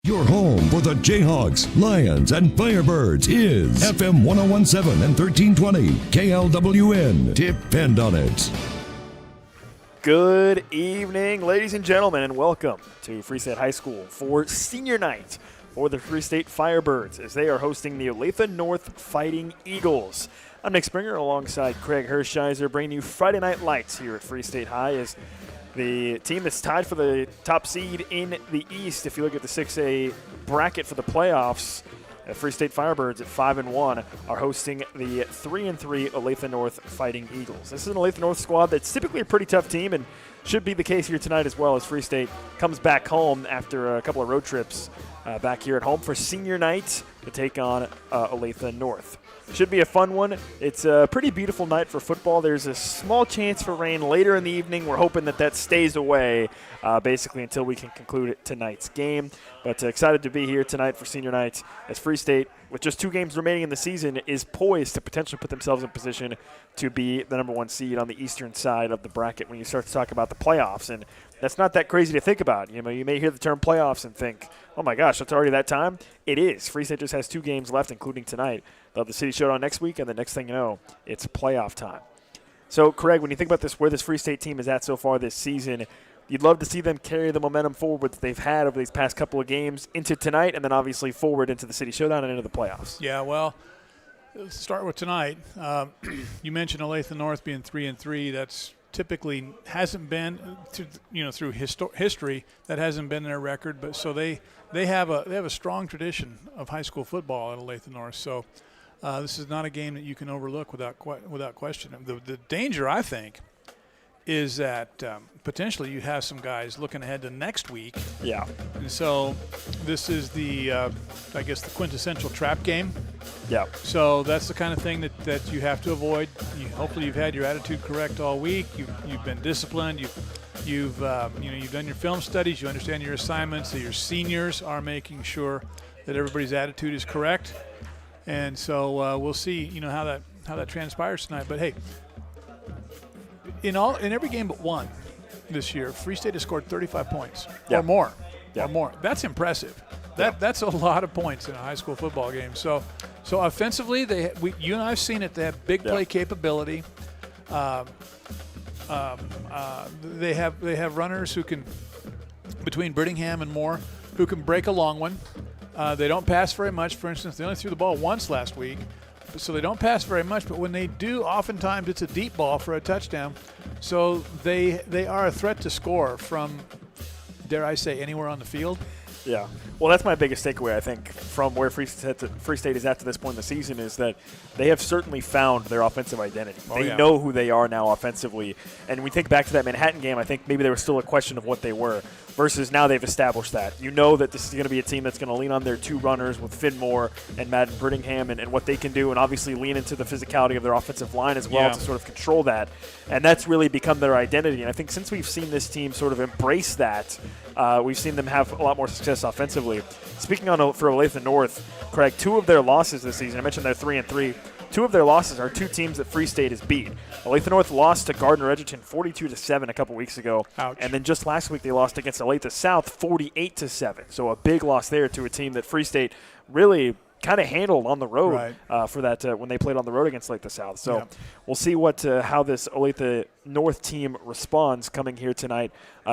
Your home for the Jayhawks, Lions, and Firebirds is FM 1017 and 1320 KLWN. Depend on it. Good evening, ladies and gentlemen, and welcome to Free State High School for senior night for the Free State Firebirds as they are hosting the Olathe North Fighting Eagles. I'm Nick Springer alongside Craig Hershiser, bringing you Friday Night Lights here at Free State High as the team that's tied for the top seed in the East. If you look at the 6A bracket for the playoffs, Free State Firebirds at 5-1 are hosting the 3-3 Olathe North Fighting Eagles. This is an Olathe North squad that's typically a pretty tough team and should be the case here tonight as well, as Free State comes back home after a couple of road trips back here at home for senior night to take on Olathe North. Should be a fun one. It's a pretty beautiful night for football. There's a small chance for rain later in the evening. We're hoping that stays away basically until we can conclude tonight's game. But excited to be here tonight for senior night as Free State, with just 2 games remaining in the season, is poised to potentially put themselves in position to be the number 1 seed on the eastern side of the bracket when you start to talk about the playoffs. And that's not that crazy to think about. You know, you may hear the term playoffs and think, oh my gosh, it's already that time. It is. Free State just has 2 games left, including tonight. They'll have the City Showdown next week, and the next thing you know, it's playoff time. So, Craig, when you think about this, where this Free State team is at so far this season, you'd love to see them carry the momentum forward that they've had over these past couple of games into tonight, and then obviously forward into the City Showdown and into the playoffs. Yeah, well, let's start with tonight. You mentioned Olathe North being 3-3. That's typically hasn't been through history, that hasn't been their record. But so they have a strong tradition of high school football at Olathe North. So this is not a game that you can overlook without question. The danger, I think, is that potentially you have some guys looking ahead to next week. Yeah. And so this is the quintessential trap game. Yeah. So that's the kind of thing that you have to avoid. Hopefully you've had your attitude correct all week. You've been disciplined. You've done your film studies. You understand your assignments. So your seniors are making sure that everybody's attitude is correct. And so we'll see, how that transpires tonight. But hey, in every game but one this year, Free State has scored 35 points or more. Yeah. Or more. That's impressive. That's a lot of points in a high school football game. So offensively, you and I've seen it. They have big play capability. They have runners who can, between Brittingham and Moore, who can break a long one. They don't pass very much. For instance, they only threw the ball once last week. So they don't pass very much, but when they do, oftentimes it's a deep ball for a touchdown. So they are a threat to score from, dare I say, anywhere on the field. Yeah. Well, that's my biggest takeaway, I think, from where Free State is at to this point in the season, is that they have certainly found their offensive identity. They know who they are now offensively. And we think back to that Manhattan game, I think maybe there was still a question of what they were, versus now they've established that. You know that this is going to be a team that's going to lean on their 2 runners with Finn Moore and Madden Brittingham and what they can do, and obviously lean into the physicality of their offensive line as well to sort of control that. And that's really become their identity. And I think since we've seen this team sort of embrace that, we've seen them have a lot more success offensively. Speaking for Olathe North, Craig, 2 of their losses this season, I mentioned they're 3-3. 2 of their losses are 2 teams that Free State has beat. Olathe North lost to Gardner Edgerton 42-7 a couple weeks ago. Ouch. And then just last week they lost against Olathe South 48-7. So a big loss there to a team that Free State really kind of handled on the road for that when they played on the road against Olathe South. So we'll see how this Olathe North team responds coming here tonight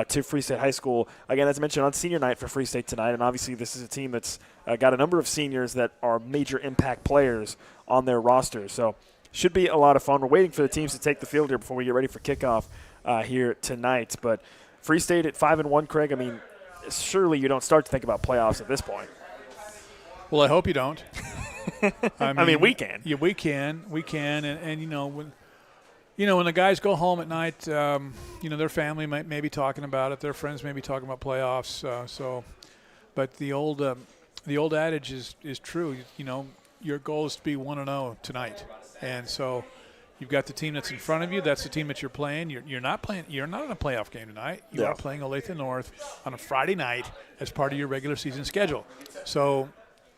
to Free State High School. Again, as I mentioned, on senior night for Free State tonight, and obviously this is a team that's got a number of seniors that are major impact players on their roster. So should be a lot of fun. We're waiting for the teams to take the field here before we get ready for kickoff here tonight. But Free State at 5-1, Craig, I mean, surely you don't start to think about playoffs at this point. Well, I hope you don't. I mean, we can. Yeah, we can. And when the guys go home at night, their family may be talking about it. Their friends may be talking about playoffs. But the old adage is true. Your goal is to be 1-0 tonight, and so you've got the team that's in front of you. That's the team that you're playing. You're not playing. You're not in a playoff game tonight. You are playing Olathe North on a Friday night as part of your regular season schedule. So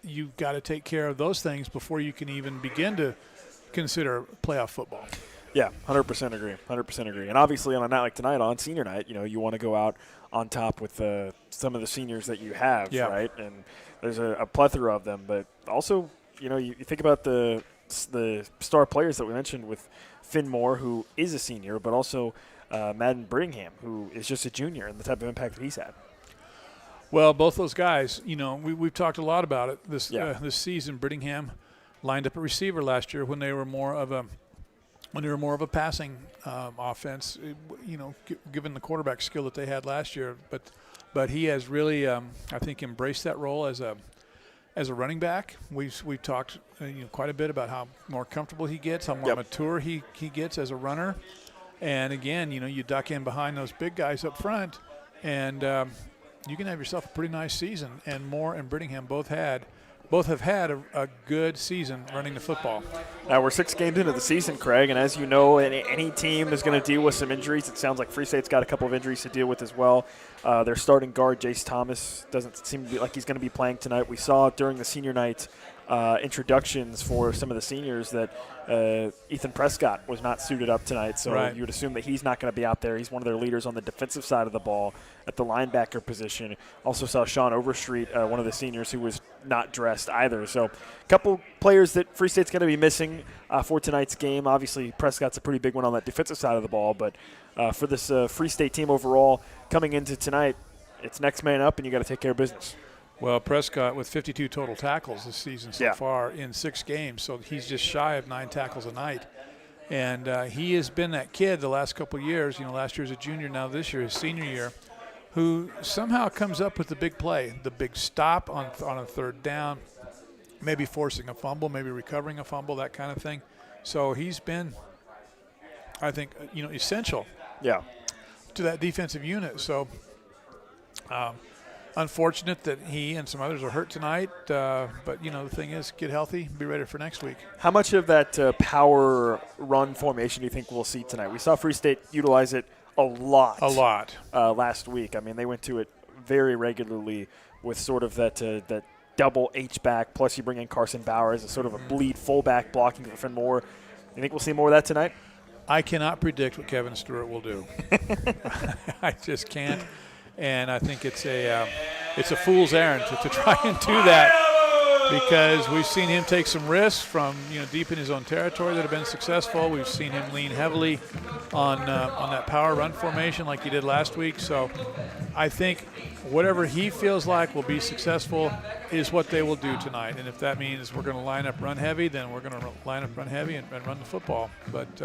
you've got to take care of those things before you can even begin to consider playoff football. Yeah, 100% agree. 100% agree. And obviously, on a night like tonight, on senior night, you want to go out on top with some of the seniors that you have, right? And there's a plethora of them. But also, you think about the star players that we mentioned with Finn Moore, who is a senior, but also Madden Brittingham, who is just a junior, and the type of impact that he's had. Well, both those guys, we've talked a lot about it this season. Brittingham lined up at receiver last year when they were more of a passing offense, given the quarterback skill that they had last year. But he has really, I think, embraced that role as a running back. We've talked quite a bit about how more comfortable he gets, how more mature he gets as a runner. And again, you duck in behind those big guys up front, and you can have yourself a pretty nice season. And Moore and Brittingham both have had a good season running the football. Now we're 6 games into the season, Craig, and as you know, any team is going to deal with some injuries. It sounds like Free State's got a couple of injuries to deal with as well. Their starting guard, Jace Thomas, doesn't seem to be like he's going to be playing tonight. We saw during the senior night introductions for some of the seniors that Ethan Prescott was not suited up tonight, so you would assume that he's not going to be out there. He's one of their leaders on the defensive side of the ball at the linebacker position. Also saw Sean Overstreet, one of the seniors, who was not dressed either. So a couple players that Free State's going to be missing for tonight's game. Obviously, Prescott's a pretty big one on that defensive side of the ball, but for this Free State team overall coming into tonight, it's next man up, and you got to take care of business. Well, Prescott with 52 total tackles this season so far in 6 games, so he's just shy of 9 tackles a night. And he has been that kid the last couple of years, last year as a junior, now this year his senior year, who somehow comes up with the big play, the big stop on a third down, maybe forcing a fumble, maybe recovering a fumble, that kind of thing. So he's been, I think, essential to that defensive unit. So unfortunate that he and some others are hurt tonight, but the thing is, get healthy, be ready for next week. How much of that power run formation do you think we'll see tonight? We saw Free State utilize it a lot last week. I mean, they went to it very regularly with sort of that double H-back, plus you bring in Carson Bauer as a sort of a bleed fullback blocking for Finn Moore. You think we'll see more of that tonight? I cannot predict what Kevin Stewart will do. I just can't. And I think it's a fool's errand to try and do that, because we've seen him take some risks from deep in his own territory that have been successful. We've seen him lean heavily on that power run formation like he did last week. So I think whatever he feels like will be successful is what they will do tonight. And if that means we're going to line up run heavy, then we're going to line up run heavy and run the football. But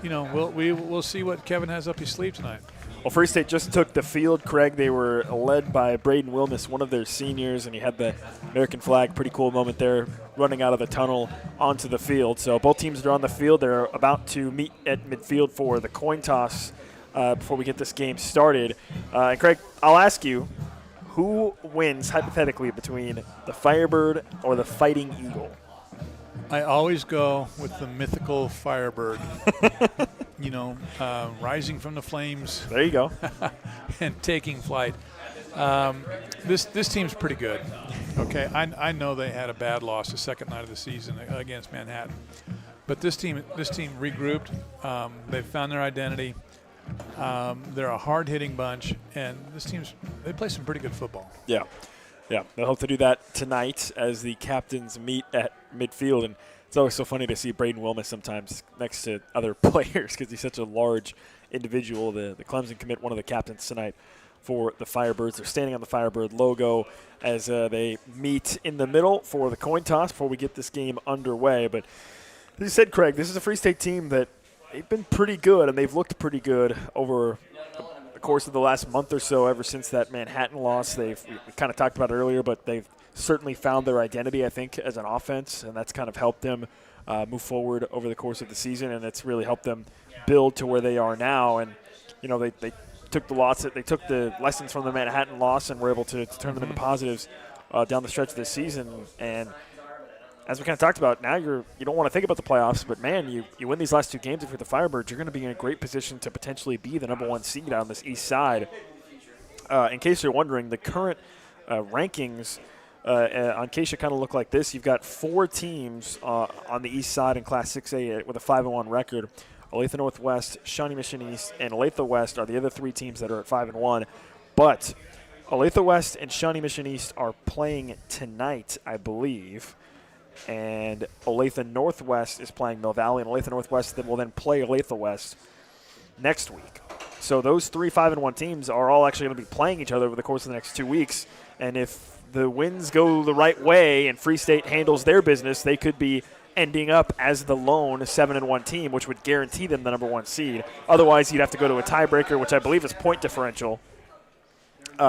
we'll see what Kevin has up his sleeve tonight. Well, Free State just took the field, Craig. They were led by Braden Wilmus, one of their seniors, and he had the American flag. Pretty cool moment there, running out of the tunnel onto the field. So both teams are on the field. They're about to meet at midfield for the coin toss before we get this game started. And Craig, I'll ask you, who wins, hypothetically, between the Firebird or the Fighting Eagle? I always go with the mythical Firebird. Rising from the flames. There you go. And taking flight. This team's pretty good. Okay, I know they had a bad loss the second night of the season against Manhattan, but this team regrouped. They've found their identity. They're a hard-hitting bunch, and they play some pretty good football. Yeah. They'll hope to do that tonight as the captains meet at midfield. And it's always so funny to see Braden Wilmus sometimes next to other players because he's such a large individual. The Clemson commit, one of the captains tonight for the Firebirds. They're standing on the Firebird logo as they meet in the middle for the coin toss before we get this game underway. But as you said, Craig, this is a Free State team that they've been pretty good, and they've looked pretty good over the course of the last month or so, ever since that Manhattan loss. We kind of talked about it earlier, but they've certainly found their identity, I think, as an offense, and that's kind of helped them move forward over the course of the season, and it's really helped them build to where they are now. And they took the lessons from the Manhattan loss and were able to turn them into positives down the stretch of this season. And as we kind of talked about, now you don't want to think about the playoffs, but man, you win these last 2 games. If you're the Firebirds, you're going to be in a great position to potentially be the number 1 seed on this east side. In case you're wondering, the current rankings on Keisha kind of look like this. You've got 4 teams on the east side in Class 6A with a 5-1 record. Olathe Northwest, Shawnee Mission East, and Olathe West are the other 3 teams that are at 5-1. But Olathe West and Shawnee Mission East are playing tonight, I believe. And Olathe Northwest is playing Mill Valley, and Olathe Northwest will then play Olathe West next week. So those 3 5-1 teams are all actually going to be playing each other over the course of the next 2 weeks. And if the winds go the right way and Free State handles their business, they could be ending up as the lone 7-1 team, which would guarantee them the number 1 seed. Otherwise, you'd have to go to a tiebreaker, which I believe is point differential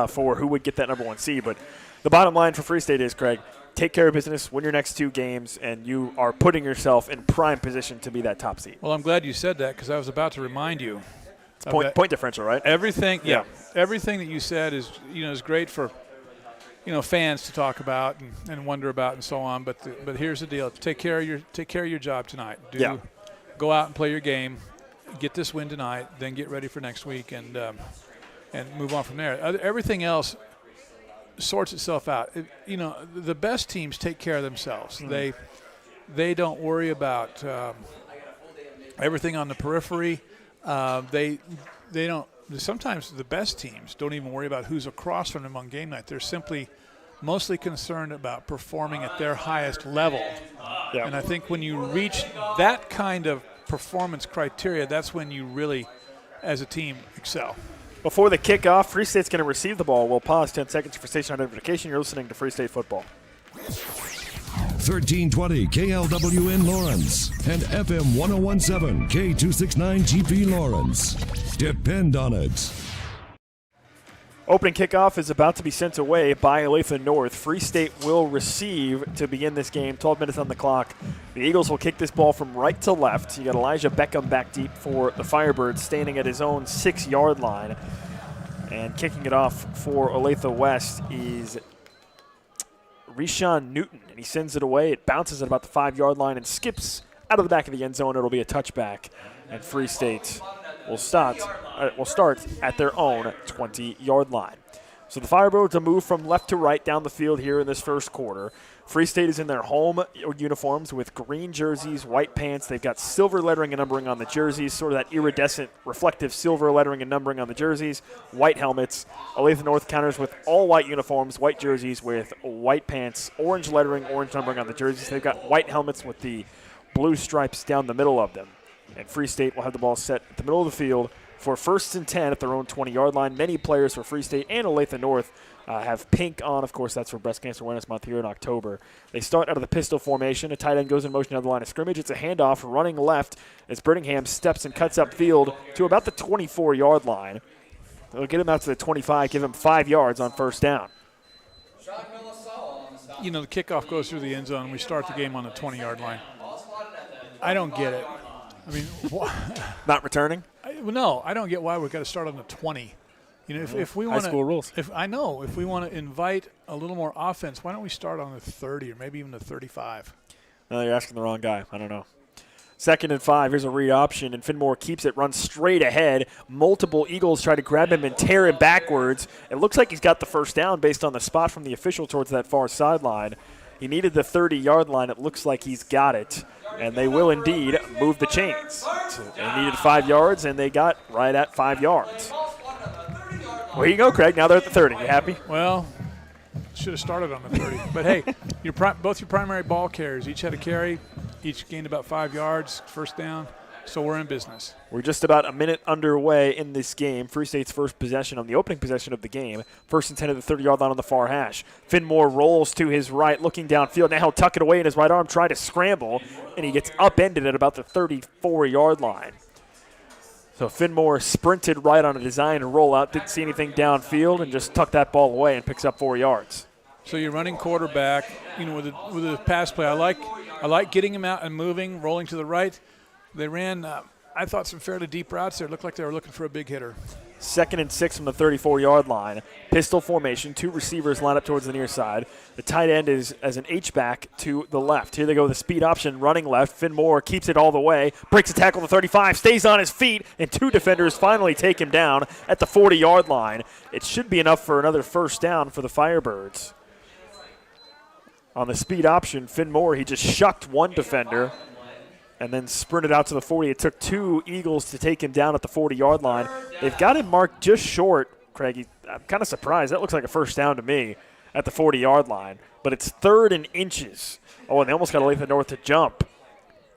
for who would get that number 1 seed. But the bottom line for Free State is, Craig, take care of business, win your next 2 games, and you are putting yourself in prime position to be that top seed. Well, I'm glad you said that because I was about to remind you. It's point differential, right? Everything, yeah. Everything that you said is great for fans to talk about and wonder about and so on. But here's the deal: take care of your job tonight. Go out and play your game, get this win tonight, then get ready for next week and move on from there. Everything else sorts itself out. The best teams take care of themselves. Mm. They don't worry about everything on the periphery. They don't. Sometimes the best teams don't even worry about who's across from them on game night. They're simply mostly concerned about performing at their highest level. Yeah. And I think when you reach that kind of performance criteria, that's when you really, as a team, excel. Before the kickoff, Free State's going to receive the ball. We'll pause 10 seconds for station identification. You're listening to Free State Football. 1320 KLWN Lawrence and FM 1017 K269 GP Lawrence. Depend on it. Opening kickoff is about to be sent away by Olathe North. Free State will receive to begin this game. 12 minutes on the clock. The Eagles will kick this ball from right to left. You got Elijah Beckham back deep for the Firebirds, standing at his own 6-yard line. And kicking it off for Olathe West is Reshawn Newton, and he sends it away. It bounces at about the 5-yard line and skips out of the back of the end zone. It'll be a touchback, and Free State will start at their own 20-yard line. So the Firebirds will move from left to right down the field here in this first quarter. Free State is in their home uniforms with green jerseys, white pants. They've got silver lettering and numbering on the jerseys, sort of that iridescent, reflective silver lettering and numbering on the jerseys, white helmets. Olathe North counters with all white uniforms, white jerseys with white pants, orange lettering, orange numbering on the jerseys. They've got white helmets with the blue stripes down the middle of them. And Free State will have the ball set at the middle of the field for 1st and 10 at their own 20-yard line. Many players for Free State and Olathe North have pink on. Of course, that's for Breast Cancer Awareness Month here in October. They start out of the pistol formation. A tight end goes in motion down the line of scrimmage. It's a handoff running left as Birmingham steps and cuts up field to about the 24-yard line. They'll get him out to the 25, give him 5 yards on 1st down. The kickoff goes through the end zone, and we start the game on the 20-yard line. I don't get it. I mean, not returning? No, I don't get why we've got to start on the 20. If we want high school rules. If we want to invite a little more offense, why don't we start on the 30 or maybe even the 35? No, you're asking the wrong guy. I don't know. 2nd and 5. Here's a read option, and Finmore keeps it, runs straight ahead. Multiple Eagles try to grab him and tear him backwards. It looks like he's got the 1st down based on the spot from the official towards that far sideline. He needed the 30-yard line. It looks like he's got it, and they will indeed move the chains. So they needed 5 yards, and they got right at 5 yards. Well, here you go, Craig. Now they're at the 30. You happy? Well, should have started on the 30. But, hey, both your primary ball carriers each had a carry, each gained about 5 yards, 1st down. So we're in business. We're just about a minute underway in this game. Free State's first possession on the opening possession of the game. 1st and 10 at the 30-yard line on the far hash. Finmore rolls to his right, looking downfield. Now he'll tuck it away in his right arm, try to scramble, and he gets upended at about the 34-yard line. So Finmore sprinted right on a design rollout, didn't see anything downfield, and just tucked that ball away and picks up 4 yards. So you're running quarterback, with a pass play. I like getting him out and moving, rolling to the right. They ran, I thought, some fairly deep routes there. It looked like they were looking for a big hitter. 2nd and 6 from the 34-yard line. Pistol formation. 2 receivers line up towards the near side. The tight end is as an H-back to the left. Here they go with the speed option, running left. Finmore keeps it all the way. Breaks a tackle to the 35. Stays on his feet. And 2 defenders finally take him down at the 40-yard line. It should be enough for another 1st down for the Firebirds. On the speed option, Finn Moore, he just shucked one defender and then sprinted out to the 40. It took 2 Eagles to take him down at the 40-yard line. They've got him marked just short, Craig. I'm kind of surprised. That looks like a first down to me at the 40-yard line. But it's 3rd and inches. Oh, and they almost got Olathe North to jump.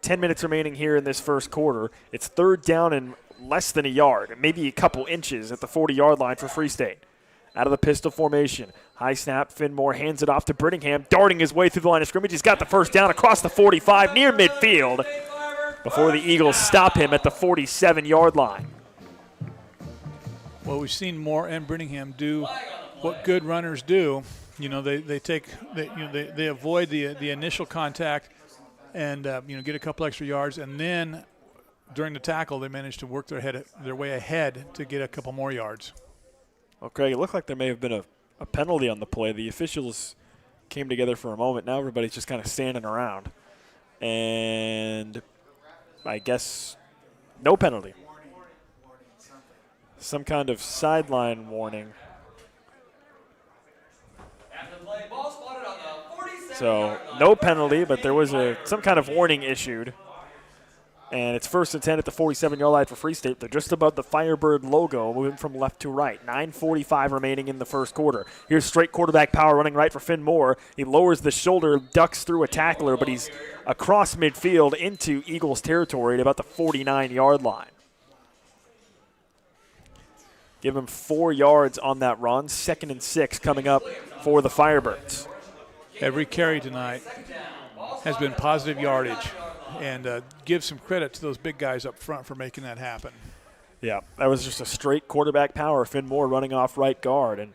10 minutes remaining here in this first quarter. It's 3rd down and less than a yard, maybe a couple inches at the 40-yard line for Free State. Out of the pistol formation. High snap, Finn Moore hands it off to Brittingham, darting his way through the line of scrimmage. He's got the first down across the 45 near midfield before the Eagles stop him at the 47-yard line. Well, we've seen Moore and Brittingham do what good runners do. You know, they avoid the initial contact and get a couple extra yards, and then during the tackle they manage to work their way ahead to get a couple more yards. Well, Craig, it looked like there may have been a penalty on the play. The officials came together for a moment. Now everybody's just kind of standing around. And I guess no penalty. Some kind of sideline warning. So no penalty, but there was some kind of warning issued. And it's 1st and 10 at the 47-yard line for Free State. They're just above the Firebird logo, moving from left to right. 9:45 remaining in the first quarter. Here's straight quarterback power running right for Finn Moore. He lowers the shoulder, ducks through a tackler, but he's across midfield into Eagles territory at about the 49-yard line. Give him 4 yards on that run. 2nd and 6 coming up for the Firebirds. Every carry tonight has been positive yardage. And give some credit to those big guys up front for making that happen. Yeah, that was just a straight quarterback power. Finn Moore running off right guard, and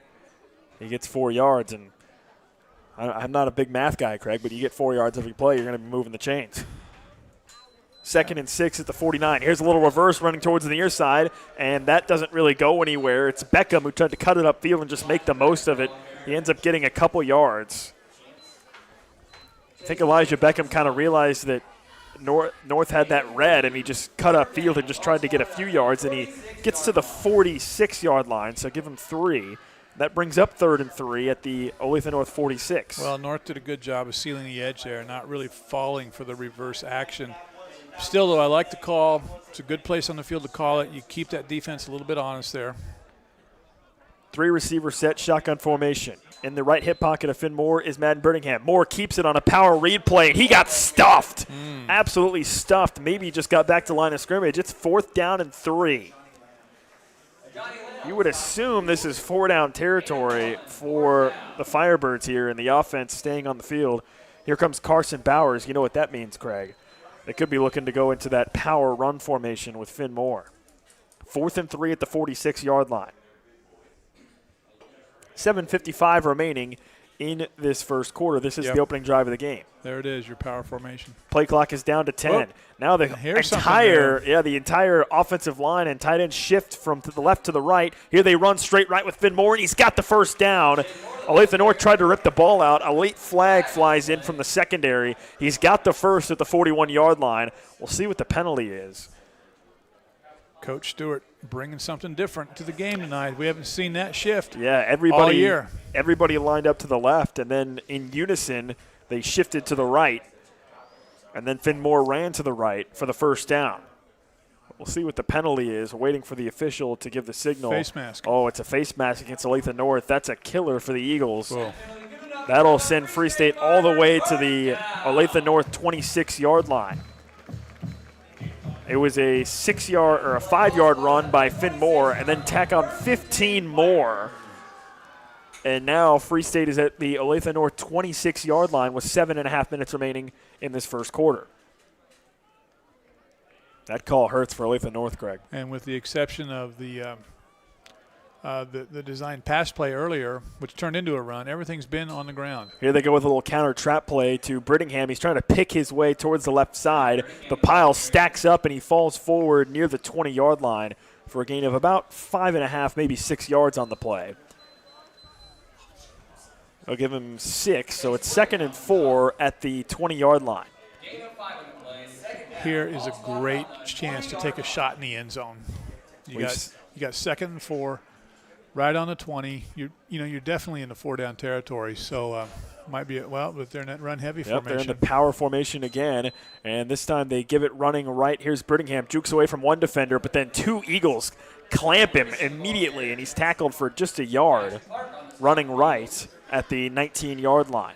he gets 4 yards. And I'm not a big math guy, Craig, but you get 4 yards every play, you're going to be moving the chains. 2nd and 6 at the 49. Here's a little reverse running towards the near side, and that doesn't really go anywhere. It's Beckham who tried to cut it upfield and just make the most of it. He ends up getting a couple yards. I think Elijah Beckham kind of realized that North had that red, and he just cut up field and just tried to get a few yards, and he gets to the 46-yard line, so give him 3. That brings up 3rd and 3 at the Olathe North 46. Well, North did a good job of sealing the edge there, not really falling for the reverse action. Still, though, I like the call. It's a good place on the field to call it. You keep that defense a little bit honest there. 3 receiver set, shotgun formation. In the right hip pocket of Finn Moore is Madden Brittingham. Moore keeps it on a power read play, and he got stuffed. Absolutely stuffed. Maybe he just got back to line of scrimmage. It's 4th down and 3. You would assume this is 4-down territory for the Firebirds here, and the offense staying on the field. Here comes Carson Bowers. You know what that means, Craig. They could be looking to go into that power run formation with Finn Moore. 4th and 3 at the 46-yard line. 7:55 remaining in this first quarter. This is the opening drive of the game. There it is, your power formation. Play clock is down to 10. Whoa. Now the entire offensive line and tight end shift from the left to the right. Here they run straight right with Finn Moore, and he's got the first down. Olathe North tried to rip the ball out. A late flag flies in from the secondary. He's got the first at the 41-yard line. We'll see what the penalty is. Coach Stewart bringing something different to the game tonight. We haven't seen that shift all year. Everybody lined up to the left, and then in unison they shifted to the right. And then Finn Moore ran to the right for the first down. We'll see what the penalty is. We're waiting for the official to give the signal. Face mask. Oh, it's a face mask against Olathe North. That's a killer for the Eagles. Whoa. That'll send Free State all the way to the Olathe North 26-yard line. It was a 6-yard or a 5-yard run by Finn Moore, and then tack on 15 more. And now Free State is at the Olathe North 26-yard line with 7.5 minutes remaining in this first quarter. That call hurts for Olathe North, Greg. And with the exception of the design pass play earlier, which turned into a run, everything's been on the ground. Here they go with a little counter trap play to Brittingham. He's trying to pick his way towards the left side. The pile stacks up, and he falls forward near the 20-yard line for a gain of about 5.5, maybe 6 yards on the play. They'll give him 6, so it's 2nd and 4 at the 20-yard line. Here is a great chance to take a shot in the end zone. You got 2nd and 4. Right on the 20, you're definitely in the 4-down territory. So Might be, but they're in that run-heavy Yep, formation. they're in the power formation again, and this time they give it running right. Here's Brittingham, jukes away from one defender, but then two Eagles clamp him immediately, and he's tackled for just a yard, running right at the 19-yard line.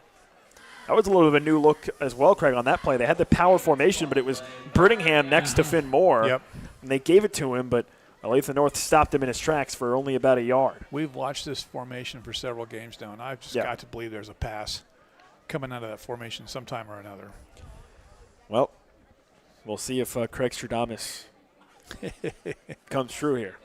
That was a little bit of a new look as well, Craig, on that play. They had the power formation, but it was Brittingham next to Finn Moore, and they gave it to him, but Olathe North stopped him in his tracks for only about a yard. We've watched this formation for several games now, and I've just got to believe there's a pass coming out of that formation sometime or another. Well, we'll see if Craig Stradamus comes true here.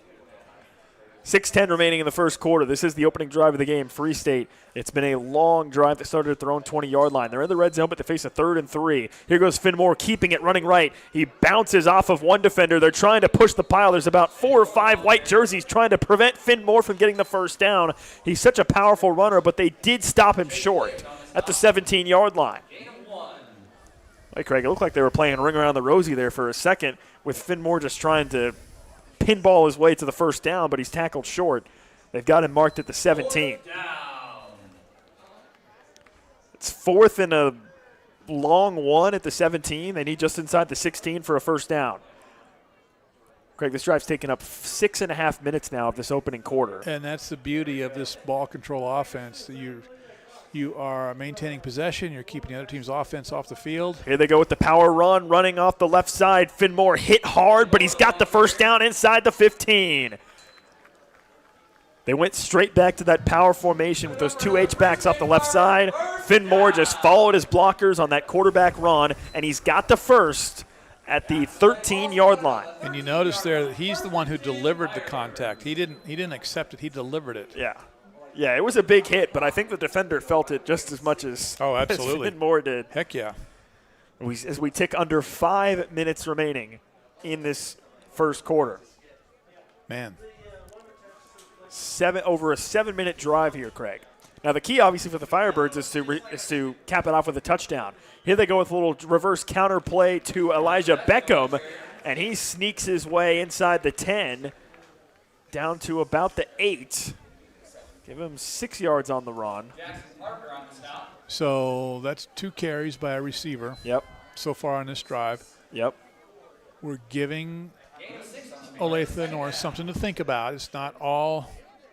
6:10 remaining in the first quarter. This is the opening drive of the game. Free State. It's been a long drive that started at their own 20-yard line. They're in the red zone, but they face a 3rd and 3. Here goes Finn Moore, keeping it running right. He bounces off of one defender. They're trying to push the pile. There's about 4 or 5 white jerseys trying to prevent Finn Moore from getting the first down. He's such a powerful runner, but they did stop him short at the 17-yard line. Hey, Craig, it looked like they were playing Ring Around the Rosie there for a second, with Finn Moore just trying to pinball his way to the first down, but he's tackled short. They've got him marked at the 17. It's 4th and a long one at the 17. They need just inside the 16 for a first down. Craig, this drive's taken up 6.5 minutes now of this opening quarter. And that's the beauty of this ball control offense. That you are maintaining possession. You're keeping the other team's offense off the field. Here they go with the power run, running off the left side. Finn Moore hit hard, but he's got the first down inside the 15. They went straight back to that power formation with those 2 H-backs off the left side. Finn Moore just followed his blockers on that quarterback run, and he's got the first at the 13-yard line. And you notice there that he's the one who delivered the contact. He didn't accept it. He delivered it. Yeah, it was a big hit, but I think the defender felt it just as much as Finn Moore did. Heck yeah. As we tick under 5 minutes remaining in this first quarter. Man. Over a 7-minute drive here, Craig. Now, the key, obviously, for the Firebirds is to cap it off with a touchdown. Here they go with a little reverse counter play to Elijah Beckham, and he sneaks his way inside the 10 down to about the 8. Give him 6 yards on the run. So that's 2 carries by a receiver. Yep. So far on this drive. Yep. We're giving Olathe North something to think about. It's not all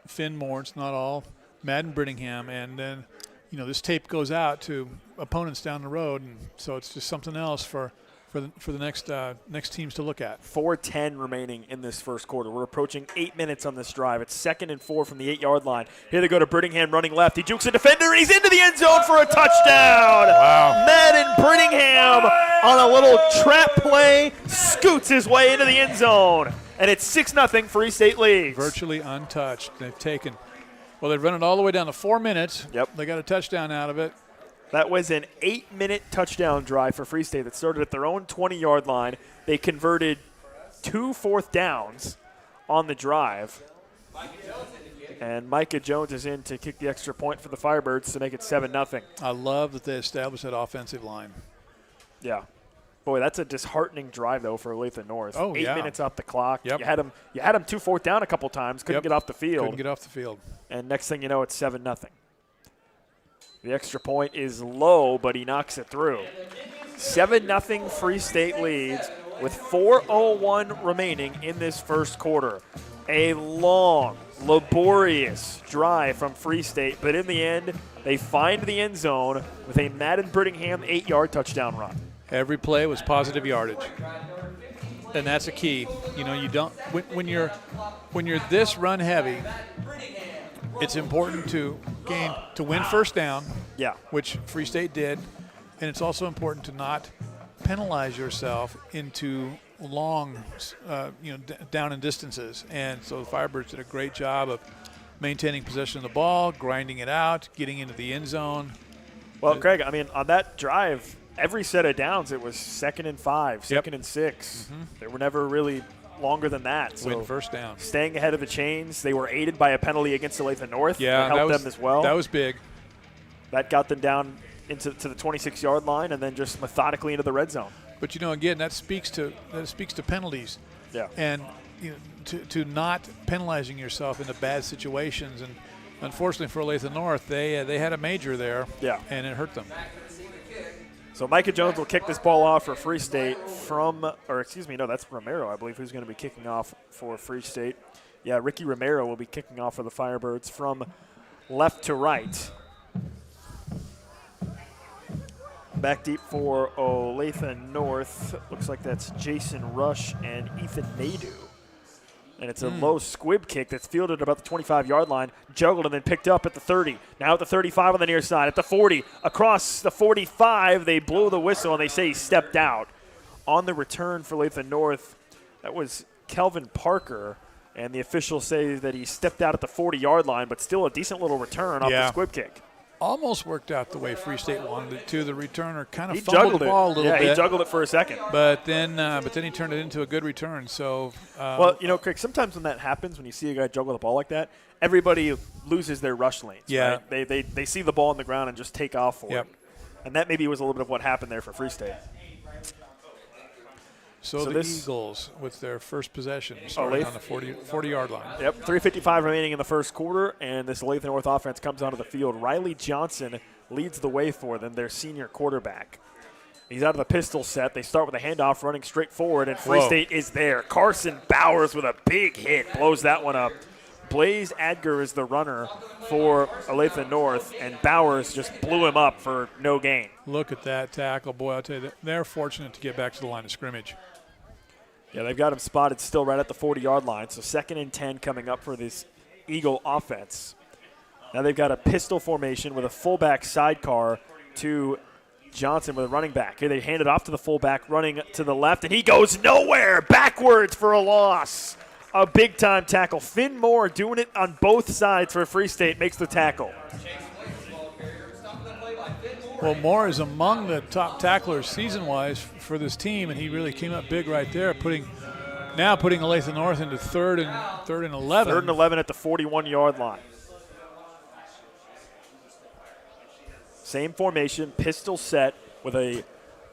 Finn Moore. It's not all Madden Brittingham. And then, this tape goes out to opponents down the road, and so it's just something else for the next teams to look at. 4:10 remaining in this first quarter. We're approaching 8 minutes on this drive. It's 2nd and 4 from the 8-yard line. Here they go to Brittingham running left. He jukes a defender, and he's into the end zone for a touchdown. Wow. Madden Brittingham on a little trap play scoots his way into the end zone. And it's 6-0 Free State leads. Virtually untouched. They've run it all the way down to 4 minutes. Yep. They got a touchdown out of it. That was an 8-minute touchdown drive for Free State that started at their own 20-yard line. They converted 2 fourth downs on the drive. And Micah Jones is in to kick the extra point for the Firebirds to make it 7-0. I love that they established that offensive line. Yeah. Boy, that's a disheartening drive, though, for Olathe North. Oh, 8 minutes off the clock. Yep. You had him 2 fourth down a couple times. Couldn't get off the field. Couldn't get off the field. And next thing you know, it's 7-0. The extra point is low, but he knocks it through. 7-0 Free State leads with 4:01 remaining in this first quarter. A long, laborious drive from Free State, but in the end, they find the end zone with a Madden Brittingham 8-yard touchdown run. Every play was positive yardage, and that's a key. You don't when you're this run heavy. It's important to win first down, which Free State did, and it's also important to not penalize yourself into long, down in distances. And so the Firebirds did a great job of maintaining possession of the ball, grinding it out, getting into the end zone. Well, Craig, on that drive, every set of downs, it was 2nd and 5, 2nd and 6. Mm-hmm. They were never really longer than that. So win first down. Staying ahead of the chains. They were aided by a penalty against Olathe North. Yeah, that helped them as well. That was big. That got them down to the 26-yard line and then just methodically into the red zone. But again, that speaks to penalties. Yeah. And to not penalizing yourself into bad situations. And unfortunately for Olathe North, they had a major there, Yeah. and it hurt them. So Micah Jones will kick this ball off for Free State that's Romero, I believe, who's going to be kicking off for Free State. Yeah, Ricky Romero will be kicking off for the Firebirds from left to right. Back deep for Olathe North. Looks like that's Jason Rush and Ethan Nadeau. And it's a low squib kick that's fielded about the 25-yard line, juggled and then picked up at the 30. Now at the 35 on the near side, at the 40. Across the 45, they blow the whistle and they say he stepped out. On the return for Olathe North, that was Kelvin Parker, and the officials say that he stepped out at the 40-yard line, but still a decent little return off the squib kick. Almost worked out the way Free State wanted it to. The returner kind of He fumbled juggled the ball a little bit. Yeah, he juggled it for a second. But then he turned it into a good return. So, well, Craig, sometimes when that happens, when you see a guy juggle the ball like that, everybody loses their rush lanes. Yeah. Right? They see the ball on the ground and just take off for it. And that maybe was a little bit of what happened there for Free State. So the Eagles with their first possession starting on the 40-yard line. Yep, 3:55 remaining in the first quarter, and this Olathe North offense comes onto the field. Riley Johnson leads the way for them, their senior quarterback. He's out of the pistol set. They start with a handoff running straight forward, and Free State is there. Carson Bowers with a big hit blows that one up. Blaze Adger is the runner for Olathe North, and Bowers just blew him up for no gain. Look at that tackle. Boy, I'll tell you, they're fortunate to get back to the line of scrimmage. Yeah, they've got him spotted still right at the 40-yard line, so 2nd and 10 coming up for this Eagle offense. Now they've got a pistol formation with a fullback sidecar to Johnson with a running back. Here they hand it off to the fullback running to the left, and he goes nowhere, backwards for a loss. A big-time tackle. Finn Moore doing it on both sides for Free State, makes the tackle. Well, Moore is among the top tacklers season-wise for this team, and he really came up big right there, putting Olathe North into third and 11. 3rd and 11 at the 41-yard line. Same formation, pistol set with a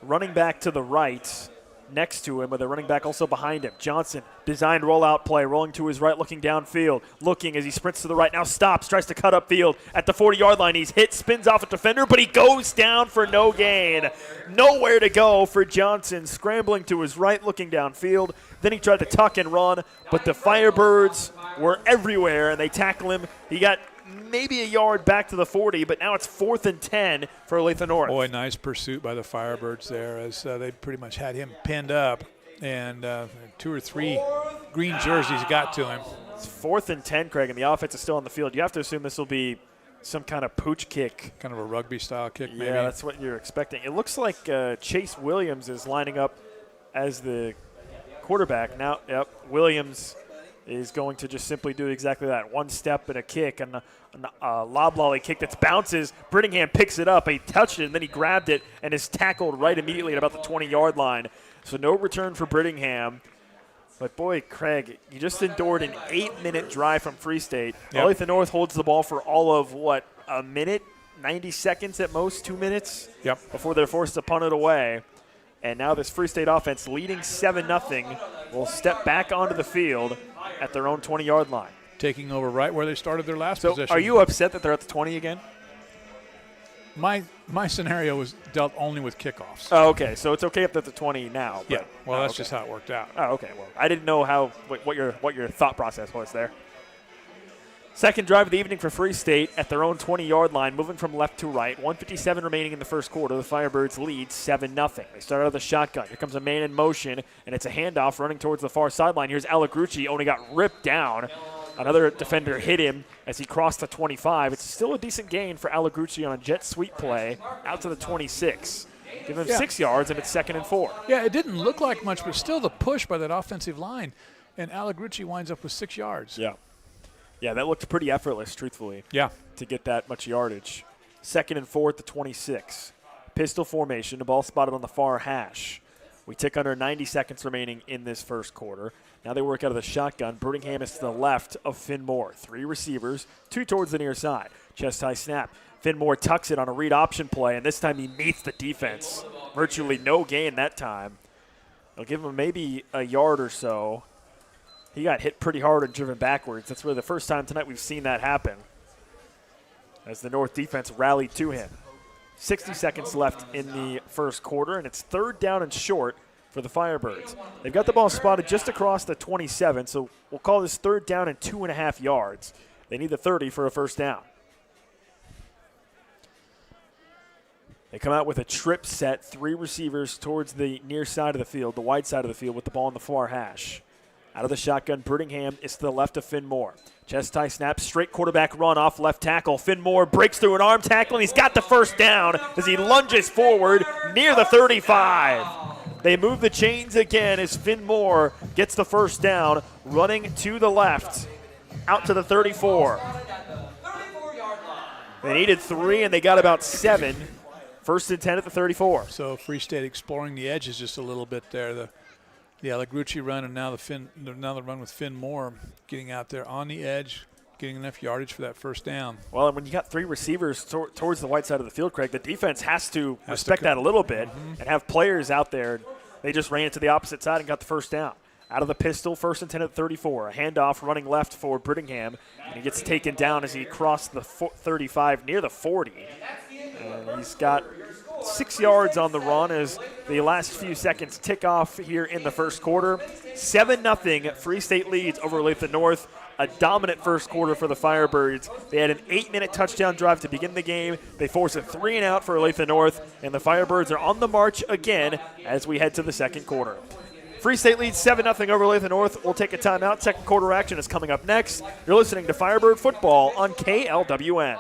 running back to the right next to him, with a running back also behind him. Johnson, designed rollout play, rolling to his right, looking downfield, looking as he sprints to the right, now stops, tries to cut upfield. At the 40-yard line, he's hit, spins off a defender, but he goes down for no gain. Nowhere to go for Johnson, scrambling to his right, looking downfield. Then he tried to tuck and run, but the Firebirds were everywhere, and they tackle him. He got maybe a yard back to the 40, but now it's 4th and 10 for Olathe North. Boy, nice pursuit by the Firebirds there, as they pretty much had him pinned up, and 2 or 3 green jerseys got to him. It's 4th and 10, Craig, and the offense is still on the field. You have to assume this will be some kind of pooch kick. Kind of a rugby-style kick, maybe. Yeah, that's what you're expecting. It looks like Chase Williams is lining up as the quarterback. Now, Williams is going to just simply do exactly that. One step and a kick, and a lob lolly kick that bounces. Brittingham picks it up. He touched it, and then he grabbed it and is tackled right immediately at about the 20-yard line. So no return for Brittingham. But, boy, Craig, you just endured an 8-minute drive from Free State. Yep. Olathe North holds the ball for all of, a minute, 90 seconds at most, 2 minutes? Yep. Before they're forced to punt it away. And now this Free State offense, leading 7-0, will step back onto the field at their own 20-yard line. Taking over right where they started their last possession. So are you upset that they're at the 20 again? My scenario was dealt only with kickoffs. Oh, okay. So it's okay if they're at the 20 now. Yeah. Well, that's okay. just how it worked out. Oh, okay. Well, I didn't know what your thought process was there. Second drive of the evening for Free State at their own 20-yard line, moving from left to right. 1:57 remaining in the first quarter. The Firebirds lead 7-0. They start out of the shotgun. Here comes a man in motion, and it's a handoff running towards the far sideline. Here's Alagrucci, only got ripped down. Another defender hit him as he crossed the 25. It's still a decent gain for Alagrucci on a jet sweep play out to the 26. Give him 6 yards, and it's 2nd and 4. Yeah, it didn't look like much, but still the push by that offensive line, and Alagrucci winds up with 6 yards. Yeah. Yeah, that looked pretty effortless, truthfully. Yeah. To get that much yardage. 2nd and 4 at the 26. Pistol formation, the ball spotted on the far hash. We tick under 90 seconds remaining in this first quarter. Now they work out of the shotgun. Brittingham is to the left of Finn Moore. 3 receivers, 2 towards the near side. Chest high snap. Finn Moore tucks it on a read option play, and this time he meets the defense. Virtually no gain that time. They'll give him maybe a yard or so. He got hit pretty hard and driven backwards. That's really the first time tonight we've seen that happen. as the North defense rallied to him. 60 seconds left in the first quarter, and it's 3rd down and short for the Firebirds. They've got the ball spotted just across the 27, so we'll call this 3rd down and 2.5 yards. They need the 30 for a first down. They come out with a trip set, 3 receivers towards the near side of the field, the wide side of the field with the ball on the far hash. Out of the shotgun, Brittingham is to the left of Finn Moore. Chest tie snap, straight quarterback run off left tackle. Finn Moore breaks through an arm tackle, and he's got the first down as he lunges forward near the 35. They move the chains again as Finn Moore gets the first down, running to the left, out to the 34. They needed 3, and they got about 7. 1st and 10 at the 34. So Free State exploring the edges just a little bit there. The Allegrucci run, and now the run with Finn Moore getting out there on the edge, getting enough yardage for that first down. Well, and when you got 3 receivers towards the white side of the field, Craig, the defense has to respect that a little bit and have players out there. They just ran it to the opposite side and got the first down. Out of the pistol, 1st and 10 at 34. A handoff running left for Brittingham, and he gets taken down as he crossed the 35 near the 40. And he's got 6 yards on the run as the last few seconds tick off here in the first quarter. 7-0 Free State leads over Olathe North. A dominant first quarter for the Firebirds. They had an 8-minute touchdown drive to begin the game. They force a 3-and-out for Olathe North, and the Firebirds are on the march again as we head to the second quarter. Free State leads 7-0 over Olathe North. We'll take a timeout. Second quarter action is coming up next. You're listening to Firebird Football on KLWN.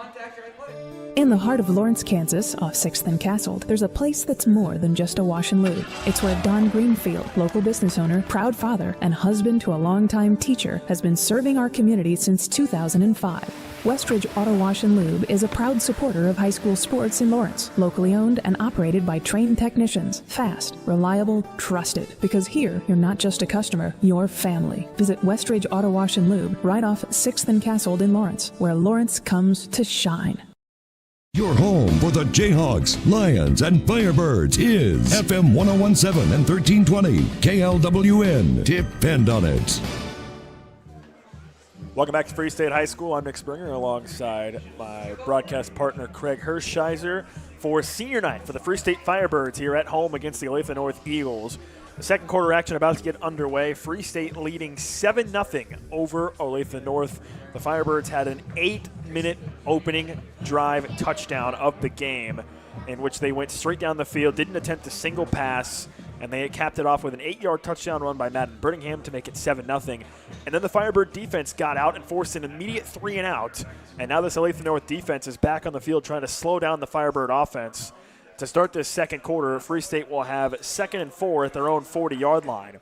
In the heart of Lawrence, Kansas, off 6th and Castle, there's a place that's more than just a wash and lube. It's where Don Greenfield, local business owner, proud father, and husband to a longtime teacher, has been serving our community since 2005. Westridge Auto Wash and Lube is a proud supporter of high school sports in Lawrence, locally owned and operated by trained technicians. Fast, reliable, trusted. Because here, you're not just a customer, you're family. Visit Westridge Auto Wash and Lube right off 6th and Castle in Lawrence, where Lawrence comes to shine. Your home for the Jayhawks, Lions, and Firebirds is FM 1017 and 1320 KLWN. Depend on it. Welcome back to Free State High School. I'm Nick Springer alongside my broadcast partner Craig Hershiser for senior night for the Free State Firebirds here at home against the Olathe North Eagles. The second quarter action about to get underway. Free State leading 7-0 over Olathe North. The Firebirds had an 8-minute opening drive touchdown of the game in which they went straight down the field, didn't attempt a single pass, and they capped it off with an 8-yard touchdown run by Madden Brittingham to make it 7-0. And then the Firebird defense got out and forced an immediate 3-and-out. And now this Olathe North defense is back on the field trying to slow down the Firebird offense. To start this second quarter, Free State will have 2nd and 4 at their own 40-yard line.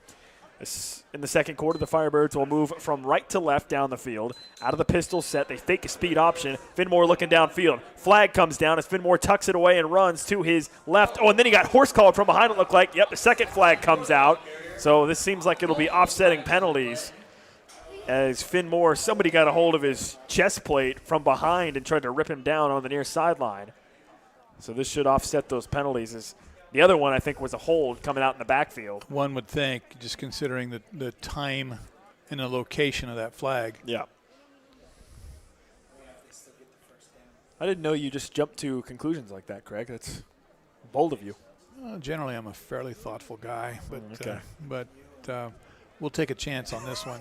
In the second quarter, the Firebirds will move from right to left down the field. Out of the pistol set, they fake a speed option. Finmore looking downfield. Flag comes down as Finmore tucks it away and runs to his left. Oh, and then he got horse collared from behind, it looked like. Yep, the second flag comes out. So this seems like it'll be offsetting penalties. As Finmore, somebody got a hold of his chest plate from behind and tried to rip him down on the near sideline. So this should offset those penalties. As the other one, I think, was a hold coming out in the backfield. One would think, just considering the time and the location of that flag. Yeah. I didn't know you just jumped to conclusions like that, Craig. That's bold of you. Generally, I'm a fairly thoughtful guy, but okay. We'll take a chance on this one.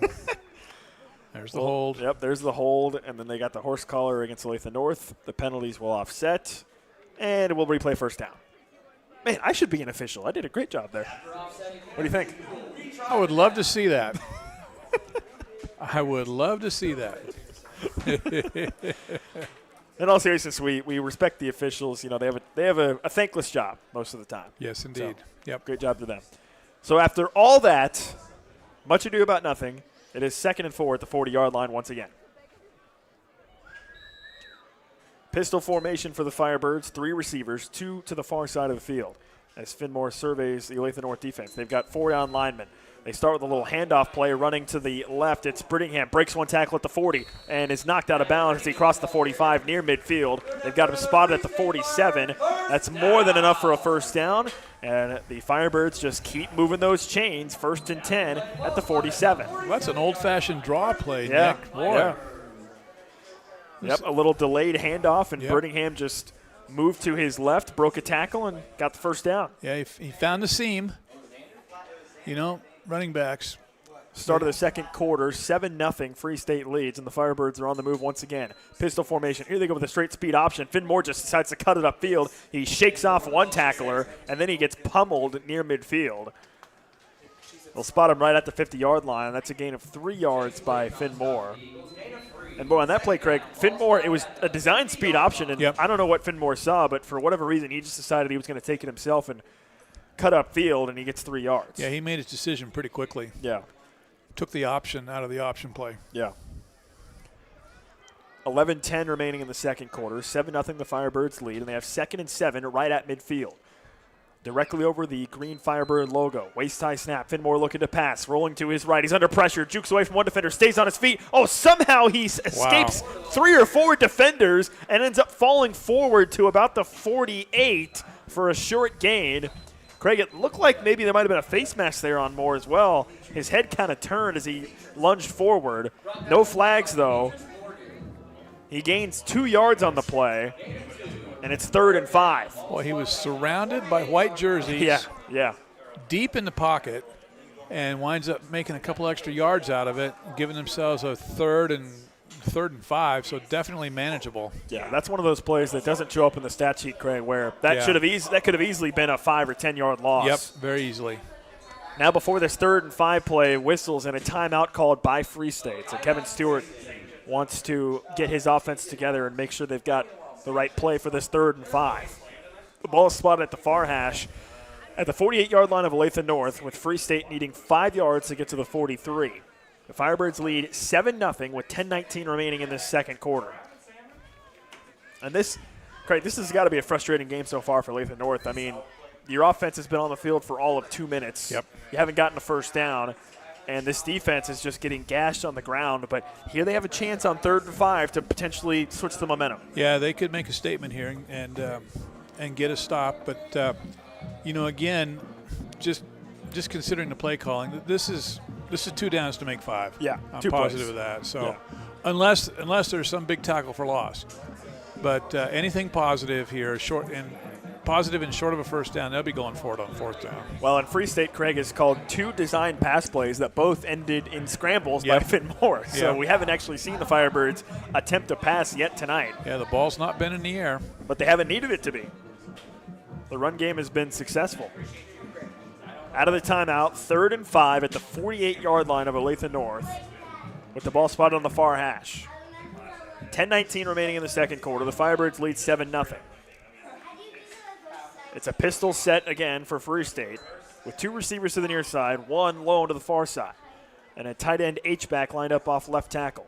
There's the hold. Yep, there's the hold, and then they got the horse collar against Olathe North. The penalties will offset, and we'll replay first down. Man, I should be an official. I did a great job there. What do you think? I would love to see that. I would love to see that. In all seriousness, we respect the officials. You know, they have a thankless job most of the time. Yes, indeed. So, yep. Great job to them. So after all that, much ado about nothing, it is 2nd and 4 at the 40-yard line once again. Pistol formation for the Firebirds, 3 receivers, 2 to the far side of the field. As Finmore surveys the Olathe North defense, they've got 4 down linemen. They start with a little handoff play running to the left. It's Brittingham, breaks one tackle at the 40 and is knocked out of bounds as he crossed the 45 near midfield. They've got him spotted at the 47. That's more than enough for a first down. And the Firebirds just keep moving those chains. 1st and 10 at the 47. Well, that's an old-fashioned draw play, yeah. Nick. Boy. Yeah. Yep, a little delayed handoff, and Yep. Birmingham just moved to his left, broke a tackle, and got the first down. Yeah, he found the seam. Running backs. Start of the second quarter, 7-0 Free State leads, and the Firebirds are on the move once again. Pistol formation. Here they go with a straight speed option. Finn Moore just decides to cut it upfield. He shakes off one tackler, and then he gets pummeled near midfield. They'll spot him right at the 50-yard line, and that's a gain of 3 yards by Finn Moore. And boy, on that play, Craig, Finn Moore, it was a design speed option, and Yep. I don't know what Finn Moore saw, but for whatever reason, he just decided he was going to take it himself and cut upfield, and he gets 3 yards. Yeah, he made his decision pretty quickly. Yeah. Took the option out of the option play. Yeah. 11-10 remaining in the second quarter. 7-0 the Firebirds lead, and they have 2nd and 7 right at midfield. Directly over the green Firebird logo. Waist-high snap. Finn Moore looking to pass. Rolling to his right. He's under pressure. Jukes away from one defender. Stays on his feet. Oh, somehow he escapes 3 or 4 defenders and ends up falling forward to about the 48 for a short gain. Craig, it looked like maybe there might have been a face mask there on Moore as well. His head kind of turned as he lunged forward. No flags, though. He gains 2 yards on the play, and it's 3rd and 5. Well, he was surrounded by white jerseys. Yeah. Deep in the pocket, and winds up making a couple extra yards out of it, giving themselves a third and 5, so definitely manageable. Yeah, that's one of those plays that doesn't show up in the stat sheet, Craig, where that Yeah. could have easily been a 5 or 10 yard loss. Yep, very easily. Now before this 3rd and 5 play, whistles and a timeout called by Free State. So Kevin Stewart wants to get his offense together and make sure they've got the right play for this 3rd and 5. The ball is spotted at the far hash at the 48-yard line of Olathe North, with Free State needing 5 yards to get to the 43. The Firebirds lead 7-0 with 10:19 remaining in this second quarter. And this, Craig, this has got to be a frustrating game so far for Olathe North. I mean, your offense has been on the field for all of 2 minutes. Yep. You haven't gotten a first down, and this defense is just getting gashed on the ground. But here they have a chance on 3rd and 5 to potentially switch the momentum. Yeah, they could make a statement here and get a stop. But, again, just considering the play calling, this is 2 downs to make 5. Yeah, I'm 2 positive plays. of that. So Yeah. unless there's some big tackle for loss. But anything positive here, positive and short of a first down, they'll be going for it on 4th down. Well, and Free State, Craig, has called 2 design pass plays that both ended in scrambles by Yep. Finn Moore. So Yeah. we haven't actually seen the Firebirds attempt a pass yet tonight, Yeah, the ball's not been in the air. but they haven't needed it to be. The run game has been successful. Out of the timeout, 3rd and 5 at the 48-yard line of Olathe North, with the ball spotted on the far hash. 10:19 remaining in the second quarter. The Firebirds lead 7-0. It's a pistol set again for Free State, with 2 receivers to the near side, 1 lone to the far side, and a tight end H-back lined up off left tackle.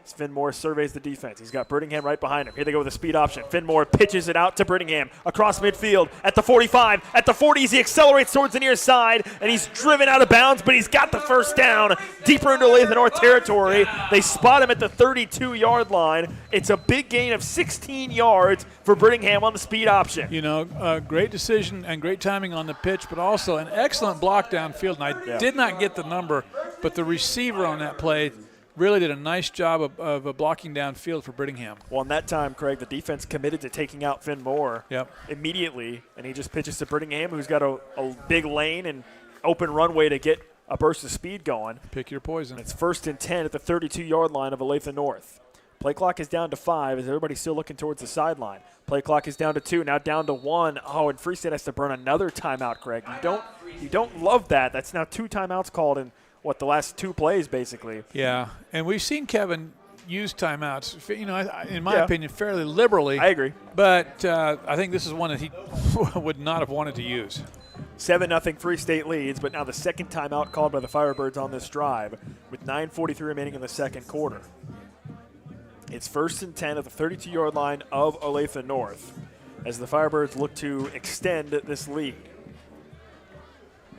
As Finn Moore surveys the defense. He's got Birmingham right behind him. Here they go with a speed option. Finn Moore pitches it out to Birmingham across midfield at the 45. At the 40s, he accelerates towards the near side, and he's driven out of bounds, but he's got the first down deeper into Olathe North territory. They spot him at the 32-yard line. It's a big gain of 16 yards for Birmingham on the speed option. Great decision and great timing on the pitch, but also an excellent block downfield. And I did not get the number, but the receiver on that play really did a nice job of blocking downfield for Birmingham. Well, in that time, Craig, the defense committed to taking out Finn Moore Yep. immediately, and he just pitches to Birmingham, who's got a big lane and open runway to get a burst of speed going. Pick your poison. It's 1st and 10 at the 32-yard line of Olathe North. Play clock is down to 5 as everybody's still looking towards the sideline. Play clock is down to 2, now down to 1. Oh, and Free State has to burn another timeout, Craig. You don't love that. That's now 2 timeouts called in the last 2 plays, basically. Yeah, and we've seen Kevin use timeouts, in my opinion, fairly liberally. I agree. But I think this is one that he would not have wanted to use. 7-0 Free State leads, but now the second timeout called by the Firebirds on this drive with 9:43 remaining in the second quarter. It's 1st and 10 at the 32-yard line of Olathe North as the Firebirds look to extend this lead.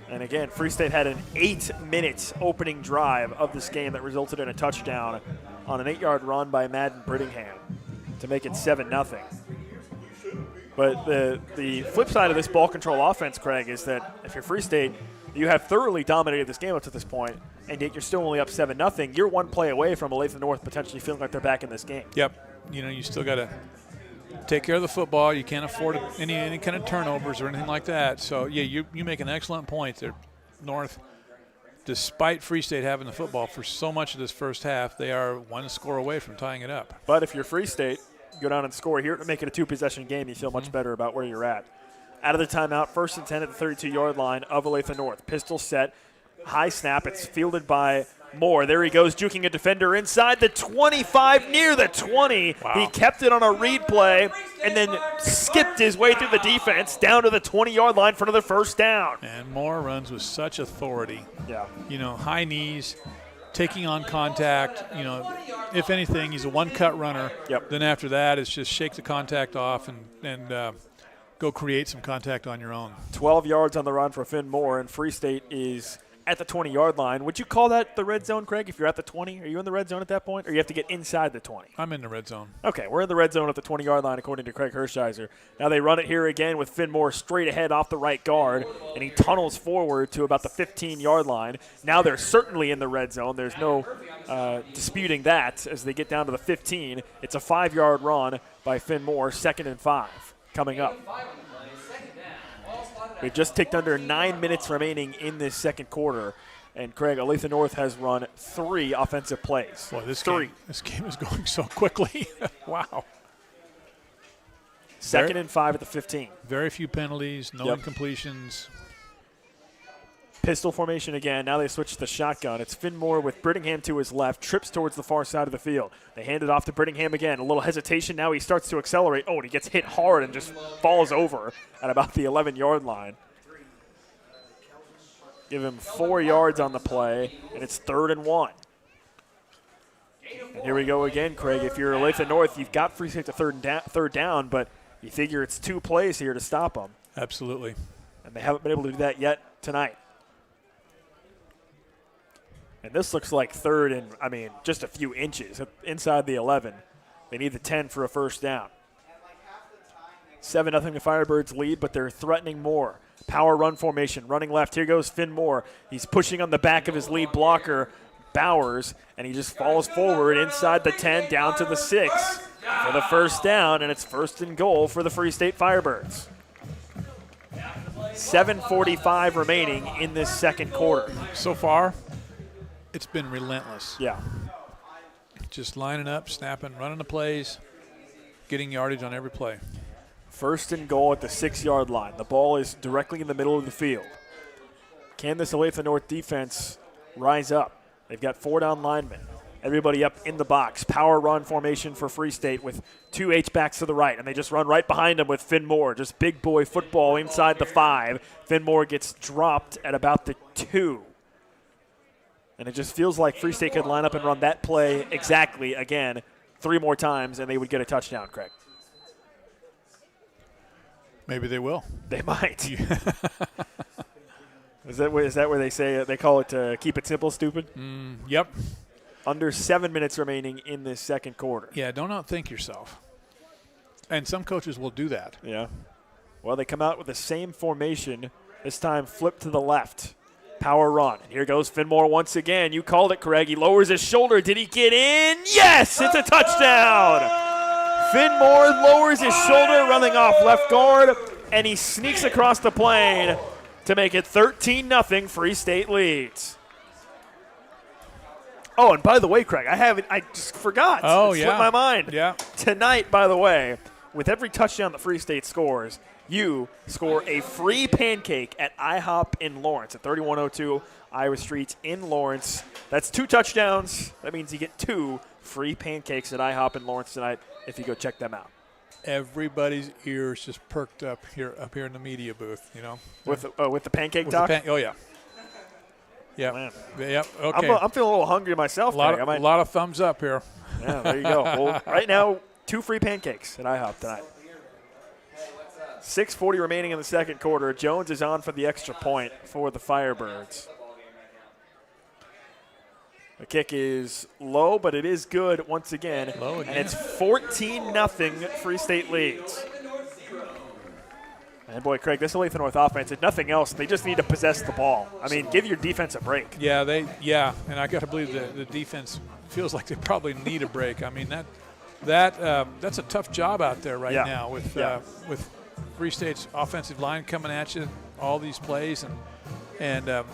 And again, Free State had an 8-minute opening drive of this game that resulted in a touchdown on an 8-yard run by Madden Brittingham to make it 7-0. But the flip side of this ball control offense, Craig, is that if you're Free State, you have thoroughly dominated this game up to this point, and yet you're still only up 7-0. You're 1 play away from Olathe North potentially feeling like they're back in this game. Yep. you still got to take care of the football. You can't afford any kind of turnovers or anything like that. So, yeah, you make an excellent point there, North. Despite Free State having the football for so much of this first half, they are one score away from tying it up. But if you're Free State, go down and score here to make it a two-possession game, you feel much better about where you're at. Out of the timeout, 1st and 10 at the 32-yard line of Olathe North. Pistol set, high snap. It's fielded by Moore. There he goes, juking a defender inside the 25, near the 20. Wow. He kept it on a read play and then skipped his way through the defense down to the 20-yard line for another first down. And Moore runs with such authority. Yeah. High knees, taking on contact. If anything, he's a one-cut runner. Yep. Then after that, it's just shake the contact off and go create some contact on your own. 12 yards on the run for Finn Moore, and Free State is at the 20-yard line. Would you call that the red zone, Craig, if you're at the 20? Are you in the red zone at that point, or you have to get inside the 20? I'm in the red zone. Okay, we're in the red zone at the 20-yard line, according to Craig Hershiser. Now they run it here again with Finn Moore straight ahead off the right guard, and he tunnels forward to about the 15-yard line. Now they're certainly in the red zone. There's no disputing that as they get down to the 15. It's a 5-yard run by Finn Moore, 2nd and 5 coming up. We've just ticked under 9 minutes remaining in this second quarter. And Craig, Olathe North has run 3 offensive plays. Boy, this game is going so quickly. Wow. 2nd and 5 at the 15. Very few penalties, no incompletions. Pistol formation again. Now they switch to the shotgun. It's Finn Moore with Brittingham to his left, trips towards the far side of the field. They hand it off to Brittingham again. A little hesitation. Now he starts to accelerate. Oh, and he gets hit hard and just falls over at about the 11-yard line. Give him 4 yards on the play, and it's 3rd and 1. And here we go again, Craig. If you're Olathe North, you've got Free State to third down, but you figure it's 2 plays here to stop them. Absolutely. And they haven't been able to do that yet tonight. And this looks like 3rd and, just a few inches inside the 11. They need the 10 for a first down. 7-0 the Firebirds lead, but they're threatening more. Power run formation, running left. Here goes Finn Moore. He's pushing on the back of his lead blocker, Bowers, and he just falls forward inside the 10 down to the 6 for the first down, and it's 1st and goal for the Free State Firebirds. 7:45 remaining in this second quarter. So far, it's been relentless. Yeah. Just lining up, snapping, running the plays, getting yardage on every play. 1st and goal at the 6-yard line. The ball is directly in the middle of the field. Can this Olathe North defense rise up? They've got 4 down linemen. Everybody up in the box. Power run formation for Free State with 2 H-backs to the right, and they just run right behind him with Finn Moore. Just big boy football inside the 5. Finn Moore gets dropped at about the 2. And it just feels like Free State could line up and run that play exactly again 3 more times, and they would get a touchdown, Craig. Maybe they will. They might. Is that where they say they call it keep it simple, stupid? Yep. Under 7 minutes remaining in this second quarter. Yeah, don't outthink yourself. And some coaches will do that. Yeah. Well, they come out with the same formation, this time flipped to the left. Power run. And here goes Finn Moore once again. You called it, Craig. He lowers his shoulder. Did he get in? Yes! It's a touchdown! Finn Moore lowers his shoulder, running off left guard, and he sneaks across the plane to make it 13-0. Free State leads. Oh, and by the way, Craig, I just forgot. Oh, it yeah. slipped my mind. Yeah. Tonight, by the way, with every touchdown that Free State scores, you score a free pancake at IHOP in Lawrence at 3102 Iowa Street in Lawrence. That's 2 touchdowns. That means you get 2 free pancakes at IHOP in Lawrence tonight if you go check them out. Everybody's ears just perked up here in the media booth, With the pancake With talk? oh, yeah. Yeah. Man. Yep. Okay. I'm feeling a little hungry myself. A lot of thumbs up here. Yeah, there you go. Well, right now, 2 free pancakes at IHOP tonight. 6:40 remaining in the second quarter. Jones is on for the extra point for the Firebirds. The kick is low, but it is good once again. Low again. And it's 14-0 Free State leads. And boy, Craig, this Olathe North offense, if nothing else, they just need to possess the ball. Give your defense a break. Yeah, and I got to believe the defense feels like they probably need a break. That that's a tough job out there right Yeah. now with Yeah. with Free State's offensive line coming at you, all these plays, and the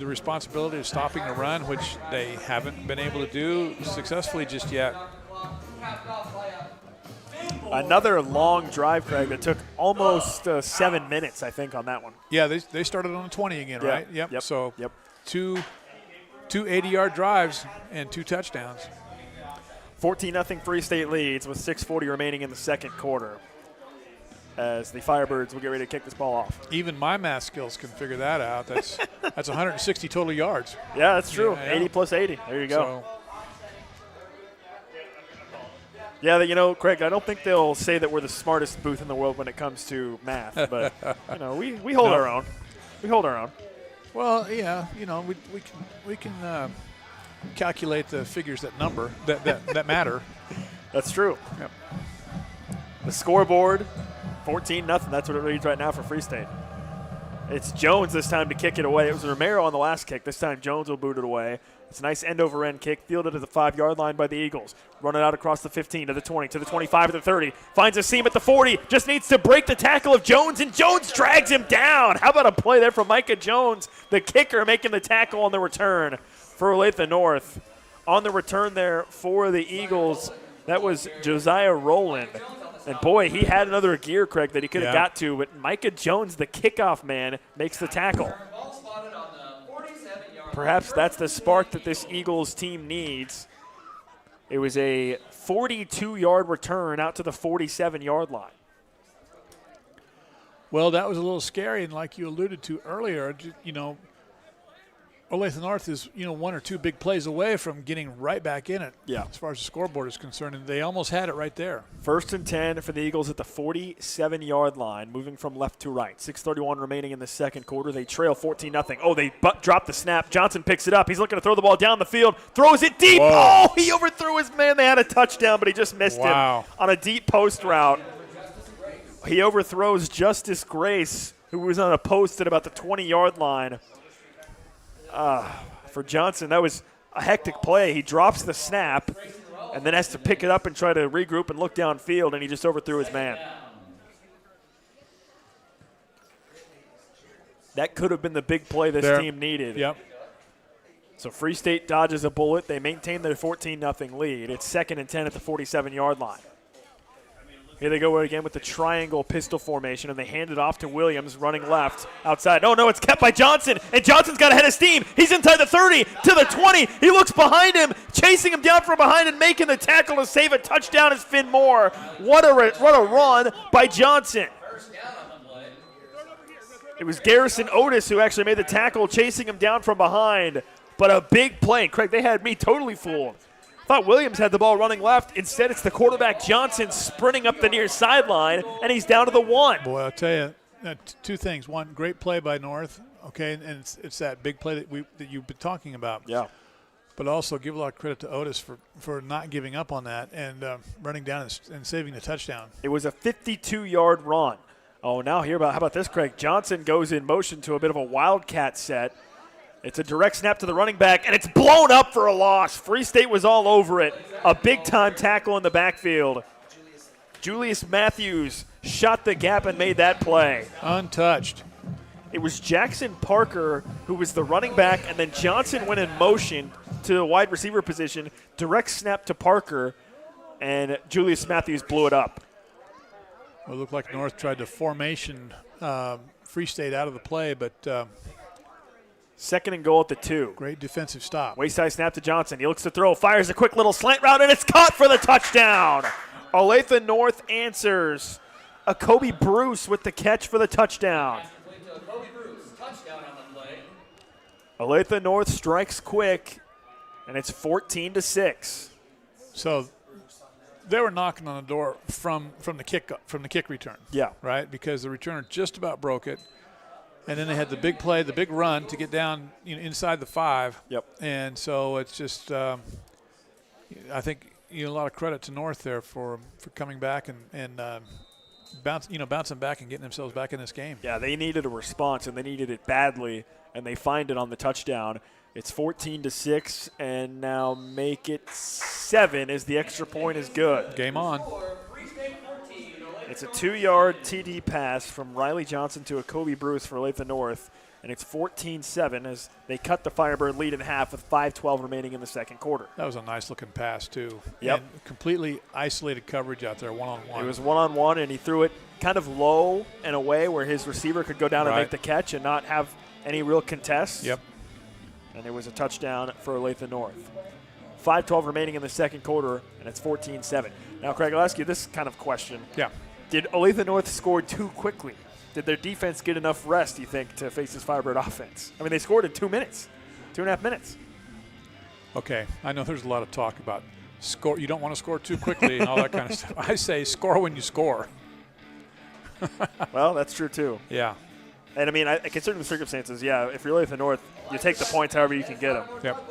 responsibility of stopping the run, which they haven't been able to do successfully just yet. Another long drive, Craig, that took almost 7 minutes, I think, on that one. Yeah, they started on the 20 again, Yeah. right? Yep. So Yep. two 80-yard drives and 2 touchdowns. 14-0 Free State leads with 6:40 remaining in the second quarter as the Firebirds will get ready to kick this ball off. Even my math skills can figure that out. That's 160 total yards. Yeah, that's true. Yeah. 80 plus 80. There you go. So, Yeah, Craig, I don't think they'll say that we're the smartest booth in the world when it comes to math, but, we hold our own. We hold our own. well, yeah, we can calculate the figures that matter. That's true. Yep. The scoreboard, 14-0. That's what it reads right now for Free State. It's Jones this time to kick it away. It was Romero on the last kick. This time Jones will boot it away. It's a nice end-over-end kick, fielded at the 5-yard line by the Eagles. Run it out across the 15 to the 20 to the 25 to the 30. Finds a seam at the 40. Just needs to break the tackle of Jones, and Jones drags him down. How about a play there from Micah Jones, the kicker, making the tackle on the return for Olathe North. On the return there for the Eagles, that was Josiah Rowland. And, boy, he had another gear, Craig, that he could have got to. But Micah Jones, the kickoff man, makes the tackle. Perhaps that's the spark that this Eagles team needs. It was a 42-yard return out to the 47-yard line. Well, that was a little scary, and like you alluded to earlier, Olathe North is, 1 or 2 big plays away from getting right back in it. Yeah. As far as the scoreboard is concerned, and they almost had it right there. 1st and 10 for the Eagles at the 47-yard line, moving from left to right. 6:31 remaining in the second quarter. They trail 14-0. Oh, they drop the snap. Johnson picks it up. He's looking to throw the ball down the field. Throws it deep. Whoa. Oh, he overthrew his man. They had a touchdown, but he just missed him on a deep post route. He overthrows Justice Grace, who was on a post at about the 20-yard line. For Johnson, that was a hectic play. He drops the snap and then has to pick it up and try to regroup and look downfield, and he just overthrew his man. That could have been the big play this team needed. Yep. So Free State dodges a bullet. They maintain their 14-0 lead. It's 2nd and 10 at the 47-yard line. Here they go again with the triangle pistol formation, and they hand it off to Williams, running left, outside. Oh, no, it's kept by Johnson, and Johnson's got a head of steam. He's inside the 30 to the 20. He looks behind him, chasing him down from behind and making the tackle to save a touchdown is Finn Moore. What a run by Johnson. It was Garrison Otis who actually made the tackle, chasing him down from behind. But a big play. Craig, they had me totally fooled. Thought Williams had the ball running left. Instead, it's the quarterback Johnson sprinting up the near sideline, and he's down to the 1. Boy, I'll tell you, 2 things. One, great play by North, okay, and it's that big play that you've been talking about. Yeah. But also give a lot of credit to Otis for not giving up on that and running down and saving the touchdown. It was a 52-yard run. Oh, now how about this, Craig? Johnson goes in motion to a bit of a wildcat set. It's a direct snap to the running back, and it's blown up for a loss. Free State was all over it. A big-time tackle in the backfield. Julius Matthews shot the gap and made that play. Untouched. It was Jackson Parker who was the running back, and then Johnson went in motion to the wide receiver position. Direct snap to Parker, and Julius Matthews blew it up. Well, it looked like North tried to formation Free State out of the play, but 2nd and goal at the 2. great defensive stop. Wayside snap to Johnson. He looks to throw, fires a quick little slant route, and it's caught for the touchdown. Olathe North answers. Kobe Bruce with the catch for the touchdown. Olathe North strikes quick, and it's 14-6. So they were knocking on the door from the kick return. Yeah. Right, because the returner just about broke it. And then they had the big play, the big run to get down inside the 5. Yep. And so it's just, I think, a lot of credit to North there for coming back and bouncing back and getting themselves back in this game. Yeah, they needed a response, and they needed it badly, and they find it on the touchdown. It's 14-6, and now make it 7 as the extra point is good. Game on. It's a 2-yard TD pass from Riley Johnson to a Kobe Bruce for Olathe North, and it's 14-7 as they cut the Firebird lead in half with 5:12 remaining in the second quarter. That was a nice-looking pass, too. Yep. And completely isolated coverage out there, one-on-one. It was one-on-one, and he threw it kind of low and away where his receiver could go down and make the catch and not have any real contest. Yep. And it was a touchdown for Olathe North. 5:12 remaining in the second quarter, and it's 14-7. Now, Craig, I'll ask you this kind of question. Yeah. Did Olathe North score too quickly? Did their defense get enough rest, you think, to face this Firebird offense? I mean, they scored in 2 minutes, 2.5 minutes. Okay, I know there's a lot of talk about score. You don't want to score too quickly and all that kind of stuff. I say score when you score. Well, that's true, too. Yeah. And, I mean, considering the circumstances, yeah, if you're Olathe North, you take the points however you can get them. Yep.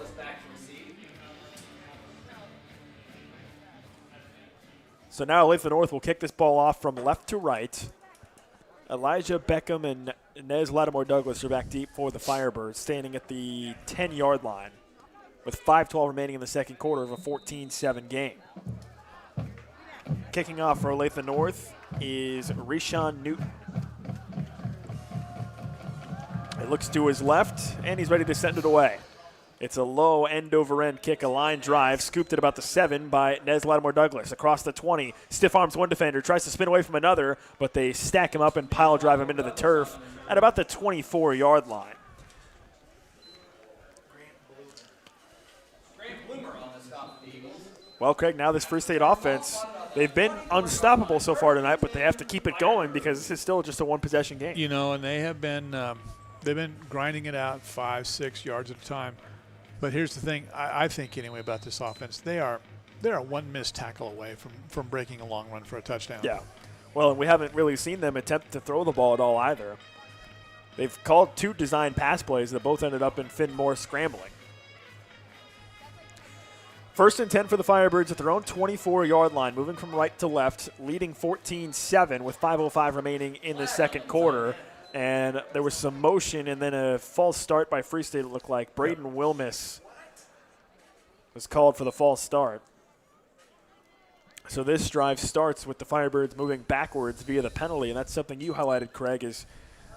So now Olathe North will kick this ball off from left to right. Elijah Beckham and Nez Lattimore Douglas are back deep for the Firebirds, standing at the 10-yard line with 5:12 remaining in the second quarter of a 14-7 game. Kicking off for Olathe North is Rishon Newton. It looks to his left, and he's ready to send it away. It's a low end-over-end kick, a line drive, scooped at about the 7 by Nez Lattimore Douglas. Across the 20, stiff arms one defender, tries to spin away from another, but they stack him up and pile drive him into the turf at about the 24-yard line. Well, Craig, now this Free State offense, they've been unstoppable so far tonight, but they have to keep it going because this is still just a one-possession game. You know, and they have been they've been grinding it out 5-6 yards at a time. But here's the thing, I think anyway about this offense. They're one missed tackle away from breaking a long run for a touchdown. Yeah. Well, and we haven't really seen them attempt to throw the ball at all either. They've called 2 design pass plays that both ended up in Finn Moore scrambling. 1st and 10 for the Firebirds at their own 24-yard line, moving from right to left, leading 14-7 with 5:05 remaining in the second quarter. And there was some motion and then a false start by Free State, it looked like. Braden Wilmus was called for the false start. So this drive starts with the Firebirds moving backwards via the penalty, and that's something you highlighted, Craig, is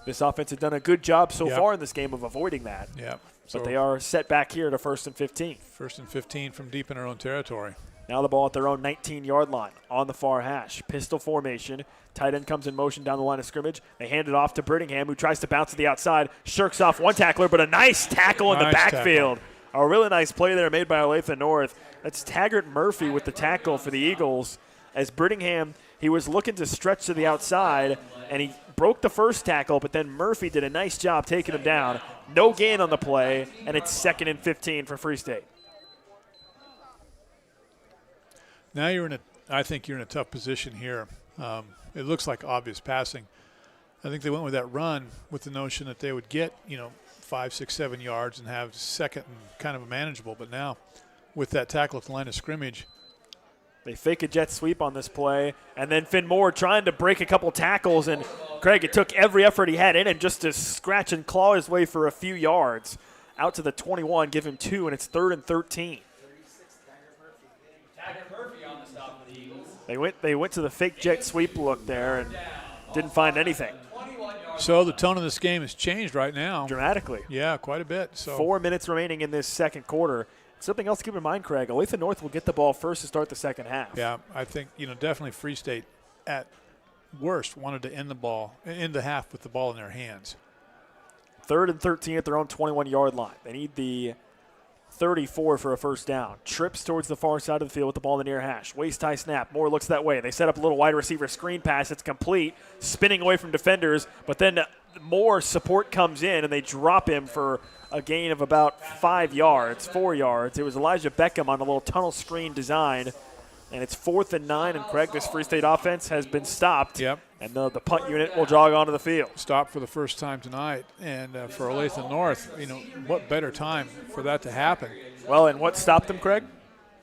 this offense has done a good job so far in this game of avoiding that. Yeah. But they are set back here to 1st and 15. 1st and 15 from deep in our own territory. Now the ball at their own 19-yard line on the far hash. Pistol formation. Tight end comes in motion down the line of scrimmage. They hand it off to Brittingham, who tries to bounce to the outside. Shirks off one tackler, but a nice tackle in the backfield. A really nice play there made by Olathe North. That's Taggart Murphy with the tackle for the Eagles. As Brittingham, he was looking to stretch to the outside, and he broke the first tackle, but then Murphy did a nice job taking him down. No gain on the play, and it's 2nd and 15 for Free State. Now I think you're in a tough position here. It looks like obvious passing. I think they went with that run with the notion that they would get, 5, 6, 7 yards and have second and kind of manageable. But now with that tackle at the line of scrimmage, they fake a jet sweep on this play, and then Finn Moore trying to break a couple tackles, and Craig, it took every effort he had in him just to scratch and claw his way for a few yards out to the 21, give him 2, and it's 3rd and 13. They went to the fake jet sweep look there and didn't find anything. So the tone of this game has changed right now. Dramatically. Yeah, quite a bit. So 4 minutes remaining in this second quarter. Something else to keep in mind, Craig. Olathe North will get the ball first to start the second half. Yeah, I think, definitely Free State at worst wanted to end the half with the ball in their hands. 3rd and 13 at their own 21-yard line. They need the 34 for a first down. Trips towards the far side of the field with the ball in the near hash. Waist-high snap. Moore looks that way. They set up a little wide receiver screen pass. It's complete. Spinning away from defenders. But then more support comes in, and they drop him for a gain of about 4 yards. It was Elijah Beckham on a little tunnel screen design. And it's 4th and 9, and Craig, this Free State offense has been stopped. Yep. And the punt unit will jog onto the field. Stopped for the first time tonight. And for Olathe North, what better time for that to happen? Well, and what stopped them, Craig?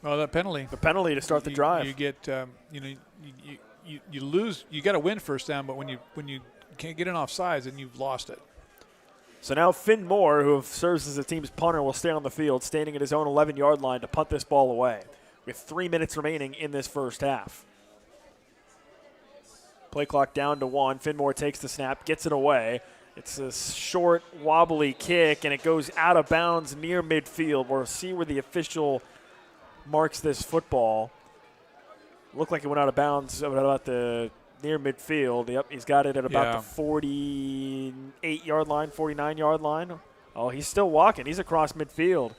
Well, that penalty. The penalty to start the drive. You get, you lose. You got to win first down, but when you can't get in offsides, then you've lost it. So now Finn Moore, who serves as the team's punter, will stay on the field, standing at his own 11-yard line to punt this ball away with 3 minutes remaining in this first half. Play clock down to 1. Finn Moore takes the snap, gets it away. It's a short, wobbly kick, and it goes out of bounds near midfield. We'll see where the official marks this football. Looked like it went out of bounds about the near midfield. Yep, he's got it at about the 48-yard line, 49-yard line. Oh, he's still walking. He's across midfield.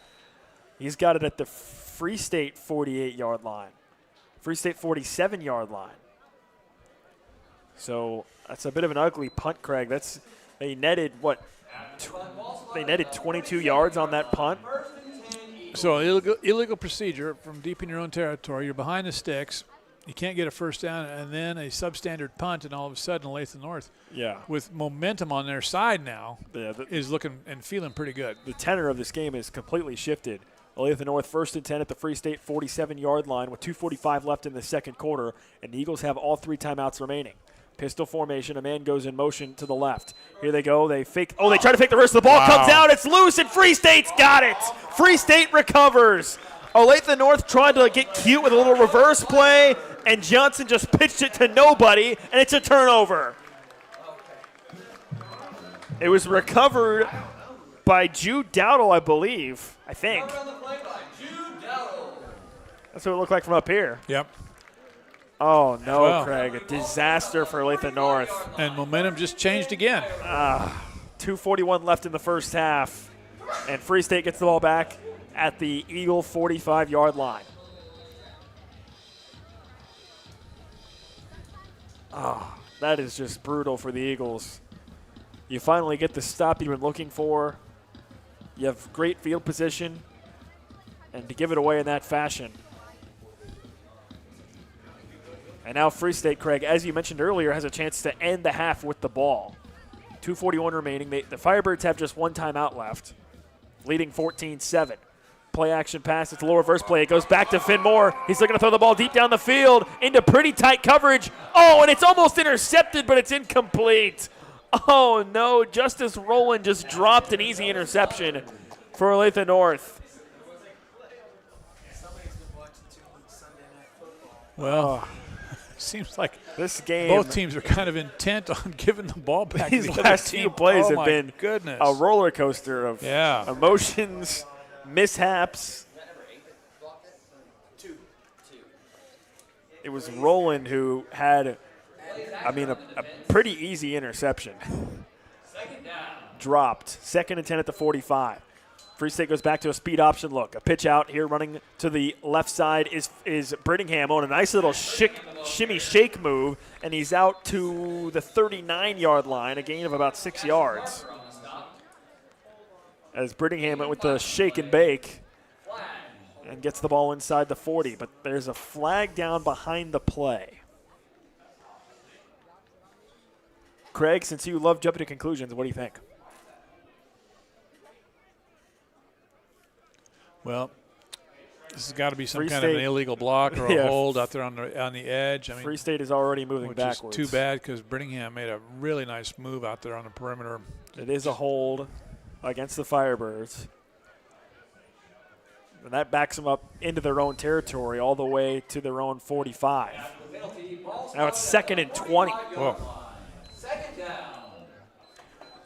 He's got it at the Free State 48-yard line. Free State 47-yard line. So that's a bit of an ugly punt, Craig. They netted, they netted 22 yards on that punt. So illegal procedure from deep in your own territory. You're behind the sticks. You can't get a first down, and then a substandard punt, and all of a sudden Olathe North, with momentum on their side now, is looking and feeling pretty good. The tenor of this game is completely shifted. Olathe North 1st and 10 at the Free State 47-yard line with 2:45 left in the second quarter, and the Eagles have all 3 timeouts remaining. Pistol formation. A man goes in motion to the left. Here they go. They fake. Oh, they try to fake the wrist. The ball comes out. It's loose, and Free State's got it. Free State recovers. Olathe North tried to get cute with a little reverse play, and Johnson just pitched it to nobody, and it's a turnover. It was recovered by Jude Dowdle, I believe. I think. That's what it looked like from up here. Yep. Oh, no, Craig. A disaster for Olathe North. And momentum just changed again. 2:41 left in the first half, and Free State gets the ball back at the Eagle 45-yard line. Oh, that is just brutal for the Eagles. You finally get the stop you've been looking for. You have great field position, and to give it away in that fashion. And now Free State, Craig, as you mentioned earlier, has a chance to end the half with the ball. 2:41 remaining. The Firebirds have just 1 timeout left, leading 14-7. Play action pass. It's a low reverse play. It goes back to Finn Moore. He's looking to throw the ball deep down the field into pretty tight coverage. Oh, and it's almost intercepted, but it's incomplete. Oh, no. Justice Rowland just dropped an easy interception for Olathe North. Well, seems like this game, both teams are kind of intent on giving the ball back. These to the last other few team. plays Oh have been a roller coaster of emotions, mishaps. It was Rowland who had, a pretty easy interception. Dropped. 2nd and 10 at the 45. Free State goes back to a speed option look. A pitch out here running to the left side is Brittingham on a nice little shimmy shake move, and he's out to the 39-yard line, a gain of about 6 yards. As Brittingham went with the shake and bake and gets the ball inside the 40, but there's a flag down behind the play. Craig, since you love jumping to conclusions, what do you think? Well, this has got to be some kind of an illegal block or a hold out there on the edge. Free State is already moving backwards. Which is too bad because Brittingham made a really nice move out there on the perimeter. It is a hold against the Firebirds. And that backs them up into their own territory all the way to their own 45. Now it's 2nd and 20. Whoa.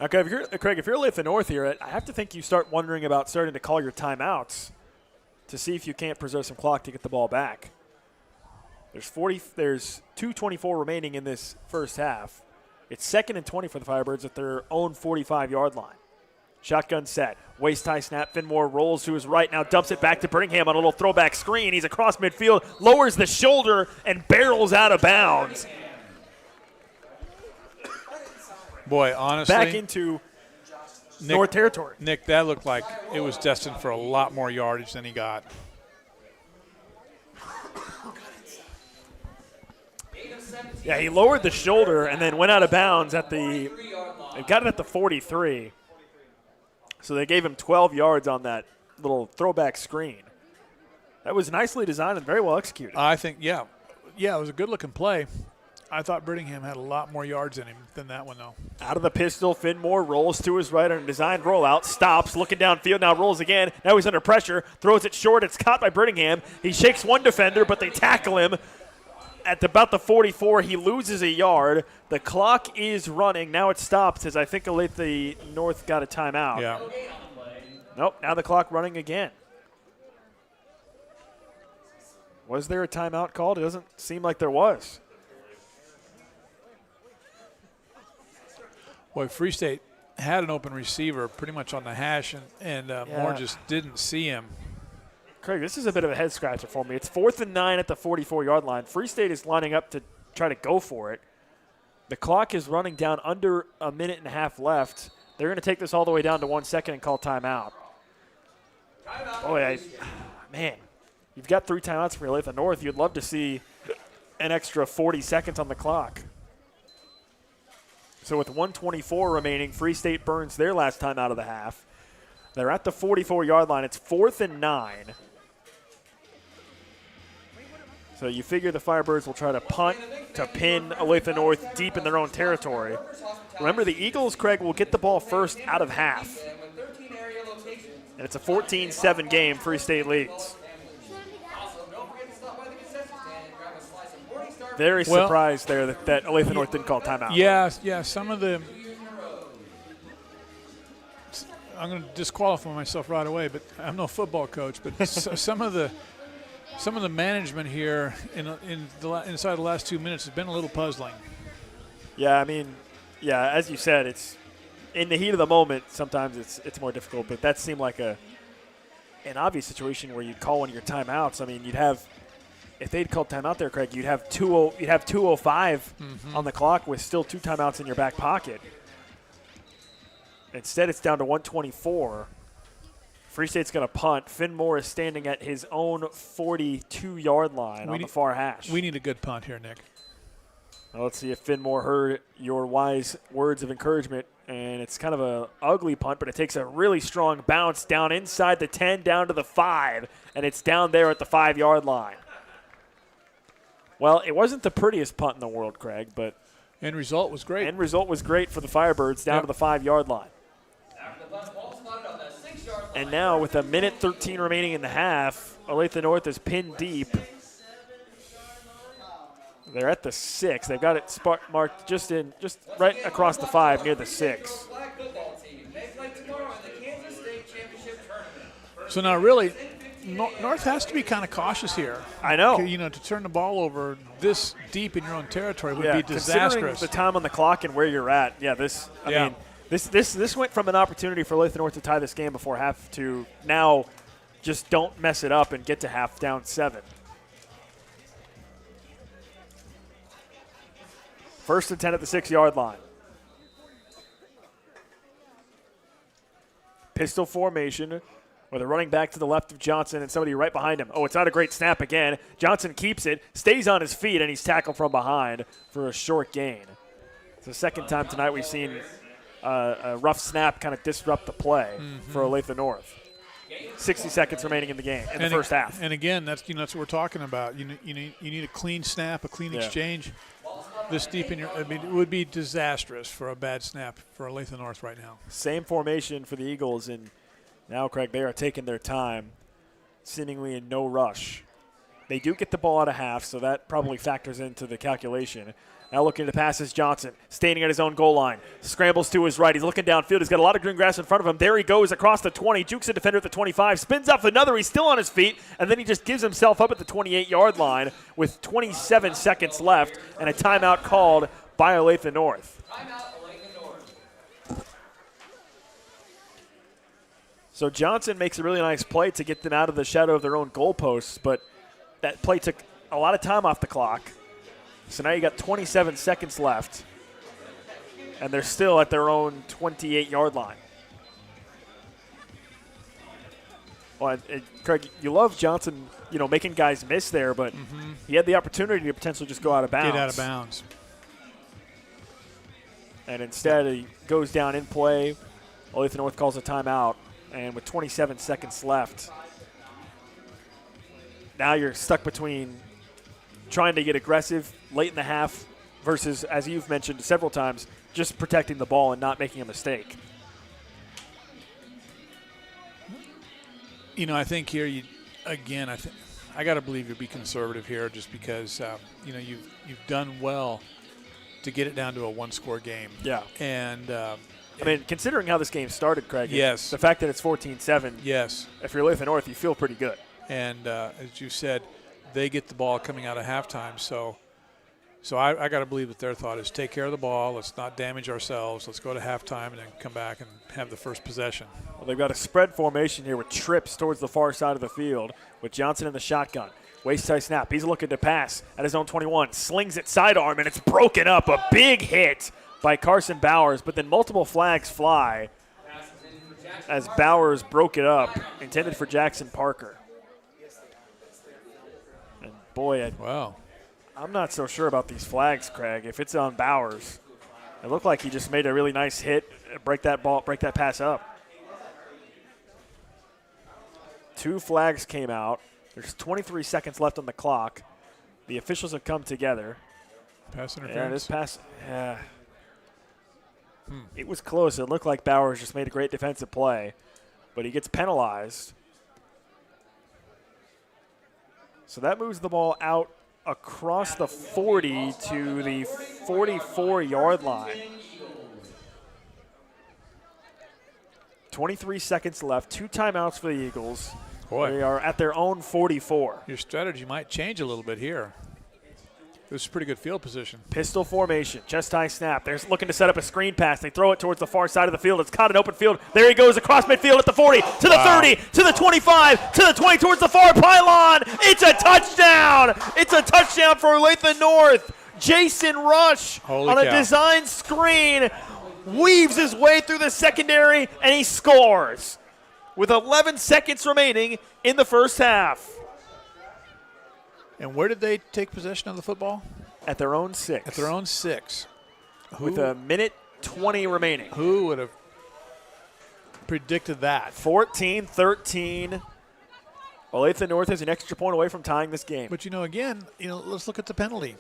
Okay, Craig, if you're Olathe North here, I have to think you start wondering about starting to call your timeouts to see if you can't preserve some clock to get the ball back. There's 2:24 remaining in this first half. It's 2nd and 20 for the Firebirds at their own 45-yard line. Shotgun set. Waist-high snap. Finn Moore rolls to his right. Now dumps it back to Brittingham on a little throwback screen. He's across midfield, lowers the shoulder, and barrels out of bounds. Boy, honestly. Back into North territory. Nick, that looked like it was destined for a lot more yardage than he got. Yeah, he lowered the shoulder and then went out of bounds got it at the 43. So they gave him 12 yards on that little throwback screen. That was nicely designed and very well executed. I think, yeah, it was a good-looking play. I thought Brittingham had a lot more yards in him than that one, though. Out of the pistol, Finmore rolls to his right on a designed rollout, stops, looking downfield, now rolls again. Now he's under pressure, throws it short. It's caught by Brittingham. He shakes one defender, but they tackle him at about the 44. He loses a yard. The clock is running. Now it stops as I think Olathe North got a timeout. Yeah. Nope, now the clock running again. Was there a timeout called? It doesn't seem like there was. Boy, Free State had an open receiver pretty much on the hash, and Moore just didn't see him. Craig, this is a bit of a head scratcher for me. It's 4th and 9 at the 44-yard line. Free State is lining up to try to go for it. The clock is running down under a minute and a half left. They're going to take this all the way down to 1 second and call timeout. Boy, man, you've got 3 timeouts for Olathe North. You'd love to see an extra 40 seconds on the clock. So with 1:24 remaining, Free State burns their last time out of the half. They're at the 44-yard line. It's 4th and 9. So you figure the Firebirds will try to punt to pin Olathe North deep in their own territory. Remember, the Eagles, Craig, will get the ball first out of half. And it's a 14-7 game. Free State leads. Very surprised there that Olathe North didn't call timeout. Yeah, some of the – I'm going to disqualify myself right away, but I'm no football coach. But some of the management here inside the last 2 minutes has been a little puzzling. Yeah, I mean, as you said, it's in the heat of the moment. Sometimes it's more difficult, but that seemed like an obvious situation where you'd call one of your timeouts. I mean, you'd have – if they'd called timeout there, Craig, you'd have 2:05 on the clock with still 2 timeouts in your back pocket. Instead, it's down to 1:24. Free State's going to punt. Finmore is standing at his own 42-yard line on the far hash. We need a good punt here, Nick. Well, let's see if Finmore heard your wise words of encouragement. And it's kind of an ugly punt, but it takes a really strong bounce down inside the 10, down to the 5, and it's down there at the 5-yard line. Well, it wasn't the prettiest punt in the world, Craig, but end result was great. End result was great for the Firebirds down to the 5-yard line. And now with a minute 13 remaining in the half, Olathe North is pinned deep. They're at the 6. They've got it marked just right across the 5 near the 6. So now really North has to be kind of cautious here. I know. To turn the ball over this deep in your own territory would be disastrous. Considering the time on the clock and where you're at, I mean, this went from an opportunity for Olathe North to tie this game before half to now just don't mess it up and get to half down 7. 1st and 10 at the 6-yard line. Pistol formation with a running back to the left of Johnson and somebody right behind him. Oh, it's not a great snap again. Johnson keeps it, stays on his feet, and he's tackled from behind for a short gain. It's the second time tonight we've seen a rough snap kind of disrupt the play for Olathe North. 60 seconds remaining in the game, in the first half. And again, that's what we're talking about. You need a clean snap, a clean exchange. This deep in it would be disastrous for a bad snap for Olathe North right now. Same formation for the Eagles, and now, Craig, they are taking their time, seemingly in no rush. They do get the ball out of half, so that probably factors into the calculation. Now looking to pass is Johnson, standing at his own goal line. Scrambles to his right. He's looking downfield. He's got a lot of green grass in front of him. There he goes across the 20. Jukes a defender at the 25. Spins off another. He's still on his feet. And then he just gives himself up at the 28-yard line with 27 seconds left and a timeout called by Olathe North. So Johnson makes a really nice play to get them out of the shadow of their own goalposts, but that play took a lot of time off the clock. So now you got 27 seconds left, and they're still at their own 28-yard line. Well, Craig, you love Johnson, making guys miss there, but he had the opportunity to potentially just go out of bounds. Get out of bounds. And instead, he goes down in play. Olathe North calls a timeout, and with 27 seconds left, now you're stuck between trying to get aggressive late in the half versus, as you've mentioned several times, just protecting the ball and not making a mistake. I think here I got to believe you'll be conservative here, just because you've done well to get it down to a one-score game. Yeah. And considering how this game started, Craig. Yes. The fact that it's 14-7. Yes. If you're Olathe North, you feel pretty good. And as you said, they get the ball coming out of halftime. So I got to believe that their thought is take care of the ball. Let's not damage ourselves. Let's go to halftime and then come back and have the first possession. Well, they've got a spread formation here with trips towards the far side of the field with Johnson in the shotgun. Waist-high snap. He's looking to pass at his own 21. Slings it sidearm, and it's broken up. A big hit by Carson Bowers, but then multiple flags fly as Bowers broke it up, intended for Jackson Parker. And boy, wow. I'm not so sure about these flags, Craig. If it's on Bowers, it looked like he just made a really nice hit, break that pass up. 2 flags came out. There's 23 seconds left on the clock. The officials have come together. Pass interference. Yeah, this pass, it was close. It looked like Bowers just made a great defensive play, but he gets penalized. So that moves the ball out across the 40 to the 44-yard line. 23 seconds left. 2 timeouts for the Eagles. Boy. They are at their own 44. Your strategy might change a little bit here. This is pretty good field position. Pistol formation, chest high snap. They're looking to set up a screen pass. They throw it towards the far side of the field. It's caught in open field. There he goes across midfield at the 40, to the 30, to the 25, to the 20, towards the far pylon. It's a touchdown. It's a touchdown for Olathe North. Jason Rush Holy on a cow. design screen weaves his way through the secondary, and he scores with 11 seconds remaining in the first half. And where did they take possession of the football? At their own 6. At their own 6. With a minute 20 remaining. Who would have predicted that? 14-13. Olathe North is an extra point away from tying this game. But, again, let's look at the penalty.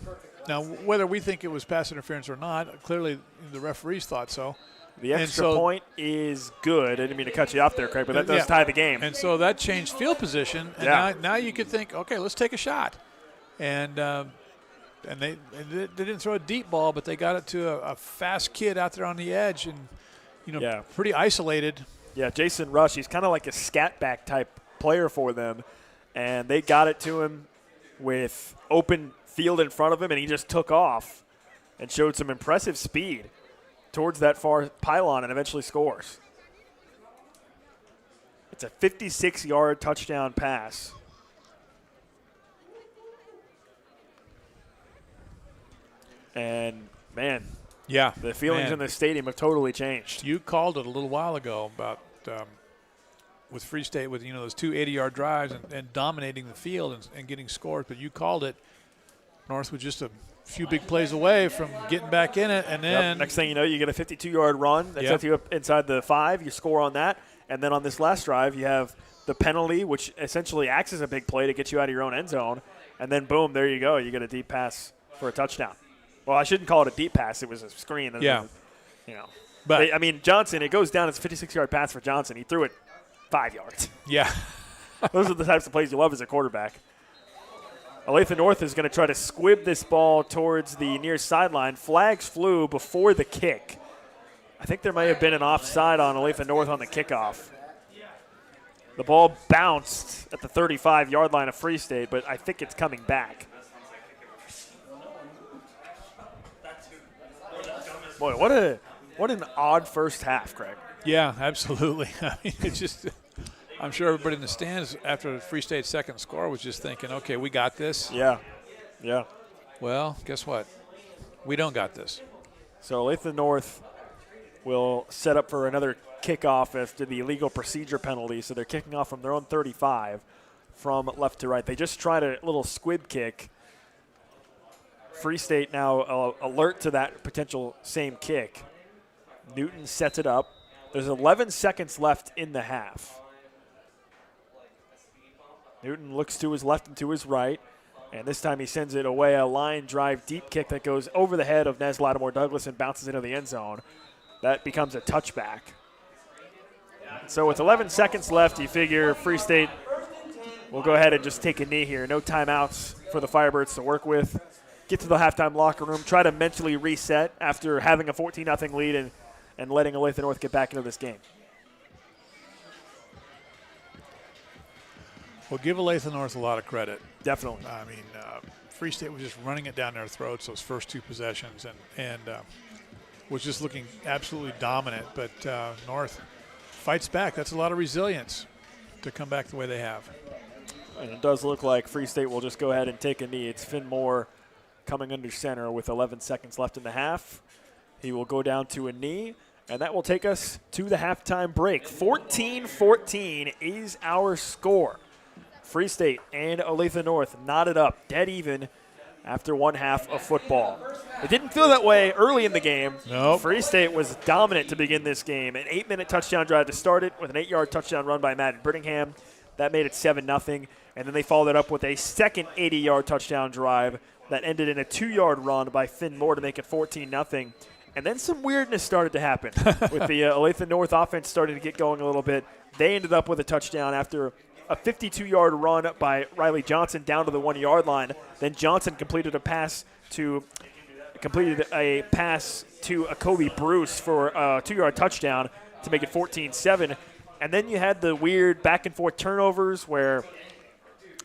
Now, whether we think it was pass interference or not, clearly the referees thought so. The extra point is good. I didn't mean to cut you off there, Craig, but that does tie the game. And so that changed field position. And now you could think, okay, let's take a shot. And they didn't throw a deep ball, but they got it to a fast kid out there on the edge and, pretty isolated. Yeah, Jason Rush, he's kind of like a scat back type player for them. And they got it to him with open field in front of him, and he just took off and showed some impressive speed towards that far pylon and eventually scores. It's a 56-yard touchdown pass. And, man, the feelings in the stadium have totally changed. You called it a little while ago about with Free State with, those 2 80-yard drives and dominating the field and getting scores, but you called it North was just a few big plays away from getting back in it, and then next thing you know, you get a 52-yard run that sets you up inside the 5. You score on that, and then on this last drive, you have the penalty, which essentially acts as a big play to get you out of your own end zone, and then boom, there you go. You get a deep pass for a touchdown. Well, I shouldn't call it a deep pass. It was a screen. But Johnson, it goes down as a 56-yard pass for Johnson. He threw it 5 yards. Yeah. Those are the types of plays you love as a quarterback. Olathe North is going to try to squib this ball towards the near sideline. Flags flew before the kick. I think there may have been an offside on Olathe North on the kickoff. The ball bounced at the 35-yard line of Free State, but I think it's coming back. Boy, what an odd first half, Craig. Yeah, absolutely. It's just – I'm sure everybody in the stands after Free State's second score was just thinking, okay, we got this. Yeah. Well, guess what? We don't got this. So Olathe North will set up for another kickoff after the illegal procedure penalty. So they're kicking off from their own 35 from left to right. They just tried a little squib kick. Free State now alert to that potential same kick. Newton sets it up. There's 11 seconds left in the half. Newton looks to his left and to his right. And this time he sends it away, a line drive deep kick that goes over the head of Nez Lattimore Douglas and bounces into the end zone. That becomes a touchback. So with 11 seconds left, you figure Free State will go ahead and just take a knee here. No timeouts for the Firebirds to work with. Get to the halftime locker room, try to mentally reset after having a 14-0 lead and letting Olathe North get back into this game. Well, give Olathe North a lot of credit. Definitely. I mean, Free State was just running it down their throats those first two possessions and was just looking absolutely dominant. But North fights back. That's a lot of resilience to come back the way they have. And it does look like Free State will just go ahead and take a knee. It's Finn Moore coming under center with 11 seconds left in the half. He will go down to a knee, and that will take us to the halftime break. 14-14 is our score. Free State and Olathe North knotted up, dead even after one half of football. It didn't feel that way early in the game. Nope. Free State was dominant to begin this game. An 8-minute touchdown drive to start it with an 8-yard touchdown run by Matt Brittingham. That made it 7-0, and then they followed it up with a second 80-yard touchdown drive that ended in a 2-yard run by Finn Moore to make it 14-0. And then some weirdness started to happen with the Olathe North offense starting to get going a little bit. They ended up with a touchdown after a 52-yard run by Riley Johnson down to the 1-yard line. Then Johnson completed a pass to a Kobe Bruce for a 2-yard touchdown to make it 14-7. And then you had the weird back-and-forth turnovers where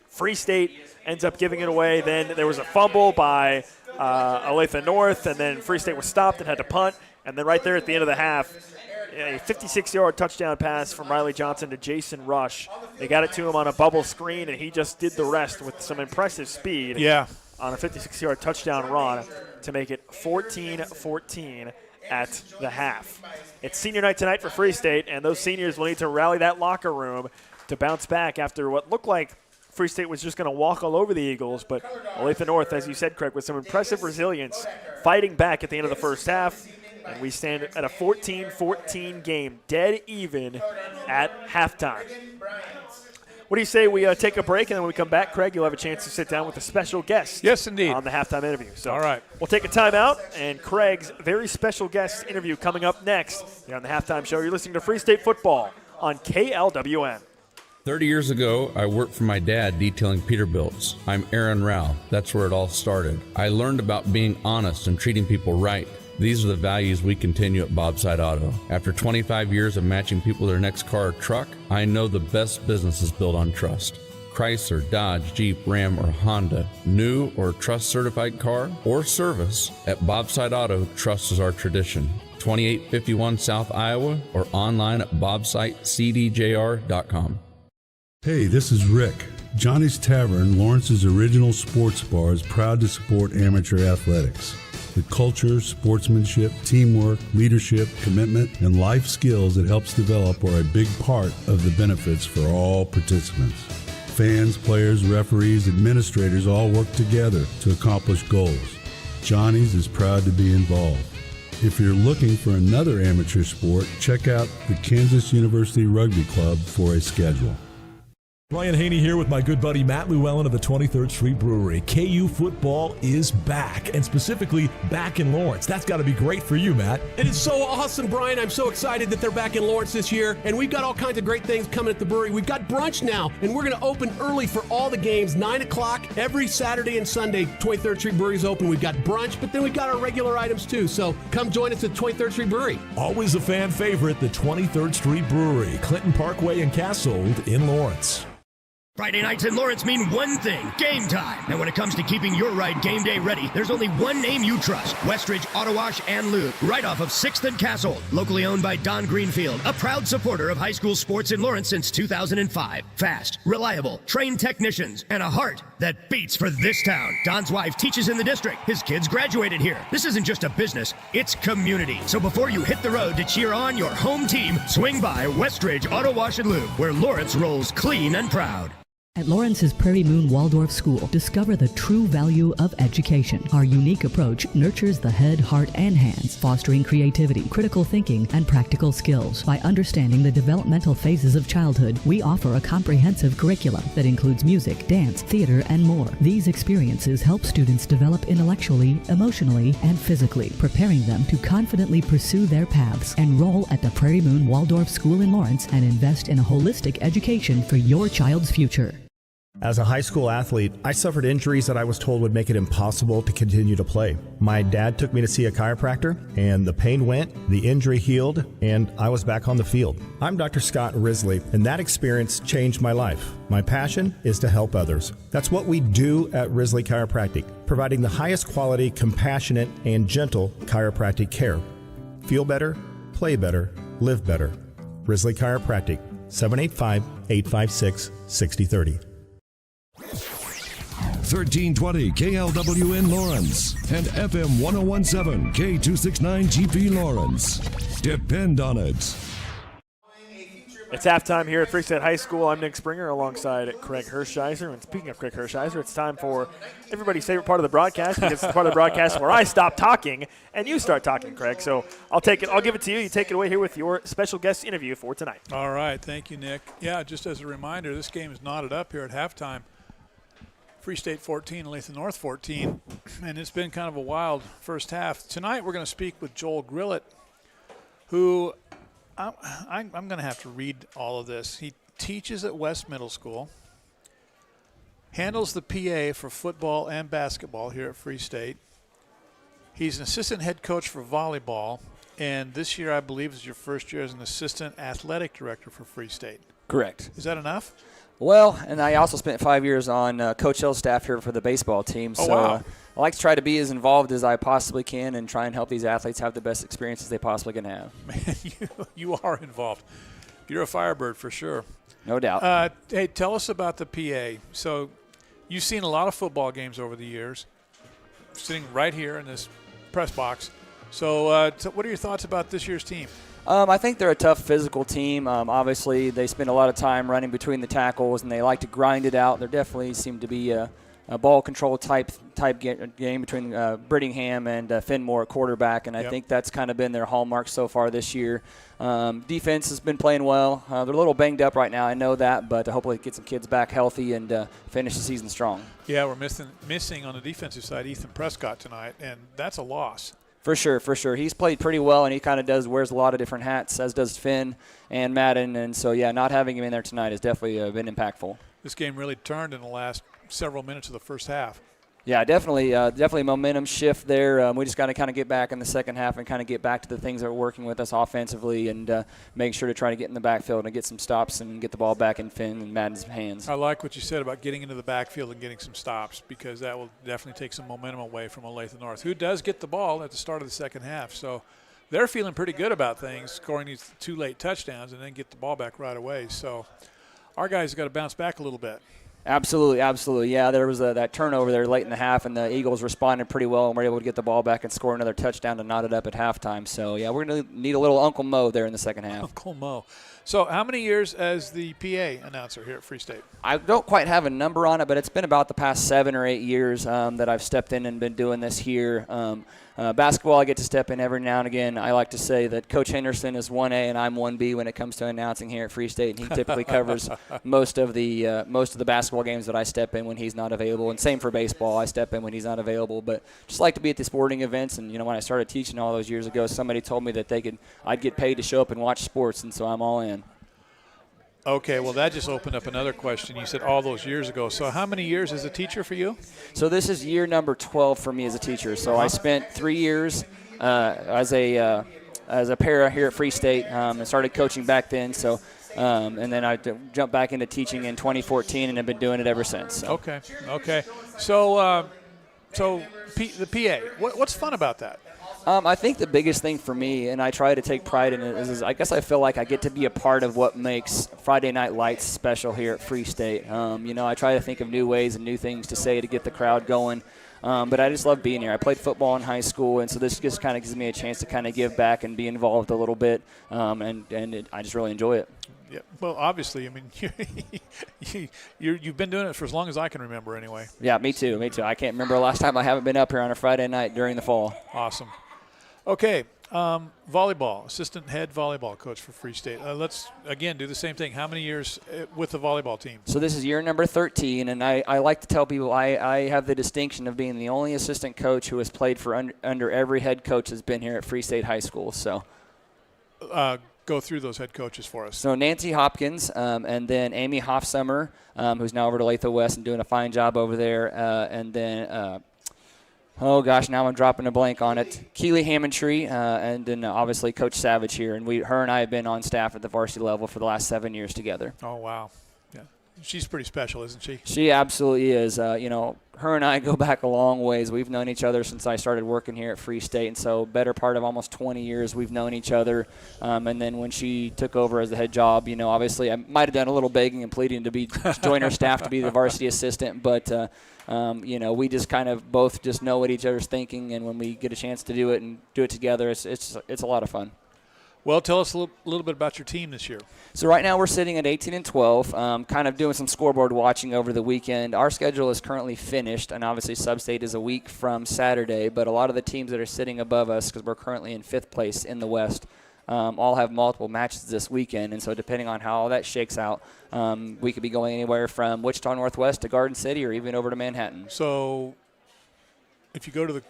Free State ends up giving it away. Then there was a fumble by Olathe North, and then Free State was stopped and had to punt. And then right there at the end of the half, a 56-yard touchdown pass from Riley Johnson to Jason Rush. They got it to him on a bubble screen, and he just did the rest with some impressive speed on a 56-yard touchdown run to make it 14-14 at the half. It's senior night tonight for Free State, and those seniors will need to rally that locker room to bounce back after what looked like Free State was just going to walk all over the Eagles, but Olathe North, as you said, Craig, with some impressive resilience, fighting back at the end of the first half. And we stand at a 14-14 game, dead even at halftime. What do you say we take a break, and then when we come back, Craig, you'll have a chance to sit down with a special guest. Yes, indeed. On the halftime interview. So all right. We'll take a timeout, and Craig's very special guest interview coming up next here on the halftime show. You're listening to Free State Football on KLWN. 30 years ago, I worked for my dad detailing Peterbilts. I'm Aaron Rao. That's where it all started. I learned about being honest and treating people right. These are the values we continue at Bobside Auto. After 25 years of matching people to their next car or truck, I know the best business is built on trust. Chrysler, Dodge, Jeep, Ram, or Honda, new or trust-certified car or service, at Bobside Auto, trust is our tradition. 2851 South Iowa or online at bobsitecdjr.com. Hey, this is Rick. Johnny's Tavern, Lawrence's original sports bar, is proud to support amateur athletics. The culture, sportsmanship, teamwork, leadership, commitment, and life skills it helps develop are a big part of the benefits for all participants. Fans, players, referees, administrators all work together to accomplish goals. Johnny's is proud to be involved. If you're looking for another amateur sport, check out the Kansas University Rugby Club for a schedule. Brian Haney here with my good buddy Matt Llewellyn of the 23rd Street Brewery. KU football is back, and specifically back in Lawrence. That's got to be great for you, Matt. It is so awesome, Brian. I'm so excited that they're back in Lawrence this year, and we've got all kinds of great things coming at the brewery. We've got brunch now, and we're going to open early for all the games, 9 o'clock every Saturday and Sunday. 23rd Street Brewery's open. We've got brunch, but then we've got our regular items too, so come join us at 23rd Street Brewery. Always a fan favorite, the 23rd Street Brewery, Clinton Parkway and Cassold in Lawrence. Friday nights in Lawrence mean one thing, game time. And when it comes to keeping your ride game day ready, there's only one name you trust, Westridge Auto Wash and Lube, right off of 6th and Castle. Locally owned by Don Greenfield, a proud supporter of high school sports in Lawrence since 2005. Fast, reliable, trained technicians, and a heart that beats for this town. Don's wife teaches in the district. His kids graduated here. This isn't just a business, it's community. So before you hit the road to cheer on your home team, swing by Westridge Auto Wash and Lube, where Lawrence rolls clean and proud. At Lawrence's Prairie Moon Waldorf School, discover the true value of education. Our unique approach nurtures the head, heart, and hands, fostering creativity, critical thinking, and practical skills. By understanding the developmental phases of childhood, we offer a comprehensive curriculum that includes music, dance, theater, and more. These experiences help students develop intellectually, emotionally, and physically, preparing them to confidently pursue their paths. Enroll at the Prairie Moon Waldorf School in Lawrence and invest in a holistic education for your child's future. As a high school athlete, I suffered injuries that I was told would make it impossible to continue to play. My dad took me to see a chiropractor, and the pain went, the injury healed, and I was back on the field. I'm Dr. Scott Risley, and that experience changed my life. My passion is to help others. That's what we do at Risley Chiropractic, providing the highest quality, compassionate, and gentle chiropractic care. Feel better, play better, live better. Risley Chiropractic, 785-856-6030. 1320 KLWN Lawrence and FM 1017 K269GP Lawrence. Depend on it. It's halftime here at Free State High School. I'm Nick Springer alongside Craig Hershiser. And speaking of Craig Hershiser, it's time for everybody's favorite part of the broadcast, because it's the part of the broadcast where I stop talking and you start talking, Craig. So I'll take it. I'll give it to you. You take it away here with your special guest interview for tonight. All right. Thank you, Nick. Yeah, just as a reminder, this game is knotted up here at halftime. Free State 14, Olathe North 14, and it's been kind of a wild first half. Tonight we're going to speak with Joel Grillett, who I'm going to have to read all of this. He teaches at West Middle School, handles the PA for football and basketball here at Free State. He's an assistant head coach for volleyball, and this year I believe is your first year as an assistant athletic director for Free State. Correct. Is that enough? Well, and I also spent 5 years on Coach Hill's staff here for the baseball team. So wow. I like to try to be as involved as I possibly can and try and help these athletes have the best experiences they possibly can have. Man, you are involved. You're a Firebird for sure. No doubt. Hey, tell us about the PA. So you've seen a lot of football games over the years, sitting right here in this press box. So what are your thoughts about this year's team? I think they're a tough physical team. Obviously, they spend a lot of time running between the tackles, and they like to grind it out. There definitely seem to be a ball control type game between Brittingham and Finmore at quarterback, and I think that's kind of been their hallmark so far this year. Defense has been playing well. They're a little banged up right now, I know that, but hopefully get some kids back healthy and finish the season strong. Yeah, we're missing on the defensive side Ethan Prescott tonight, and that's a loss. For sure. He's played pretty well, and he kind of wears a lot of different hats, as does Finn and Madden. And so, yeah, not having him in there tonight has definitely been impactful. This game really turned in the last several minutes of the first half. Yeah, definitely momentum shift there. We just got to kind of get back in the second half and kind of get back to the things that are working with us offensively and make sure to try to get in the backfield and get some stops and get the ball back in Finn and Madden's hands. I like what you said about getting into the backfield and getting some stops, because that will definitely take some momentum away from Olathe North, who does get the ball at the start of the second half. So they're feeling pretty good about things, scoring these 2 late touchdowns and then get the ball back right away. So our guys have got to bounce back a little bit. Absolutely. Yeah, there was that turnover there late in the half, and the Eagles responded pretty well and were able to get the ball back and score another touchdown to knot it up at halftime. So, yeah, we're going to need a little Uncle Mo there in the second half. Uncle Mo. So how many years as the PA announcer here at Free State? I don't quite have a number on it, but it's been about the past 7 or 8 years that I've stepped in and been doing this here. Basketball, I get to step in every now and again. I like to say that Coach Henderson is 1A and I'm 1B when it comes to announcing here at Free State, and he typically covers most of the basketball games that I step in when he's not available. And same for baseball, I step in when he's not available. But just like to be at the sporting events. And when I started teaching all those years ago, somebody told me that I'd get paid to show up and watch sports, and so I'm all in. Okay, well, that just opened up another question. You said all those years ago. So how many years as a teacher for you? So this is year number 12 for me as a teacher. So I spent 3 years as a para here at Free State and started coaching back then. So and then I jumped back into teaching in 2014 and have been doing it ever since. So. Okay. So the PA, what's fun about that? I think the biggest thing for me, and I try to take pride in it, is I guess I feel like I get to be a part of what makes Friday Night Lights special here at Free State. I try to think of new ways and new things to say to get the crowd going. But I just love being here. I played football in high school, and so this just kind of gives me a chance to kind of give back and be involved a little bit, I just really enjoy it. Yeah. Well, obviously, I mean, you've been doing it for as long as I can remember, anyway. Yeah, me too. Me too. I can't remember the last time I haven't been up here on a Friday night during the fall. Awesome. Okay, volleyball, assistant head volleyball coach for Free State. Let's, again, do the same thing. How many years with the volleyball team? So this is year number 13, and I like to tell people I have the distinction of being the only assistant coach who has played for under every head coach that's been here at Free State High School. So go through those head coaches for us. So Nancy Hopkins, and then Amy Hoffsummer, who's now over to Olathe West and doing a fine job over there, and then oh gosh, now I'm dropping a blank on it. Keely Hammondtree, and then obviously Coach Savage here, and her and I have been on staff at the varsity level for the last 7 years together. Oh wow, yeah, she's pretty special, isn't she? She absolutely is. Her and I go back a long ways. We've known each other since I started working here at Free State, and so better part of almost 20 years we've known each other. And then when she took over as the head job, obviously I might have done a little begging and pleading to join her staff to be the varsity assistant, but we just kind of both just know what each other's thinking, and when we get a chance to do it and do it together, it's a lot of fun. Well, tell us a little bit about your team this year. So right now we're sitting at 18-12, kind of doing some scoreboard watching over the weekend. Our schedule is currently finished, and obviously Sub-State is a week from Saturday, but a lot of the teams that are sitting above us, because we're currently in 5th place in the West, all have multiple matches this weekend, and so depending on how all that shakes out, we could be going anywhere from Wichita Northwest to Garden City or even over to Manhattan. So if you go to the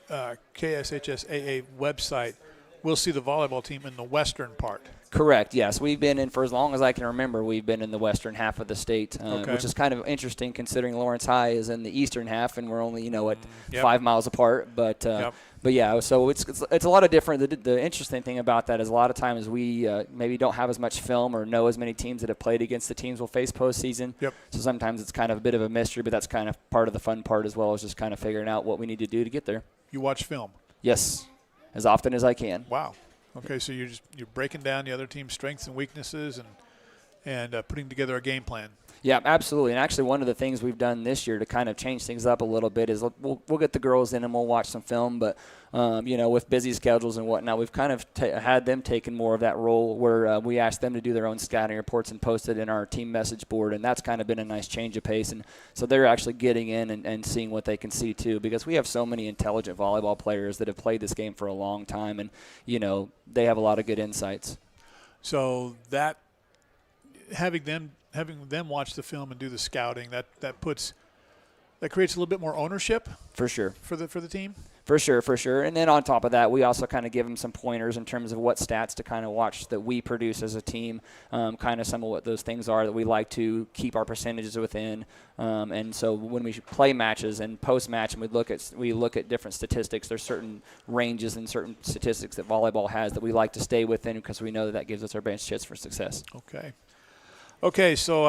KSHSAA website, we'll see the volleyball team in the western part. Correct, yes. We've been in, for as long as I can remember, we've been in the western half of the state, which is kind of interesting considering Lawrence High is in the eastern half and we're only, 5 miles apart. But yeah, so it's a lot of different. The interesting thing about that is a lot of times we maybe don't have as much film or know as many teams that have played against the teams we'll face postseason. Yep. So sometimes it's kind of a bit of a mystery, but that's kind of part of the fun part as well, is just kind of figuring out what we need to do to get there. You watch film? Yes, as often as I can. Wow. Okay, so you're breaking down the other team's strengths and weaknesses and putting together a game plan. Yeah, absolutely. And actually one of the things we've done this year to kind of change things up a little bit is we'll get the girls in and we'll watch some film. But, with busy schedules and whatnot, we've kind of had them taking more of that role where we ask them to do their own scouting reports and post it in our team message board. And that's kind of been a nice change of pace. And so they're actually getting in and seeing what they can see, too, because we have so many intelligent volleyball players that have played this game for a long time. And, they have a lot of good insights. So that having them watch the film and do the scouting, that creates a little bit more ownership for sure for the team. For sure. And then on top of that, we also kind of give them some pointers in terms of what stats to kind of watch that we produce as a team, kind of some of what those things are that we like to keep our percentages within. And so when we play matches and post-match and we look at different statistics, there's certain ranges and certain statistics that volleyball has that we like to stay within because we know that gives us our best chance for success. Okay, so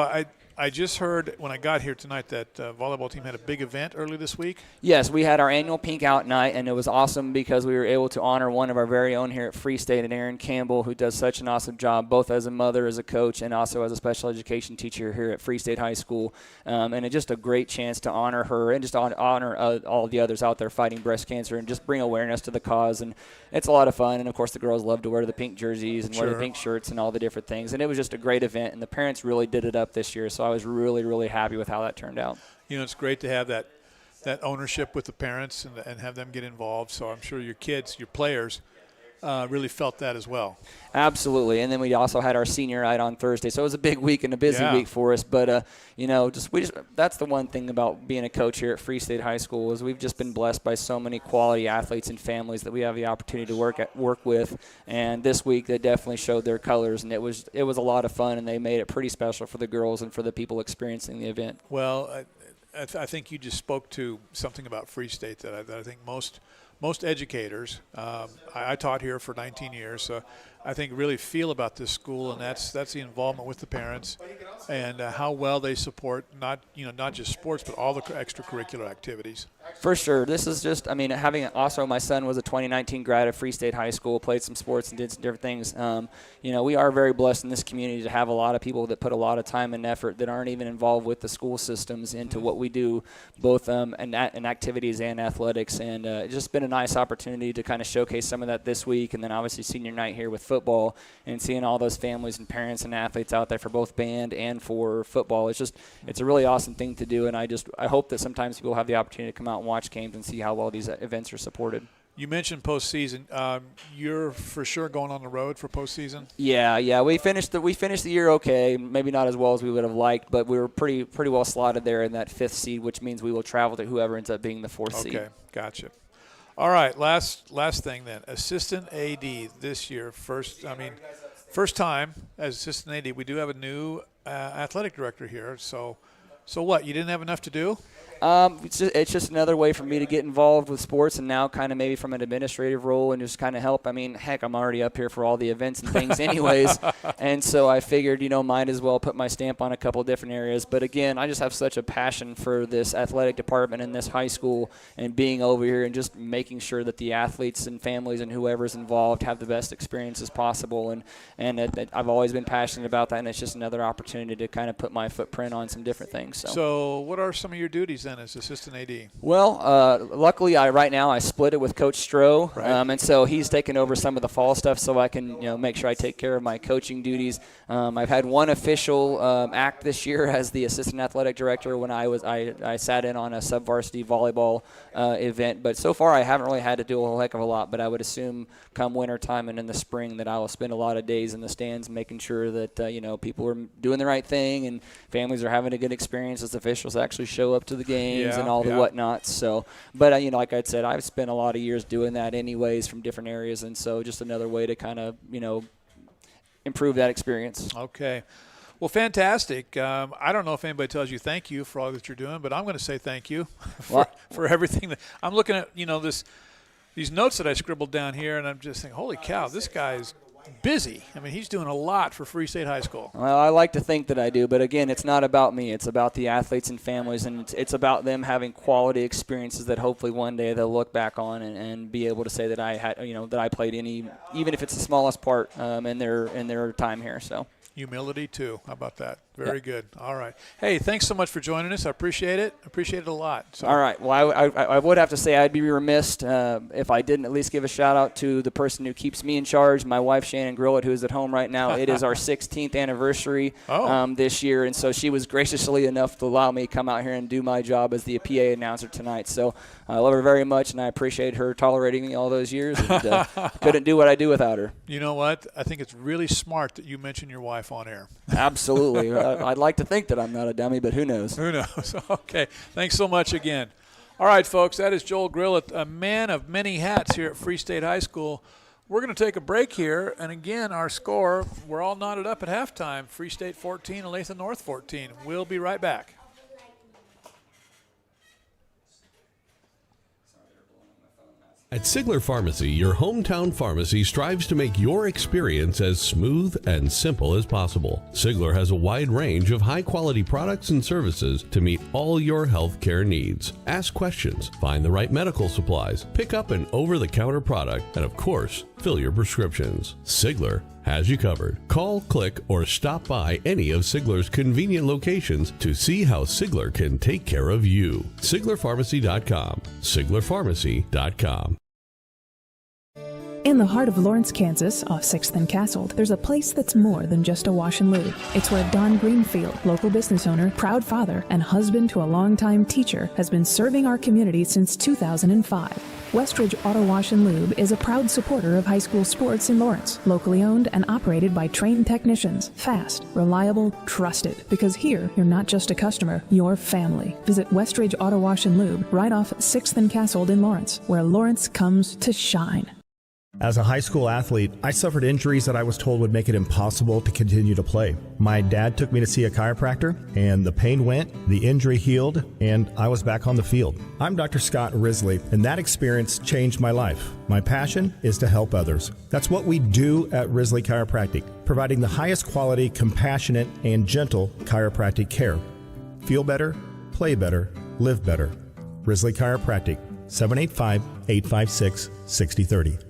I just heard when I got here tonight that volleyball team had a big event early this week. Yes, we had our annual Pink Out Night, and it was awesome because we were able to honor one of our very own here at Free State, and Erin Campbell, who does such an awesome job, both as a mother, as a coach, and also as a special education teacher here at Free State High School. And it's just a great chance to honor her and just honor all the others out there fighting breast cancer and just bring awareness to the cause. And it's a lot of fun. And, of course, the girls love to wear the pink jerseys and wear the pink shirts and all the different things. And it was just a great event, and the parents really did it up this year. So I was really, really happy with how that turned out. It's great to have that ownership with the parents and have them get involved. So I'm sure your kids, your players, really felt that as well. Absolutely. And then we also had our senior night on Thursday. So it was a big week and a busy week for us. But, that's the one thing about being a coach here at Free State High School is we've just been blessed by so many quality athletes and families that we have the opportunity to work with. And this week they definitely showed their colors, and it was a lot of fun, and they made it pretty special for the girls and for the people experiencing the event. Well, I think you just spoke to something about Free State that I think most educators, I taught here for 19 years, so I think really feel about this school, and that's the involvement with the parents and how well they support not just sports but all the extracurricular activities. For sure. This is just, having also my son was a 2019 grad of Free State High School, played some sports and did some different things. We are very blessed in this community to have a lot of people that put a lot of time and effort that aren't even involved with the school systems into what we do, both in activities and athletics. And it's just been a nice opportunity to kind of showcase some of that this week. And then obviously senior night here with football and seeing all those families and parents and athletes out there for both band and for football. It's a really awesome thing to do. And I hope that sometimes people have the opportunity to come out and watch games and see how well these events are supported. You mentioned postseason. You're for sure going on the road for postseason. Yeah. We finished the year okay. Maybe not as well as we would have liked, but we were pretty well slotted there in that 5th seed, which means we will travel to whoever ends up being the 4th seed. Okay, gotcha. All right, last thing then. Assistant AD this year, first time as assistant AD. We do have a new athletic director here. So what? You didn't have enough to do? It's just another way for me to get involved with sports and now kind of maybe from an administrative role and just kind of help. Heck, I'm already up here for all the events and things anyways. And so I figured, might as well put my stamp on a couple different areas. But again, I just have such a passion for this athletic department in this high school and being over here and just making sure that the athletes and families and whoever's involved have the best experiences possible. And I've always been passionate about that, and it's just another opportunity to kind of put my footprint on some different things. So what are some of your duties then as assistant AD? Well, luckily right now I split it with Coach Stroh, right. And so he's taken over some of the fall stuff so I can make sure I take care of my coaching duties. I've had one official act this year as the assistant athletic director when I sat in on a sub-varsity volleyball event, but so far I haven't really had to do a whole heck of a lot, but I would assume come winter time and in the spring that I will spend a lot of days in the stands making sure that people are doing the right thing and families are having a good experience as officials actually show up to the games and all the whatnots. So, but like I said, I've spent a lot of years doing that anyways from different areas, and so just another way to kind of improve that experience. Okay. Well, fantastic. I don't know if anybody tells you thank you for all that you're doing, but I'm going to say thank you for everything. That I'm looking at, these notes that I scribbled down here, and I'm just thinking, holy cow, this guy's busy. He's doing a lot for Free State High School. Well, I like to think that I do, but again, it's not about me. It's about the athletes and families, and it's about them having quality experiences that hopefully one day they'll look back on and be able to say that I had, that I played even if it's the smallest part in their time here. So. Humility, too. How about that? Very good. All right. Hey, thanks so much for joining us. I appreciate it. Appreciate it a lot. So. All right. Well, I would have to say I'd be remiss if I didn't at least give a shout-out to the person who keeps me in charge, my wife, Shannon Grillett, who is at home right now. It is our 16th anniversary this year, and so she was graciously enough to allow me to come out here and do my job as the PA announcer tonight. So I love her very much, and I appreciate her tolerating me all those years. And couldn't do what I do without her. You know what? I think it's really smart that you mention your wife on air. Absolutely. I'd like to think that I'm not a dummy, but who knows? Who knows? Okay. Thanks so much again. All right, folks, that is Joel Grillett, a man of many hats here at Free State High School. We're going to take a break here, and again, our score, we're all knotted up at halftime. Free State 14, Olathe North 14. We'll be right back. At Sigler Pharmacy, your hometown pharmacy strives to make your experience as smooth and simple as possible. Sigler has a wide range of high-quality products and services to meet all your healthcare needs. Ask questions, find the right medical supplies, pick up an over-the-counter product, and of course, fill your prescriptions. Sigler has you covered. Call, click, or stop by any of Sigler's convenient locations to see how Sigler can take care of you. SiglerPharmacy.com. SiglerPharmacy.com. In the heart of Lawrence, Kansas, off 6th and Castle, there's a place that's more than just a wash and lube. It's where Don Greenfield, local business owner, proud father, and husband to a longtime teacher, has been serving our community since 2005. Westridge Auto Wash and Lube is a proud supporter of high school sports in Lawrence, locally owned and operated by trained technicians, fast, reliable, trusted, because here you're not just a customer, you're family. Visit Westridge Auto Wash and Lube right off 6th and Castle in Lawrence, where Lawrence comes to shine. As a high school athlete, I suffered injuries that I was told would make it impossible to continue to play. My dad took me to see a chiropractor, and the pain went, the injury healed, and I was back on the field. I'm Dr. Scott Risley, and that experience changed my life. My passion is to help others. That's what we do at Risley Chiropractic, providing the highest quality, compassionate, and gentle chiropractic care. Feel better, play better, live better. Risley Chiropractic, 785-856-6030.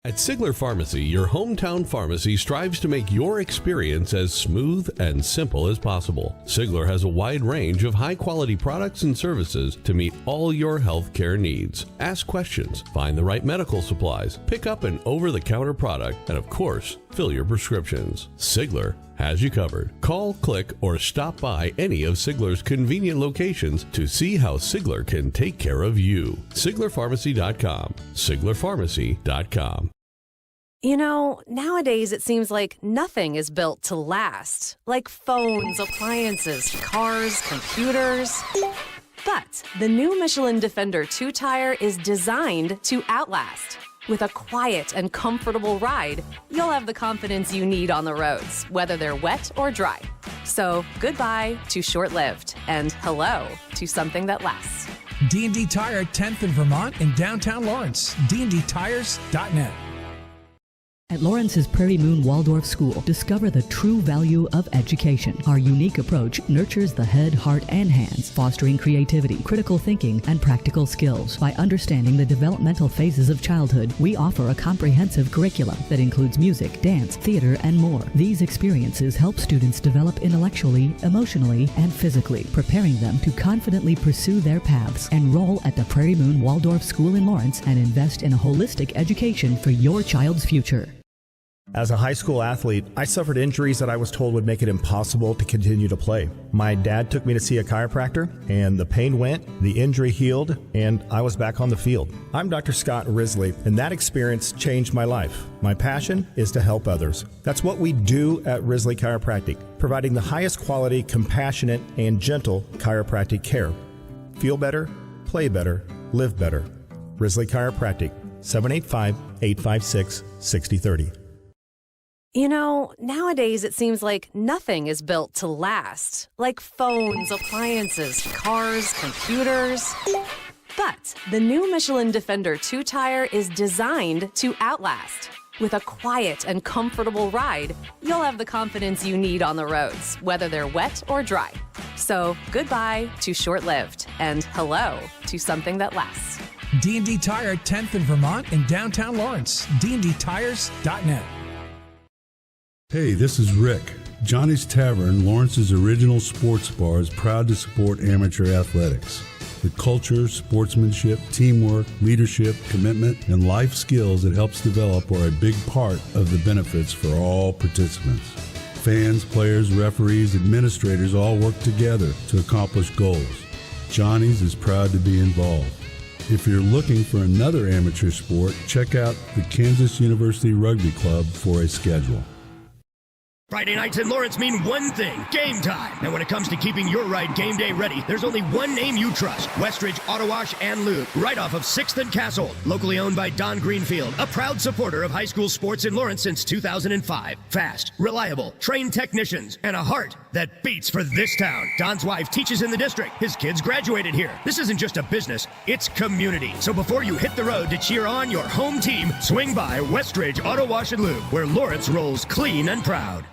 At Sigler Pharmacy, your hometown pharmacy strives to make your experience as smooth and simple as possible. Sigler has a wide range of high-quality products and services to meet all your healthcare needs. Ask questions, find the right medical supplies, pick up an over-the-counter product, and of course, fill your prescriptions. Sigler has you covered. Call, click, or stop by any of Sigler's convenient locations to see how Sigler can take care of you. SiglerPharmacy.com. SiglerPharmacy.com. You know, nowadays it seems like nothing is built to last. Like phones, appliances, cars, computers. But the new Michelin Defender 2-tire is designed to outlast. With a quiet and comfortable ride, you'll have the confidence you need on the roads, whether they're wet or dry. So goodbye to short-lived and hello to something that lasts. D&D Tire, 10th in Vermont in downtown Lawrence. dndtires.net. At Lawrence's Prairie Moon Waldorf School, discover the true value of education. Our unique approach nurtures the head, heart, and hands, fostering creativity, critical thinking, and practical skills. By understanding the developmental phases of childhood, we offer a comprehensive curriculum that includes music, dance, theater, and more. These experiences help students develop intellectually, emotionally, and physically, preparing them to confidently pursue their paths. Enroll at the Prairie Moon Waldorf School in Lawrence and invest in a holistic education for your child's future. As a high school athlete, I suffered injuries that I was told would make it impossible to continue to play. My dad took me to see a chiropractor, and the pain went, the injury healed, and I was back on the field. I'm Dr. Scott Risley, and that experience changed my life. My passion is to help others. That's what we do at Risley Chiropractic, providing the highest quality, compassionate, and gentle chiropractic care. Feel better, play better, live better. Risley Chiropractic, 785-856-6030. You know, nowadays it seems like nothing is built to last. Like phones, appliances, cars, computers. But the new Michelin Defender 2-tire is designed to outlast. With a quiet and comfortable ride, you'll have the confidence you need on the roads, whether they're wet or dry. So goodbye to short-lived and hello to something that lasts. D&D Tire, 10th in Vermont in downtown Lawrence. dndtires.net. Hey, this is Rick. Johnny's Tavern, Lawrence's original sports bar, is proud to support amateur athletics. The culture, sportsmanship, teamwork, leadership, commitment, and life skills it helps develop are a big part of the benefits for all participants. Fans, players, referees, administrators all work together to accomplish goals. Johnny's is proud to be involved. If you're looking for another amateur sport, check out the Kansas University Rugby Club for a schedule. Friday nights in Lawrence mean one thing, game time. And when it comes to keeping your ride game day ready, there's only one name you trust, Westridge Auto Wash and Lube, right off of 6th and Castle. Locally owned by Don Greenfield, a proud supporter of high school sports in Lawrence since 2005. Fast, reliable, trained technicians, and a heart that beats for this town. Don's wife teaches in the district. His kids graduated here. This isn't just a business, it's community. So before you hit the road to cheer on your home team, swing by Westridge Auto Wash and Lube, where Lawrence rolls clean and proud.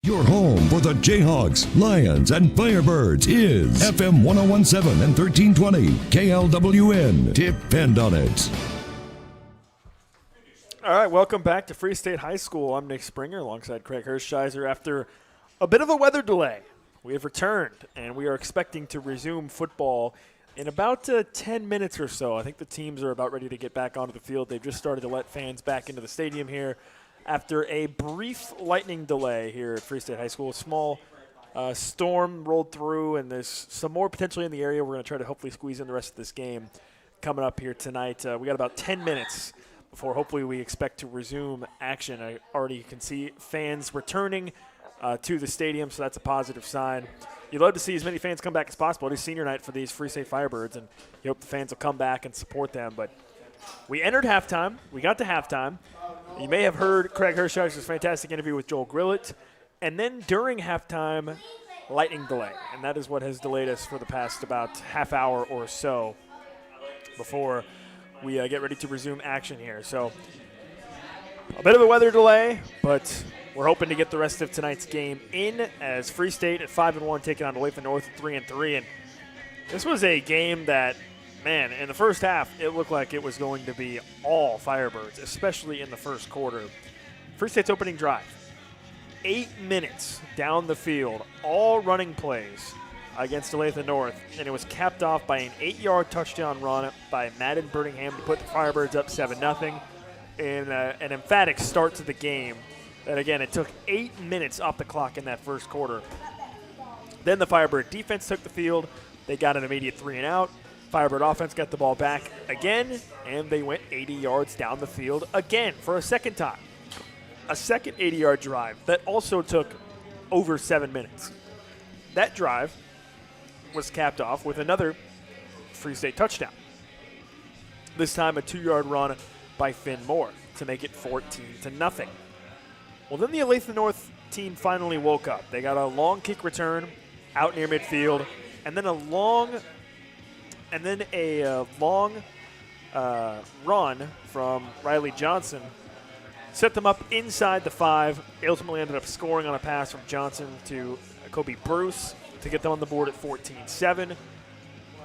Your home for the Jayhawks, Lions, and Firebirds is FM 1017 and 1320 KLWN. Depend on it. All right, welcome back to Free State High School. I'm Nick Springer alongside Craig Hershiser. After a bit of a weather delay, we have returned, and we are expecting to resume football in about 10 minutes or so. I think the teams are about ready to get back onto the field. They've just started to let fans back into the stadium here after a brief lightning delay here at Free State High School. A small storm rolled through, and there's some more potentially in the area. We're going to try to hopefully squeeze in the rest of this game coming up here tonight. We got about 10 minutes before hopefully we expect to resume action. I already can see fans returning to the stadium, so that's a positive sign. You'd love to see as many fans come back as possible. It is senior night for these Free State Firebirds, and you hope the fans will come back and support them. But we entered halftime. We got to halftime. You may have heard Craig Hershiser's fantastic interview with Joel Grillett. And then during halftime, lightning delay. And that is what has delayed us for the past about half hour or so before we get ready to resume action here. So a bit of a weather delay, but we're hoping to get the rest of tonight's game in as Free State at 5-1 taking on Olathe North at 3-3. And this was a game that, man, in the first half, it looked like it was going to be all Firebirds, especially in the first quarter. Free State's opening drive, 8 minutes down the field, all running plays against Olathe North, and it was capped off by an 8-yard touchdown run by Madden Birmingham to put the Firebirds up 7-0 in an emphatic start to the game. And again, it took 8 minutes off the clock in that first quarter. Then the Firebird defense took the field. They got an immediate 3-and-out. Firebird offense got the ball back again, and they went 80 yards down the field again for a second time. A second 80-yard drive that also took over 7 minutes. That drive was capped off with another Free State touchdown. This time a 2-yard run by Finn Moore to make it 14-0. Well, then the Olathe North team finally woke up. They got a long kick return out near midfield, and then a long run from Riley Johnson set them up inside the 5. They ultimately ended up scoring on a pass from Johnson to Kobe Bruce to get them on the board at 14-7.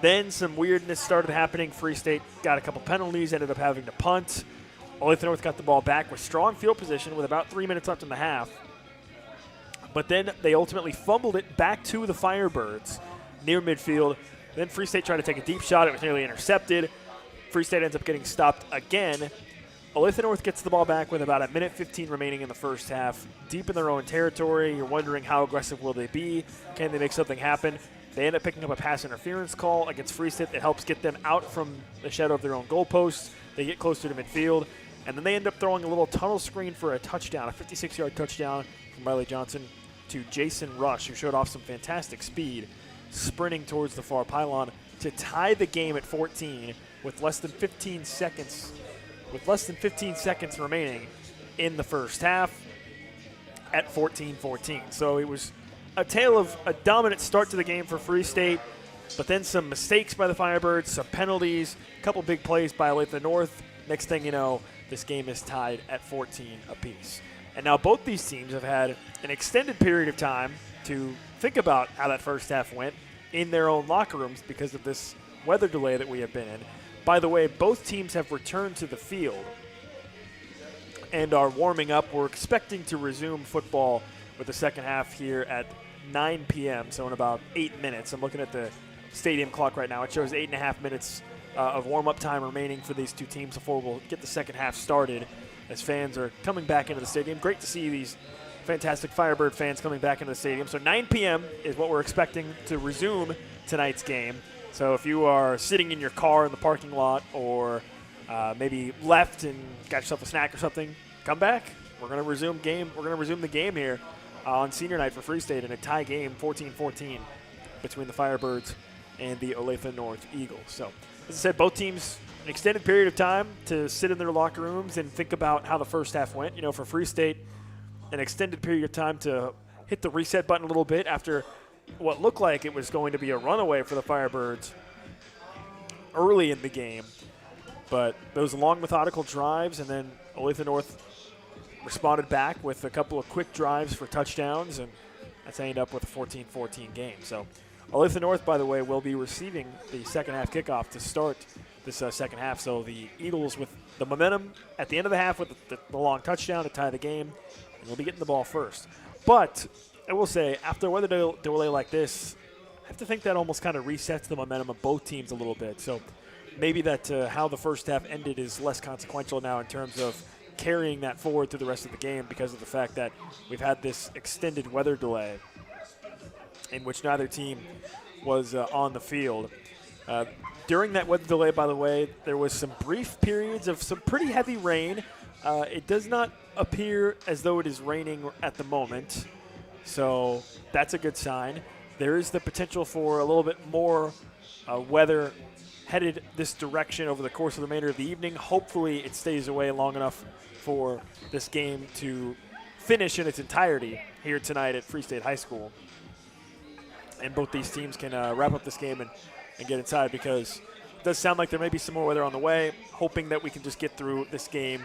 Then some weirdness started happening. Free State got a couple penalties, ended up having to punt. Olathe North got the ball back with strong field position with about 3 minutes left in the half. But then they ultimately fumbled it back to the Firebirds near midfield. Then Free State tried to take a deep shot. It was nearly intercepted. Free State ends up getting stopped again. Olathe North gets the ball back with about 1:15 remaining in the first half. Deep in their own territory. You're wondering how aggressive will they be? Can they make something happen? They end up picking up a pass interference call against Free State that helps get them out from the shadow of their own goalposts. They get closer to midfield. And then they end up throwing a little tunnel screen for a touchdown, a 56-yard touchdown from Riley Johnson to Jason Rush, who showed off some fantastic speed, sprinting towards the far pylon to tie the game at 14 with less than 15 seconds remaining in the first half at 14-14. So it was a tale of a dominant start to the game for Free State, but then some mistakes by the Firebirds, some penalties, a couple big plays by Olathe North. Next thing you know, this game is tied at 14 apiece. And now both these teams have had an extended period of time to think about how that first half went in their own locker rooms because of this weather delay that we have been in. By the way, both teams have returned to the field and are warming up. We're expecting to resume football with the second half here at 9 p.m., so in about 8 minutes. I'm looking at the stadium clock right now. It shows 8.5 minutes of warm-up time remaining for these two teams before we'll get the second half started as fans are coming back into the stadium. Great to see these fantastic Firebird fans coming back into the stadium. So 9 p.m. is what we're expecting to resume tonight's game. So if you are sitting in your car in the parking lot or maybe left and got yourself a snack or something, come back. We're going to resume game. We're going to resume the game here on senior night for Free State in a tie game, 14-14, between the Firebirds and the Olathe North Eagles. So, as I said, both teams an extended period of time to sit in their locker rooms and think about how the first half went. You know, for Free State, an extended period of time to hit the reset button a little bit after what looked like it was going to be a runaway for the Firebirds early in the game. But those long, methodical drives, and then Olathe North responded back with a couple of quick drives for touchdowns, and that's ended up with a 14-14 game. So Olathe North, by the way, will be receiving the second half kickoff to start this second half. So the Eagles with the momentum at the end of the half with the long touchdown to tie the game, and they'll be getting the ball first. But I will say, after a weather delay like this, I have to think that almost kind of resets the momentum of both teams a little bit. So maybe that how the first half ended is less consequential now in terms of carrying that forward through the rest of the game because of the fact that we've had this extended weather delay in which neither team was on the field. During that weather delay, by the way, there was some brief periods of some pretty heavy rain. It does not appear as though it is raining at the moment, so that's a good sign. There is the potential for a little bit more weather headed this direction over the course of the remainder of the evening. Hopefully it stays away long enough for this game to finish in its entirety here tonight at Free State High School. And both these teams can wrap up this game and get inside, because it does sound like there may be some more weather on the way, hoping that we can just get through this game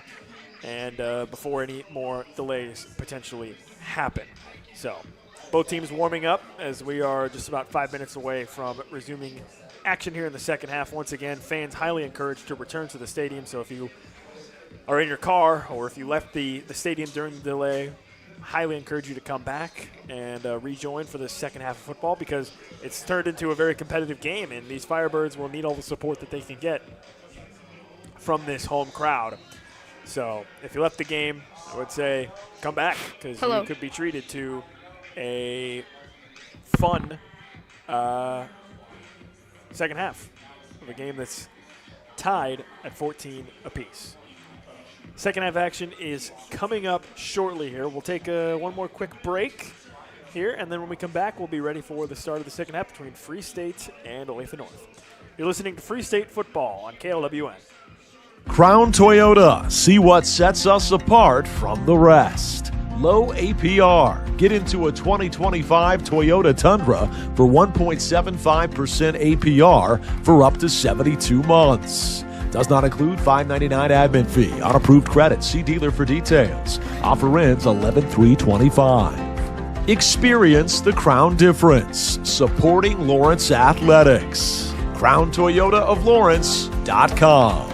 and before any more delays potentially happen. So both teams warming up as we are just about 5 minutes away from resuming action here in the second half. Once again, fans highly encouraged to return to the stadium. So if you are in your car or if you left the stadium during the delay, highly encourage you to come back and rejoin for the second half of football, because it's turned into a very competitive game, and these Firebirds will need all the support that they can get from this home crowd. So if you left the game, I would say come back, because you could be treated to a fun second half of a game that's tied at 14 apiece. Second half action is coming up shortly here. We'll take one more quick break here, and then when we come back, we'll be ready for the start of the second half between Free State and Olathe North. You're listening to Free State Football on KLWN. Crown Toyota. See what sets us apart from the rest. Low APR. Get into a 2025 Toyota Tundra for 1.75% APR for up to 72 months. Does not include $5.99 admin fee on approved credit. See dealer for details. Offer ends 11/3/25. Experience the Crown difference. Supporting Lawrence Athletics. CrownToyotaofLawrence.com.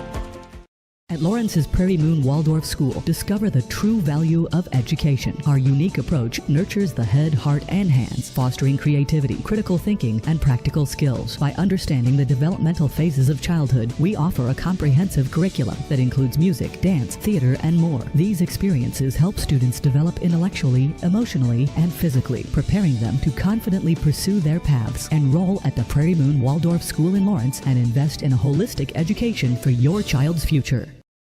At Lawrence's Prairie Moon Waldorf School, discover the true value of education. Our unique approach nurtures the head, heart, and hands, fostering creativity, critical thinking, and practical skills. By understanding the developmental phases of childhood, we offer a comprehensive curriculum that includes music, dance, theater, and more. These experiences help students develop intellectually, emotionally, and physically, preparing them to confidently pursue their paths. Enroll at the Prairie Moon Waldorf School in Lawrence and invest in a holistic education for your child's future.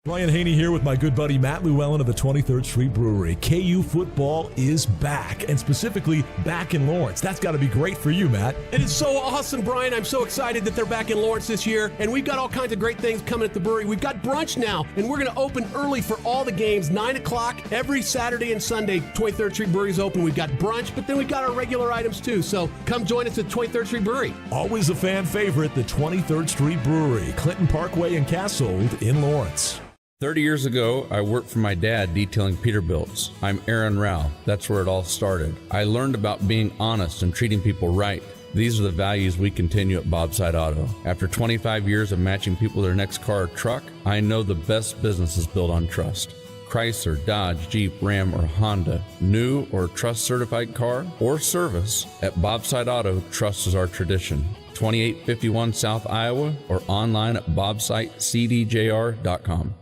Brian Haney here with my good buddy Matt Llewellyn of the 23rd Street Brewery. KU football is back, and specifically back in Lawrence. That's got to be great for you, Matt. It is so awesome, Brian. I'm so excited that they're back in Lawrence this year, and we've got all kinds of great things coming at the brewery. We've got brunch now, and we're going to open early for all the games, 9 o'clock every Saturday and Sunday. 23rd Street Brewery is open. We've got brunch, but then we've got our regular items too, so come join us at 23rd Street Brewery. Always a fan favorite, the 23rd Street Brewery, Clinton Parkway and Cassold in Lawrence. 30 years ago, I worked for my dad detailing Peterbilts. I'm Aaron Rao. That's where it all started. I learned about being honest and treating people right. These are the values we continue at Bobside Auto. After 25 years of matching people to their next car or truck, I know the best business is built on trust. Chrysler, Dodge, Jeep, Ram, or Honda, new or trust-certified car or service, at Bobside Auto, trust is our tradition. 2851 South Iowa or online at bobsitecdjr.com.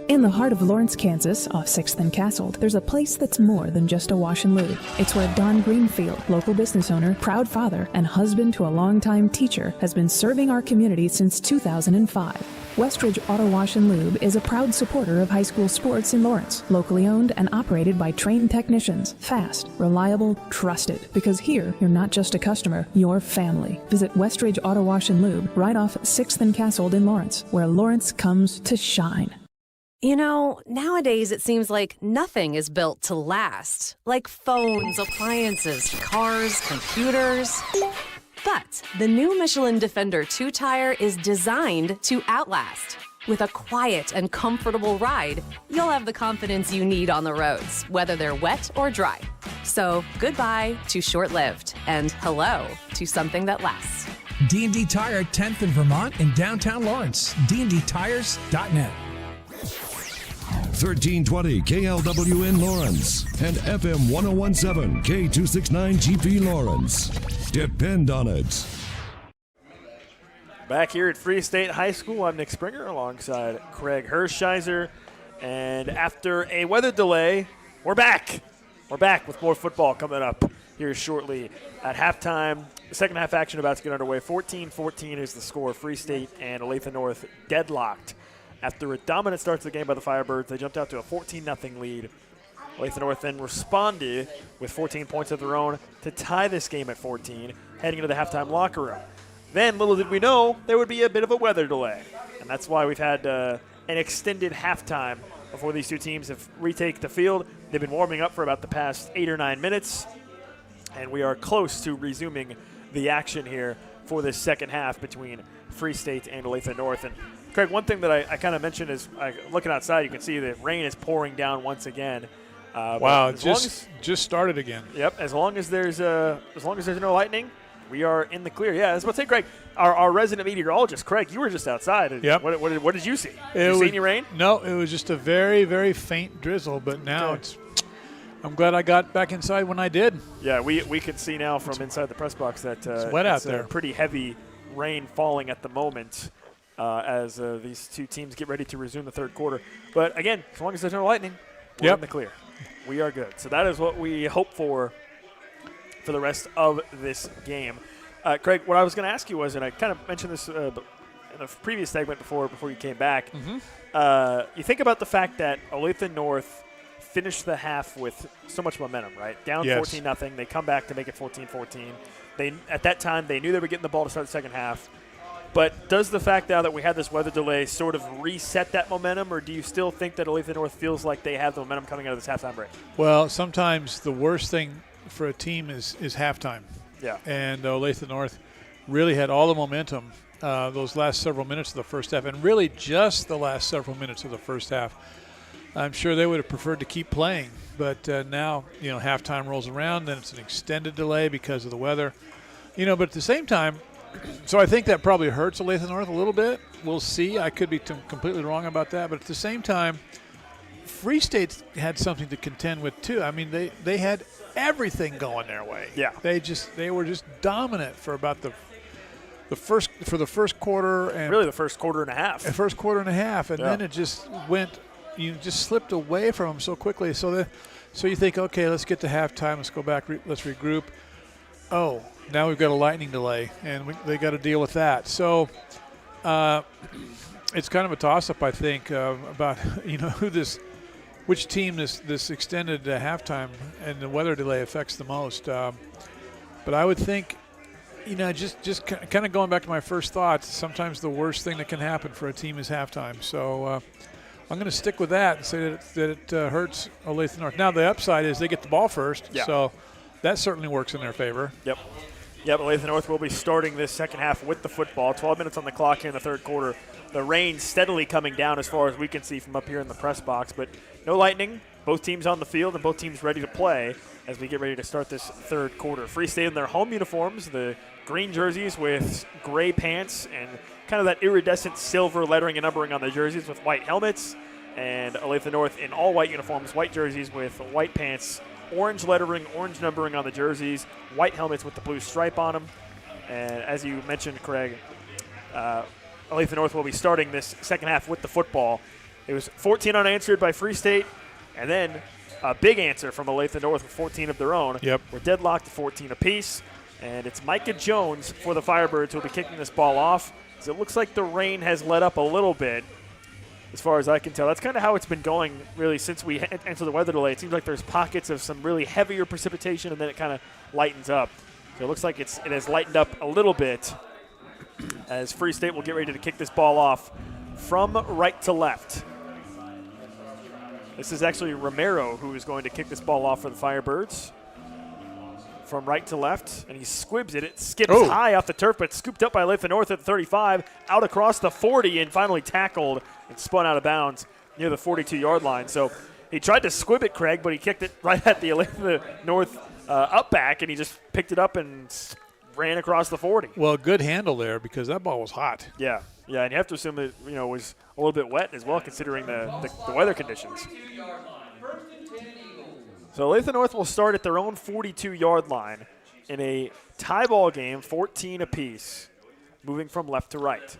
In the heart of Lawrence, Kansas, off 6th and Cassold, there's a place that's more than just a wash and lube. It's where Don Greenfield, local business owner, proud father, and husband to a longtime teacher, has been serving our community since 2005. Westridge Auto Wash and Lube is a proud supporter of high school sports in Lawrence, locally owned and operated by trained technicians. Fast, reliable, trusted. Because here, you're not just a customer, you're family. Visit Westridge Auto Wash and Lube right off 6th and Cassold in Lawrence, where Lawrence comes to shine. You know, nowadays it seems like nothing is built to last. Like phones, appliances, cars, computers. But the new Michelin Defender 2-Tire is designed to outlast. With a quiet and comfortable ride, you'll have the confidence you need on the roads, whether they're wet or dry. So goodbye to short-lived and hello to something that lasts. D&D Tire, 10th in Vermont in downtown Lawrence. dndtires.net. 1320 KLWN Lawrence and FM 1017 K269 GP Lawrence. Depend on it. Back here at Free State High School, I'm Nick Springer alongside Craig Hershiser. And after a weather delay, we're back. We're back with more football coming up here shortly at halftime. The second half action about to get underway. 14-14 is the score. Free State and Olathe North deadlocked. After a dominant start to the game by the Firebirds, they jumped out to a 14-0 lead. Olathe North then responded with 14 points of their own to tie this game at 14, heading into the halftime locker room. Then, little did we know, there would be a bit of a weather delay. And that's why we've had an extended halftime before these two teams have retaken the field. They've been warming up for about the past 8 or 9 minutes. And we are close to resuming the action here for this second half between Free State and Olathe North. And Craig, one thing that I kind of mentioned is looking outside, you can see the rain is pouring down once again. Wow, it just started again. Yep, as long as there's no lightning, we are in the clear. Yeah, I was about to say, Craig, our resident meteorologist, Craig, you were just outside. Yep. What did you see? Did you see any rain? No, it was just a very, very faint drizzle, but now I'm glad I got back inside when I did. Yeah, we can see now from inside the press box that it's wet out there. Pretty heavy rain falling at the moment as these two teams get ready to resume the third quarter. But again, as long as there's no lightning, we're in the clear. We are good. So that is what we hope for the rest of this game. Craig, what I was going to ask you was, and I kind of mentioned this in a previous segment before you came back, you think about the fact that Olathe North finished the half with so much momentum, right? Down 14-0. They come back to make it 14-14. At that time, they knew they were getting the ball to start the second half. But does the fact now that we had this weather delay sort of reset that momentum, or do you still think that Olathe North feels like they have the momentum coming out of this halftime break? Well, sometimes the worst thing for a team is halftime. Yeah. And Olathe North really had all the momentum those last several minutes of the first half, and really just the last several minutes of the first half. I'm sure they would have preferred to keep playing, but now, halftime rolls around, then it's an extended delay because of the weather. But at the same time, so I think that probably hurts Olathe North a little bit. We'll see. I could be completely wrong about that, but at the same time, Free State had something to contend with too. I mean, they had everything going their way. Yeah. They were just dominant for about the first quarter and really the first quarter and a half. And then it just went. You just slipped away from them so quickly. So you think, okay, let's get to halftime. Let's go back. Let's regroup. Oh, now we've got a lightning delay, and they got to deal with that. So it's kind of a toss-up, I think, about which team this extended halftime and the weather delay affects the most. But I would think, just kind of going back to my first thoughts, sometimes the worst thing that can happen for a team is halftime. So I'm going to stick with that and say that it hurts Olathe North. Now the upside is they get the ball first, so that certainly works in their favor. Yep, Olathe North will be starting this second half with the football. 12 minutes on the clock here in the third quarter. The rain steadily coming down as far as we can see from up here in the press box, but no lightning. Both teams on the field and both teams ready to play as we get ready to start this third quarter. Free State in their home uniforms, the green jerseys with gray pants and kind of that iridescent silver lettering and numbering on the jerseys with white helmets. And Olathe North in all white uniforms, white jerseys with white pants, orange lettering, orange numbering on the jerseys, white helmets with the blue stripe on them. And as you mentioned, Craig, Olathe North will be starting this second half with the football. It was 14 unanswered by Free State, and then a big answer from Olathe North with 14 of their own. Yep. We're deadlocked at 14 apiece, and it's Micah Jones for the Firebirds who will be kicking this ball off. So it looks like the rain has let up a little bit, as far as I can tell. That's kind of how it's been going, really, since we entered the weather delay. It seems like there's pockets of some really heavier precipitation, and then it kind of lightens up. So it looks like it has lightened up a little bit as Free State will get ready to kick this ball off from right to left. This is actually Romero who is going to kick this ball off for the Firebirds. from right to left, and he squibs it. It skips high off the turf, but scooped up by Olathe North at the 35, out across the 40, and finally tackled and spun out of bounds near the 42-yard line. So he tried to squib it, Craig, but he kicked it right at the Olathe North up back, and he just picked it up and ran across the 40. Well, good handle there because that ball was hot. Yeah, and you have to assume it was a little bit wet as well, considering the weather conditions. So Olathe North will start at their own 42-yard line in a tie ball game, 14 apiece, moving from left to right.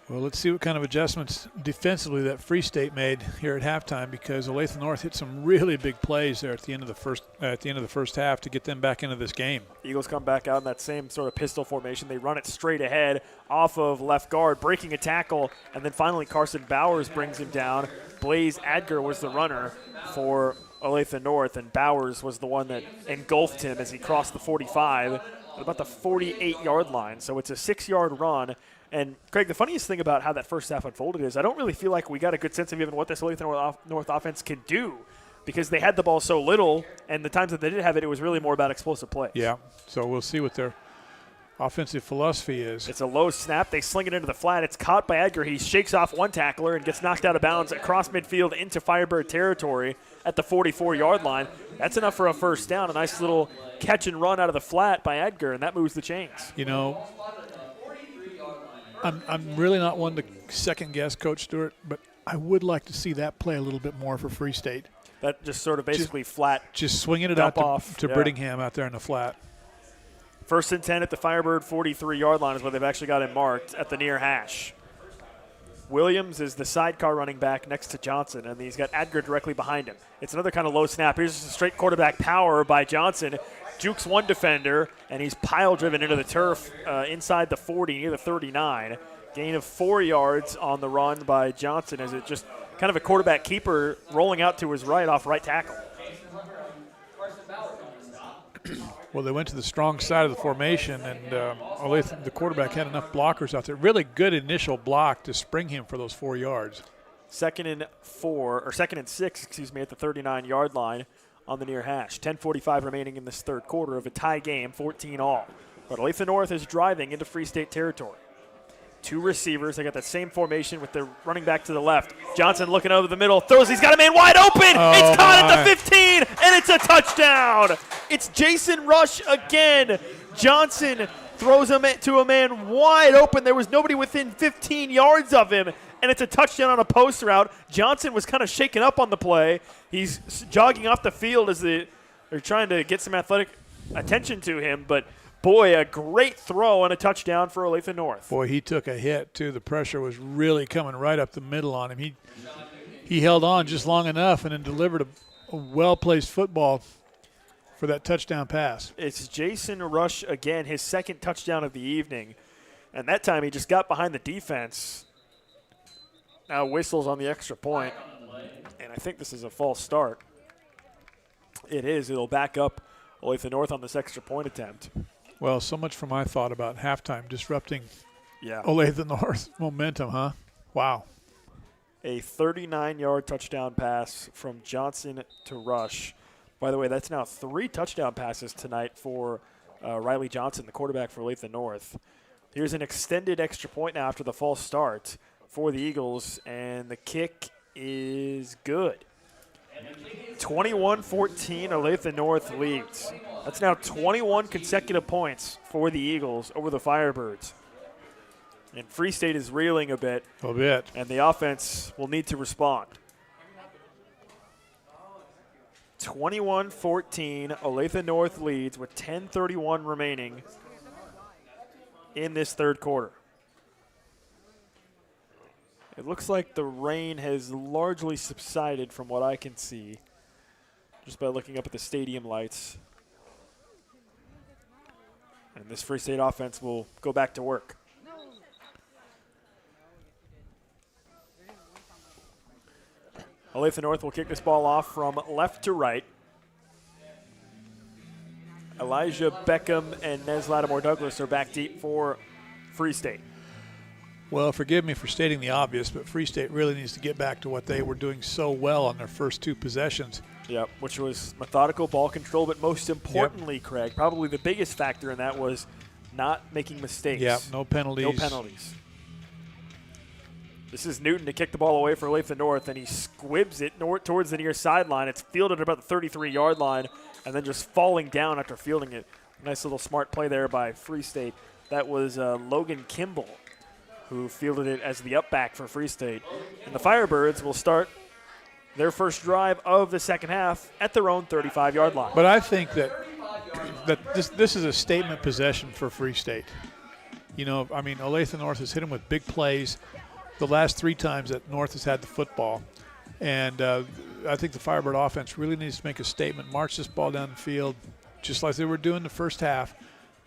Well, let's see what kind of adjustments defensively that Free State made here at halftime, because Olathe North hit some really big plays there at the end of the first half to get them back into this game. Eagles come back out in that same sort of pistol formation. They run it straight ahead off of left guard, breaking a tackle, and then finally Carson Bowers brings him down. Blaze Adger was the runner for Olathe North, and Bowers was the one that engulfed him as he crossed the 45 at about the 48-yard line. So it's a 6-yard run. And, Craig, the funniest thing about how that first half unfolded is I don't really feel like we got a good sense of even what this Olathe North offense can do, because they had the ball so little, and the times that they did have it, it was really more about explosive plays. Yeah, so we'll see what their offensive philosophy is. It's a low snap. They sling it into the flat. It's caught by Edgar. He shakes off one tackler and gets knocked out of bounds across midfield into Firebird territory at the 44-yard line. That's enough for a first down. A nice little catch and run out of the flat by Edgar, and that moves the chains. You know, I'm really not one to second-guess Coach Stewart, but I would like to see that play a little bit more for Free State. That just sort of basically flat. Just swinging it out to Brittingham out there in the flat. 1st and 10 at the Firebird 43-yard line is where they've actually got him marked at the near hash. Williams is the sidecar running back next to Johnson, and he's got Adger directly behind him. It's another kind of low snap. Here's just a straight quarterback power by Johnson. Jukes one defender, and he's pile-driven into the turf inside the 40, near the 39. Gain of 4 yards on the run by Johnson, as it just kind of a quarterback keeper rolling out to his right off right tackle. Well, they went to the strong side of the formation, and the quarterback had enough blockers out there. Really good initial block to spring him for those 4 yards. 2nd and 6, at the 39-yard line on the near hash. 10:45 remaining in this third quarter of a tie game, 14-all. But Olathe North is driving into Free State territory. 2 receivers. They got that same formation with their running back to the left. Johnson looking over the middle, throws. He's got a man wide open. It's caught at the 15, and it's a touchdown. It's Jason Rush again. Johnson throws him to a man wide open. There was nobody within 15 yards of him, and it's a touchdown on a post route. Johnson was kind of shaken up on the play. He's jogging off the field as they're trying to get some athletic attention to him, but boy, a great throw and a touchdown for Olathe North. Boy, he took a hit, too. The pressure was really coming right up the middle on him. He held on just long enough and then delivered a well-placed football for that touchdown pass. It's Jason Rush again, his second touchdown of the evening. And that time he just got behind the defense. Now whistles on the extra point. And I think this is a false start. It is. It'll back up Olathe North on this extra point attempt. Well, so much for my thought about halftime disrupting Yeah. Olathe North momentum, huh? Wow. A 39-yard touchdown pass from Johnson to Rush. By the way, that's now 3 touchdown passes tonight for Riley Johnson, the quarterback for Olathe North. Here's an extended extra point now after the false start for the Eagles, and the kick is good. 21-14, Olathe North leads. That's now 21 consecutive points for the Eagles over the Firebirds. And Free State is reeling a bit. A bit. And the offense will need to respond. 21-14, Olathe North leads with 10:31 remaining in this third quarter. It looks like the rain has largely subsided from what I can see, just by looking up at the stadium lights. And this Free State offense will go back to work. Olathe North will kick this ball off from left to right. Elijah Beckham and Nez Lattimore Douglas are back deep for Free State. Well, forgive me for stating the obvious, but Free State really needs to get back to what they were doing so well on their first 2 possessions. Yep, which was methodical ball control, but most importantly, Craig, probably the biggest factor in that was not making mistakes. Yeah, no penalties. No penalties. This is Newton to kick the ball away for Olathe North, and he squibs it towards the near sideline. It's fielded at about the 33-yard line, and then just falling down after fielding it. Nice little smart play there by Free State. That was Logan Kimball, who fielded it as the up back for Free State. And the Firebirds will start their first drive of the second half at their own 35-yard line. But I think that this is a statement possession for Free State. You know, I mean, Olathe North has hit them with big plays the last 3 times that North has had the football. And I think the Firebird offense really needs to make a statement, march this ball down the field, just like they were doing the first half,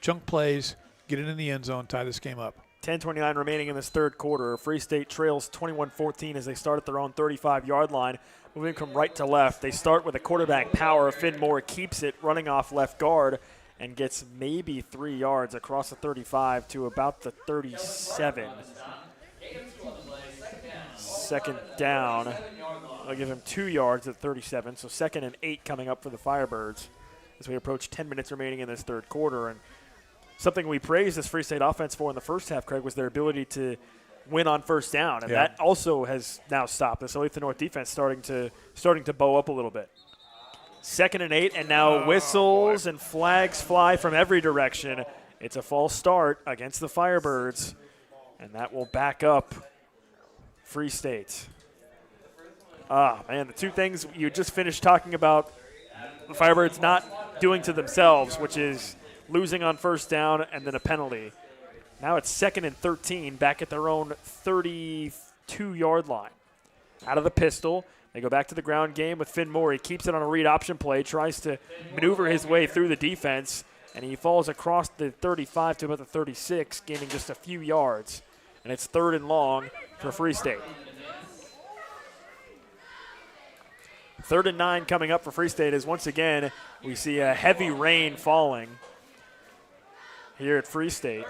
chunk plays, get it in the end zone, tie this game up. 10:29 remaining in this third quarter. Free State trails 21-14 as they start at their own 35-yard line. Moving from right to left, they start with a quarterback power. Finn Moore keeps it running off left guard and gets maybe 3 yards across the 35 to about the 37. Second down. I'll give him 2 yards at 37, so 2nd and 8 coming up for the Firebirds as we approach 10 minutes remaining in this third quarter. And something we praised this Free State offense for in the first half, Craig, was their ability to win on first down, and that also has now stopped. This Olathe North defense starting to bow up a little bit. 2nd and 8, and now whistles and flags fly from every direction. It's a false start against the Firebirds, and that will back up Free State. Man, the 2 things you just finished talking about, the Firebirds not doing to themselves, which is losing on first down and then a penalty. Now it's 2nd and 13 back at their own 32-yard line. Out of the pistol, they go back to the ground game with Finn Moore. He keeps it on a read option play, tries to maneuver his way through the defense, and he falls across the 35 to about the 36, gaining just a few yards. And it's 3rd and long for Free State. 3rd and 9 coming up for Free State as once again we see a heavy rain falling here at Free State.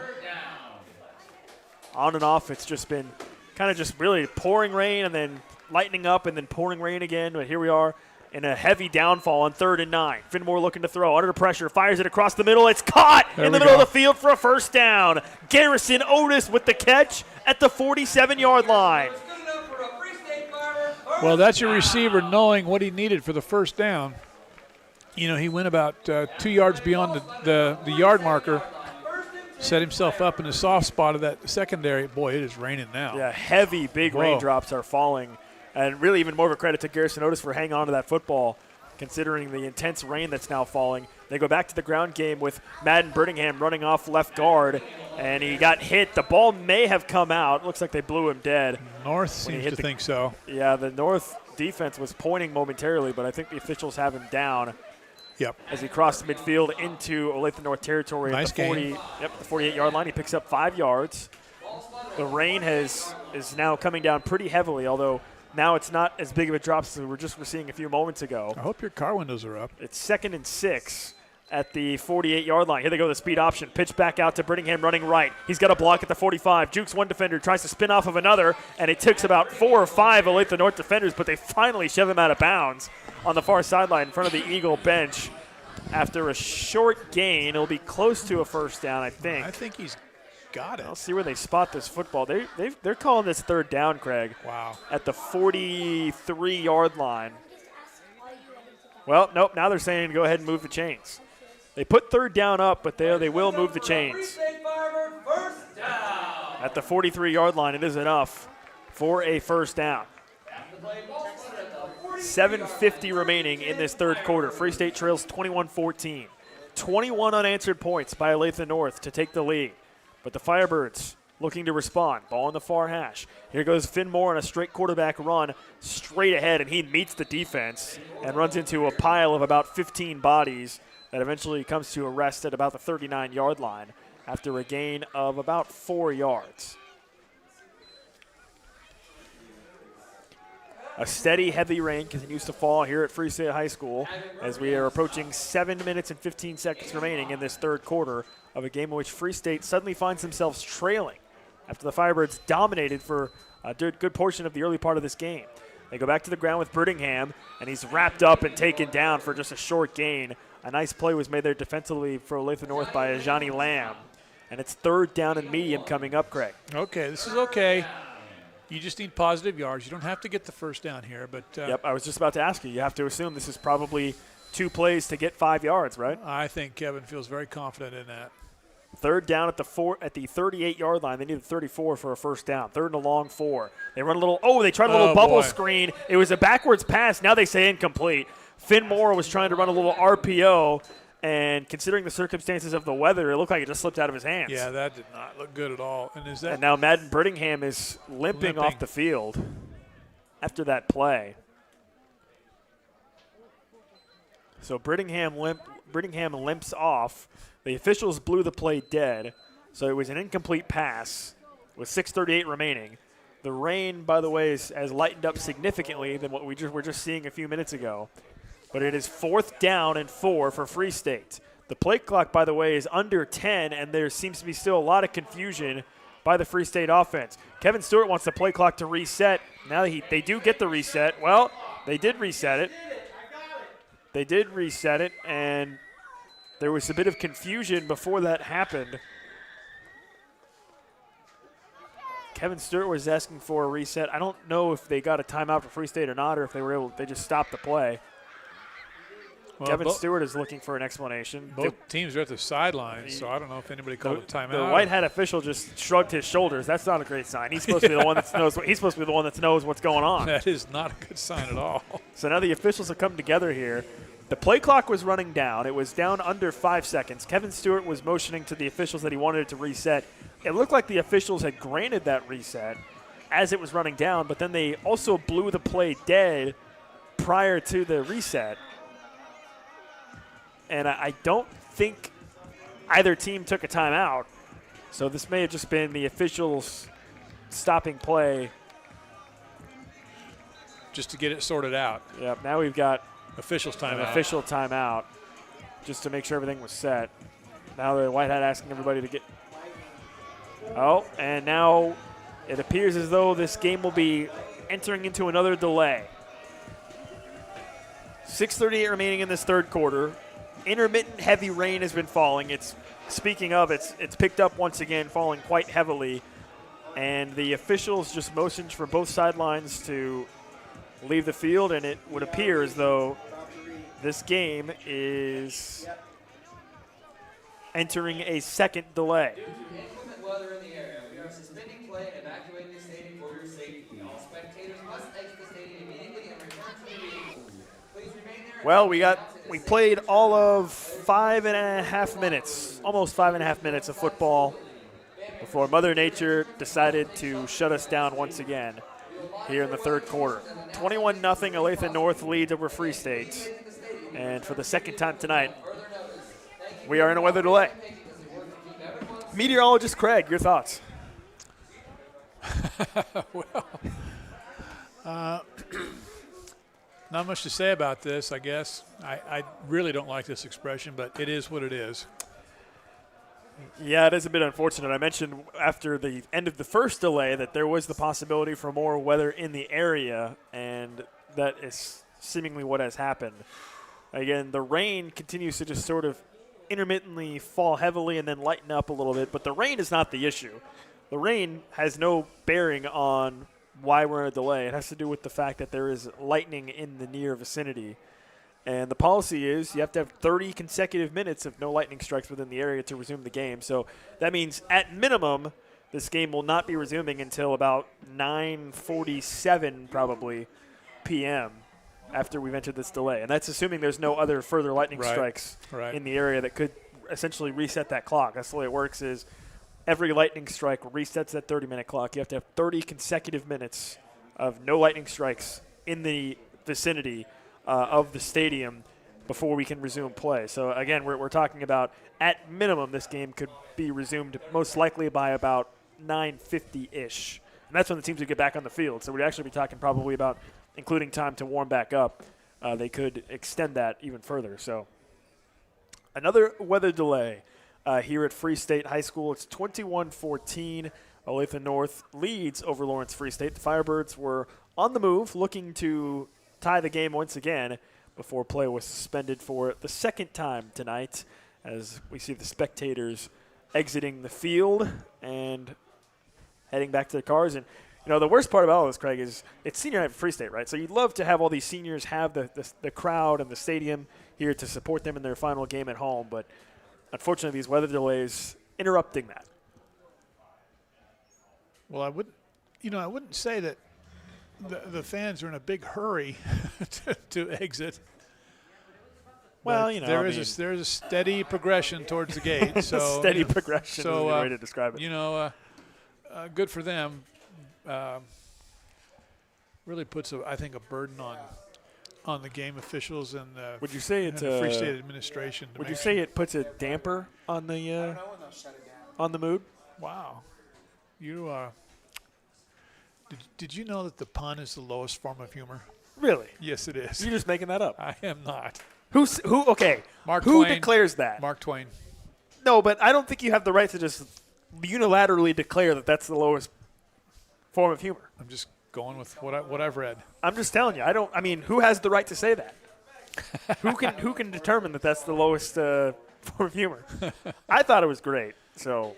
On and off, it's just been kind of just really pouring rain and then lightening up and then pouring rain again. But here we are in a heavy downfall on 3rd and 9. Finmore looking to throw, under pressure, fires it across the middle. It's caught in the middle of the field for a first down. Garrison Otis with the catch at the 47-yard line. Well, that's your receiver knowing what he needed for the first down. You know, he went about 2 yards beyond the yard marker, set himself up in the soft spot of that secondary. Boy, it is raining now. Yeah, heavy, big raindrops are falling. And really even more of a credit to Garrison Otis for hanging on to that football, considering the intense rain that's now falling. They go back to the ground game with Madden Brittingham running off left guard, and he got hit. The ball may have come out. Looks like they blew him dead. North seems to think so. Yeah, the North defense was pointing momentarily, but I think the officials have him down. Yep. As he crossed midfield into Olathe North territory nice at the 48-yard line. He picks up 5 yards. The rain is now coming down pretty heavily, although now it's not as big of a drop as we were seeing a few moments ago. I hope your car windows are up. It's 2nd and 6 at the 48-yard line. Here they go, the speed option. Pitch back out to Brittingham running right. He's got a block at the 45. Jukes one defender, tries to spin off of another, and it takes about 4 or 5 Olathe North defenders, but they finally shove him out of bounds on the far sideline in front of the Eagle bench. After a short gain, it'll be close to a first down, I think. I think he's got it. I'll see where they spot this football. They're calling this 3rd down, Craig. Wow. At the 43-yard line. Well, nope, now they're saying go ahead and move the chains. They put 3rd down up, but they will move the chains. At the 43-yard line, it is enough for a first down. 7:50 remaining in this third quarter. Free State trails 21-14. 21 unanswered points by Olathe North to take the lead. But the Firebirds looking to respond. Ball in the far hash. Here goes Finn Moore on a straight quarterback run straight ahead, and he meets the defense and runs into a pile of about 15 bodies that eventually comes to a rest at about the 39-yard line after a gain of about 4 yards. A steady, heavy rain continues to fall here at Free State High School as we are approaching 7 minutes and 15 seconds remaining in this third quarter of a game in which Free State suddenly finds themselves trailing after the Firebirds dominated for a good portion of the early part of this game. They go back to the ground with Brittingham, and he's wrapped up and taken down for just a short gain. A nice play was made there defensively for Olathe North by Johnny Lamb. And it's 3rd down and medium coming up, Craig. Okay, this is okay. You just need positive yards. You don't have to get the first down here. But yep, I was just about to ask you. You have to assume this is probably 2 plays to get 5 yards, right? I think Kevin feels very confident in that. 3rd down at the 38-yard line. They needed 34 for a first down. 3rd and a long 4. They run a little. Oh, they tried a little bubble screen. It was a backwards pass. Now they say incomplete. Finn Moore was trying to run a little RPO, and considering the circumstances of the weather, it looked like it just slipped out of his hands. Yeah, that did not look good at all. And now Madden Brittingham is limping off the field after that play. So Brittingham limps off. The officials blew the play dead, so it was an incomplete pass with 6:38 remaining. The rain, by the way, has lightened up significantly than what we were just seeing a few minutes ago. But it is 4th down and 4 for Free State. The play clock, by the way, is under 10, and there seems to be still a lot of confusion by the Free State offense. Kevin Stewart wants the play clock to reset. Now they do get the reset. Well, they did reset it. They did reset it, and there was a bit of confusion before that happened. Kevin Stewart was asking for a reset. I don't know if they got a timeout for Free State or not, or if they just stopped the play. Well, Kevin Stewart is looking for an explanation. Both teams are at the sidelines, so I don't know if anybody called a timeout. The white hat official just shrugged his shoulders. That's not a great sign. He's supposed to be the one that knows. He's supposed to be the one that knows what's going on. That is not a good sign at all. So now the officials have come together here. The play clock was running down. It was down under 5 seconds. Kevin Stewart was motioning to the officials that he wanted it to reset. It looked like the officials had granted that reset as it was running down, but then they also blew the play dead prior to the reset. And I don't think either team took a timeout. So this may have just been the officials stopping play. Just to get it sorted out. Yep, now we've got official timeout just to make sure everything was set. Now the white hat asking everybody to get. Oh, and now it appears as though this game will be entering into another delay. 6:38 remaining in this 3rd quarter. Intermittent heavy rain has been falling. It's picked up once again, falling quite heavily. And the officials just motioned for both sidelines to leave the field, and it would appear as though this game is entering a second delay. Due to inclement weather in the area, we are suspending play and evacuating the stadium for your safety. All spectators must exit the stadium immediately and return to the meeting. Please remain there. Well, we played all of 5.5 minutes, almost 5.5 minutes of football before Mother Nature decided to shut us down once again here in the 3rd quarter. 21-0 Olathe North leads over Free State. And for the second time tonight, we are in a weather delay. Meteorologist Craig, your thoughts? Not much to say about this, I guess. I really don't like this expression, but it is what it is. Yeah, it is a bit unfortunate. I mentioned after the end of the first delay that there was the possibility for more weather in the area, and that is seemingly what has happened. Again, the rain continues to just sort of intermittently fall heavily and then lighten up a little bit, but the rain is not the issue. The rain has no bearing on why we're in a delay. It has to do with the fact that there is lightning in the near vicinity. And the policy is you have to have 30 consecutive minutes of no lightning strikes within the area to resume the game. So that means at minimum this game will not be resuming until about 9:47 probably p.m. after we've entered this delay. And that's assuming there's no other further lightning strikes in the area that could essentially reset that clock. That's the way it works is every lightning strike resets that 30-minute clock. You have to have 30 consecutive minutes of no lightning strikes in the vicinity of the stadium before we can resume play. So, again, we're talking about at minimum this game could be resumed most likely by about 9:50-ish. And that's when the teams would get back on the field. So we'd actually be talking probably about including time to warm back up. They could extend that even further. So another weather delay here at Free State High School. It's 21-14 Olathe North leads over Lawrence Free State. The Firebirds were on the move, looking to tie the game once again before play was suspended for the second time tonight, as we see the spectators exiting the field and heading back to their cars. And, the worst part about all this, Craig, is it's senior night for Free State, right? So you'd love to have all these seniors have the crowd and the stadium here to support them in their final game at home, but unfortunately these weather delays interrupting that. Well, I wouldn't say that the fans are in a big hurry to exit. Well, there's a steady progression towards the gate. So steady progression is a way to describe it. Good for them. Really puts I think a burden on the game officials and would you say and the Free State administration. Would you say it puts a damper on the mood? Wow, you did you know that the pun is the lowest form of humor? Really? Yes, it is. You're just making that up. I am not. Who? Okay. Mark Who Twain. declares that? Mark Twain. No, but I don't think you have the right to just unilaterally declare that that's the lowest form of humor. I'm just going with what I've read. I'm just telling you. Who has the right to say that? who can determine that that's the lowest form of humor? I thought it was great. So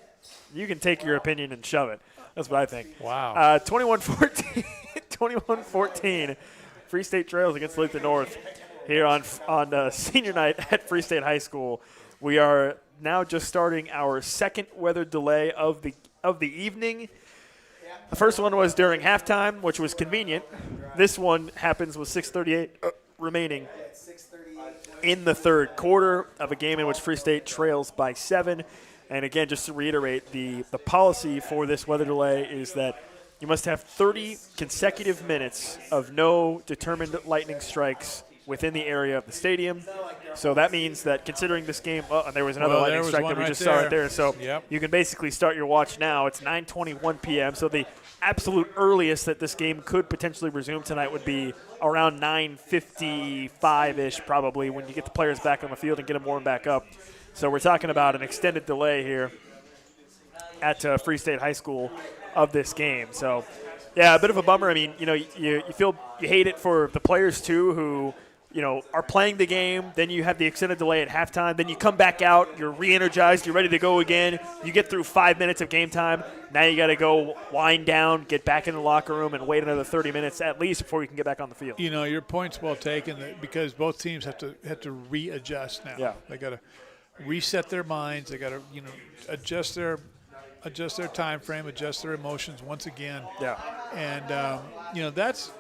you can take your opinion and shove it. That's what I think. Wow. 21-14. 21-14. Free State trails against Olathe North here on senior night at Free State High School. We are now just starting our second weather delay of the evening. The first one was during halftime, which was convenient. This one happens with 6:38 remaining in the third quarter of a game in which Free State trails by 7. And again, just to reiterate, the policy for this weather delay is that you must have 30 consecutive minutes of no determined lightning strikes within the area of the stadium. So that means that considering this game, and there was another lightning strike that we just saw right there. So you can basically start your watch now. It's 9:21 p.m. So the absolute earliest that this game could potentially resume tonight would be around 9:55-ish probably when you get the players back on the field and get them warmed back up. So we're talking about an extended delay here at Free State High School of this game. So, yeah, a bit of a bummer. I mean, you hate it for the players too who, are playing the game. Then you have the extended delay at halftime. Then you come back out. You're re-energized. You're ready to go again. You get through 5 minutes of game time. Now you got to go wind down, get back in the locker room, and wait another 30 minutes at least before you can get back on the field. Your point's well taken because both teams have to readjust now. Yeah. They got to reset their minds. They got to adjust their time frame, adjust their emotions once again. Yeah. And that's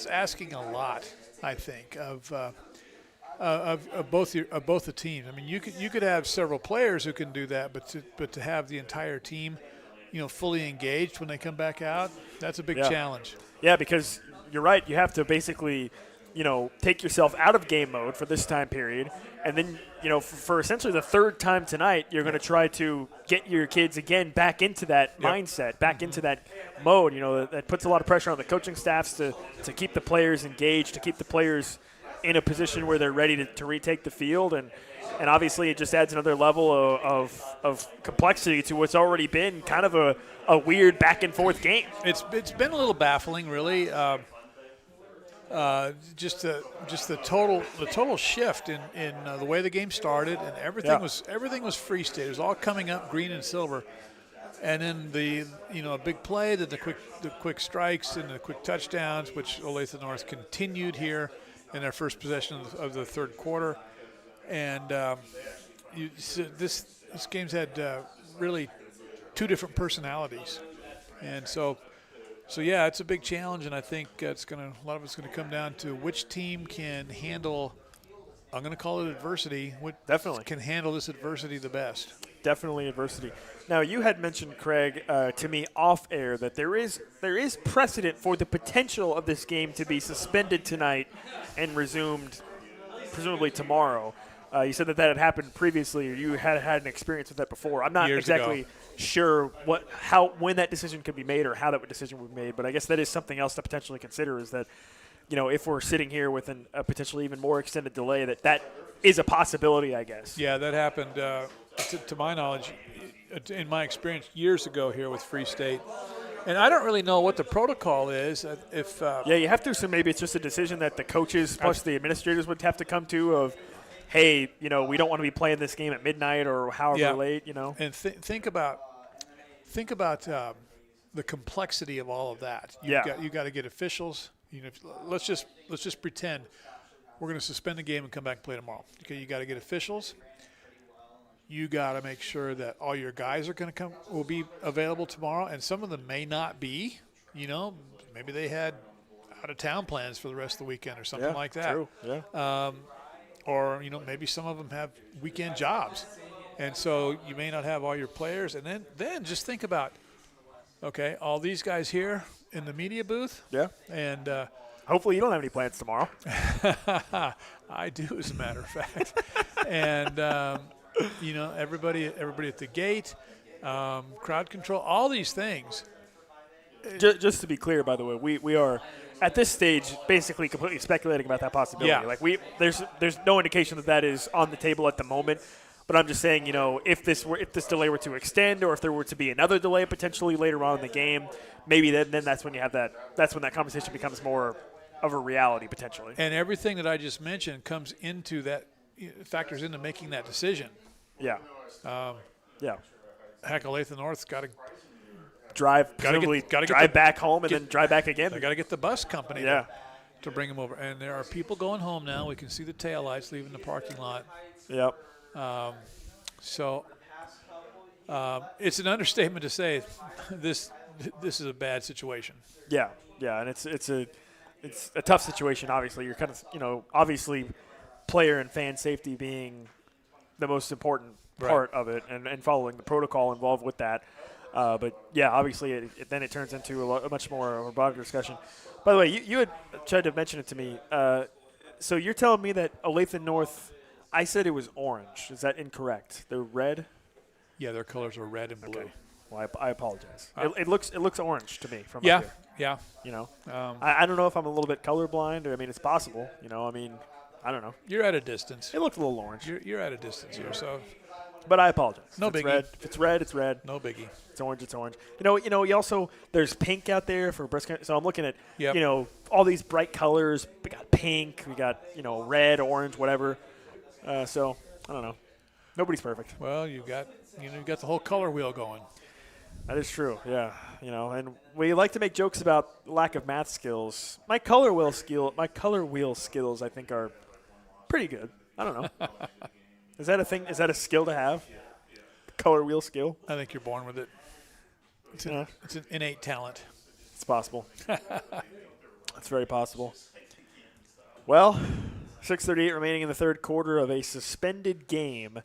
asking a lot, I think, of both the teams. I mean, you could have several players who can do that, but to have the entire team, fully engaged when they come back out, that's a big challenge. Yeah, because you're right. You have to basically, take yourself out of game mode for this time period, and then, for essentially the third time tonight, you're going to try to get your kids again back into that mindset, back into that mode. That puts a lot of pressure on the coaching staffs to keep the players engaged, to keep the players in a position where they're ready to retake the field, and obviously it just adds another level of complexity to what's already been kind of a weird back and forth game. It's been a little baffling, really. Just the total shift in the way the game started, and everything was Free State. It was all coming up green and silver, and then a big play, then the quick strikes and the quick touchdowns, which Olathe North continued here in their first possession of the third quarter, and this game's had really two different personalities, and so yeah, it's a big challenge, and I think a lot of it's going to come down to which team can handle. I'm going to call it adversity. Definitely can handle this adversity the best. Definitely adversity. Now, you had mentioned, Craig, to me off air that there is precedent for the potential of this game to be suspended tonight and resumed, presumably tomorrow. You said that had happened previously, or you had an experience with that before. I'm not exactly sure when that decision could be made or how that decision would be made, but I guess that is something else to potentially consider, is that, if we're sitting here with a potentially even more extended delay, that is a possibility, I guess. Yeah, that happened. To my knowledge, in my experience years ago here with Free State. And I don't really know what the protocol is. If yeah, you have to assume maybe it's just a decision that the coaches plus the administrators would have to come to of, hey, we don't want to be playing this game at midnight or however late, And think about the complexity of all of that. You got to get officials. Let's just pretend we're going to suspend the game and come back and play tomorrow. Okay, you got to get officials. You got to make sure that all your guys will be available tomorrow, and some of them may not be. Maybe they had out-of-town plans for the rest of the weekend or something like that. True. Yeah. Or maybe some of them have weekend jobs, and so you may not have all your players. And then just think about, okay, all these guys here in the media booth. Yeah. And hopefully you don't have any plans tomorrow. I do, as a matter of fact. And everybody at the gate, crowd control, all these things. Just to be clear, by the way, we are at this stage basically completely speculating about that possibility. Yeah. Like there's no indication that is on the table at the moment. But I'm just saying, if this delay were to extend, or if there were to be another delay potentially later on in the game, maybe then that's when you have that. That's when that conversation becomes more of a reality potentially. And everything that I just mentioned comes into that, factors into making that decision. Yeah. Heck, Olathe North's got to drive back home and then drive back again. They got to get the bus company to bring them over. And there are people going home now. We can see the taillights leaving the parking lot. Yep. So it's an understatement to say this is a bad situation. Yeah, and it's a tough situation. Obviously, you're kind of obviously player and fan safety being the most important part of it, and following the protocol involved with that. But yeah, obviously, then it turns into a much more of a broader discussion. By the way, you had tried to mention it to me. So you're telling me that Olathe North. I said it was orange. Is that incorrect? They're red? Yeah, their colors are red and blue. Okay. Well, I apologize. It looks orange to me from up here. Yeah. I don't know if I'm a little bit colorblind, or it's possible. I don't know. You're at a distance. It looks a little orange. You're at a distance here, so. But I apologize. No biggie. If it's red, it's red. No biggie. It's orange, it's orange. You also there's pink out there for breast cancer. So I'm looking at all these bright colors. We got pink. We got red, orange, whatever. So I don't know. Nobody's perfect. Well, you've got the whole color wheel going. That is true. Yeah. And we like to make jokes about lack of math skills. My color wheel skills, I think, are pretty good. I don't know. Is that a thing? Is that a skill to have? Color wheel skill? I think you're born with it. It's an innate talent. It's possible. It's very possible. Well, 6:38 remaining in the third quarter of a suspended game.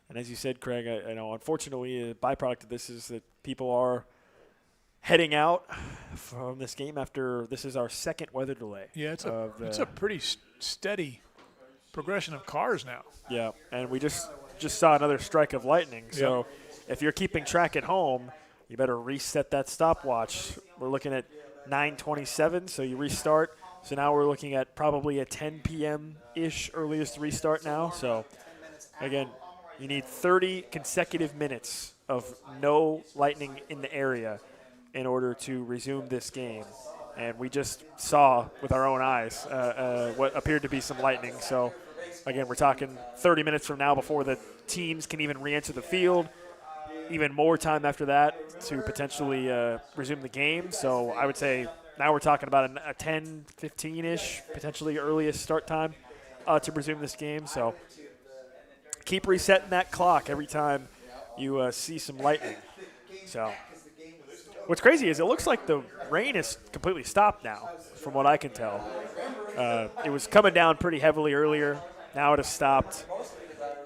And as you said, Craig, I know unfortunately a byproduct of this is that people are heading out from this game after this is our second weather delay. Yeah, it's a pretty steady progression of cars now. Yeah, and we just saw another strike of lightning. So if you're keeping track at home, you better reset that stopwatch. We're looking at 9:27, so you restart. So now we're looking at probably a 10 p.m.-ish earliest restart now. So, again, you need 30 consecutive minutes of no lightning in the area in order to resume this game. And we just saw with our own eyes what appeared to be some lightning. So, again, we're talking 30 minutes from now before the teams can even re-enter the field. Even more time after that to potentially resume the game. So I would say now we're talking about a 10, 15-ish, potentially earliest start time to resume this game. So keep resetting that clock every time you see some lightning. So what's crazy is it looks like the rain is completely stopped now, from what I can tell. It was coming down pretty heavily earlier. Now it has stopped.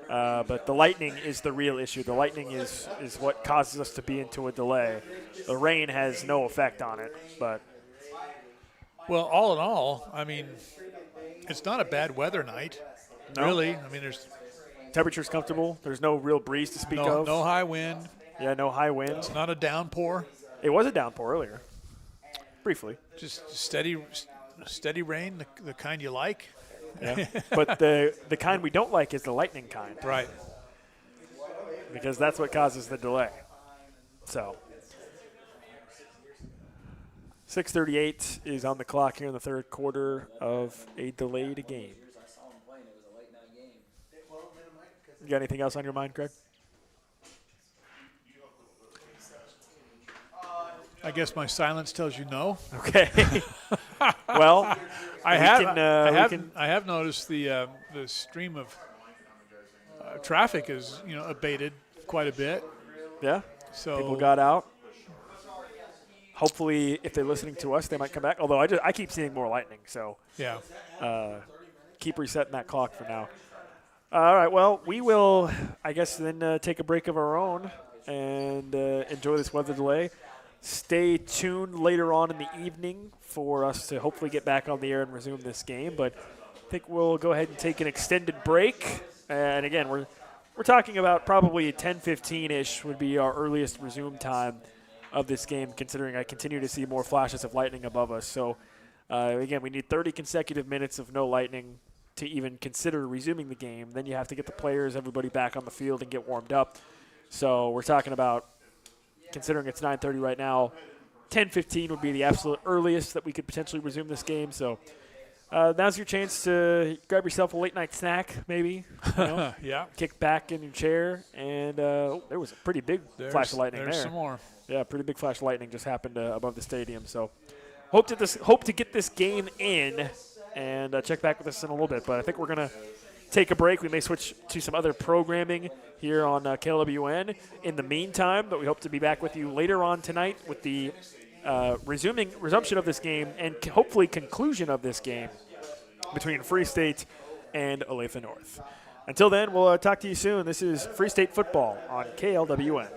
But the lightning is the real issue. The lightning is what causes us to be into a delay. The rain has no effect on it. But well, all in all, I mean, it's not a bad weather night, really. I mean, there's temperature's comfortable. There's no real breeze to speak of. No high wind. Yeah, no high wind. It's not a downpour. It was a downpour earlier, briefly. Just steady rain, the kind you like. Yeah, but the kind we don't like is the lightning kind. Right. Because that's what causes the delay. So 6:38 is on the clock here in the third quarter of a delayed game. You got anything else on your mind, Greg? I guess my silence tells you no. Okay. Well, I have noticed the stream of traffic is abated quite a bit. Yeah. So people got out. Hopefully, if they're listening to us, they might come back. Although I keep seeing more lightning, so yeah. Keep resetting that clock for now. All right. Well, we will, I guess, then take a break of our own and enjoy this weather delay. Stay tuned later on in the evening for us to hopefully get back on the air and resume this game. But I think we'll go ahead and take an extended break. And again, we're talking about probably 10:15-ish would be our earliest resume time of this game, considering I continue to see more flashes of lightning above us. So, again, we need 30 consecutive minutes of no lightning to even consider resuming the game. Then you have to get the players, everybody back on the field and get warmed up. So we're talking about, considering it's 9:30 right now, 10:15 would be the absolute earliest that we could potentially resume this game. So now's your chance to grab yourself a late-night snack, maybe. Yeah. Kick back in your chair. And there was a pretty big flash of lightning there. There's some more. Yeah, pretty big flash of lightning just happened above the stadium. So hope to get this game in and check back with us in a little bit. But I think we're going to take a break. We may switch to some other programming here on KLWN in the meantime, but we hope to be back with you later on tonight with the resumption of this game and hopefully conclusion of this game between Free State and Olathe North. Until then, we'll talk to you soon. This is Free State Football on KLWN.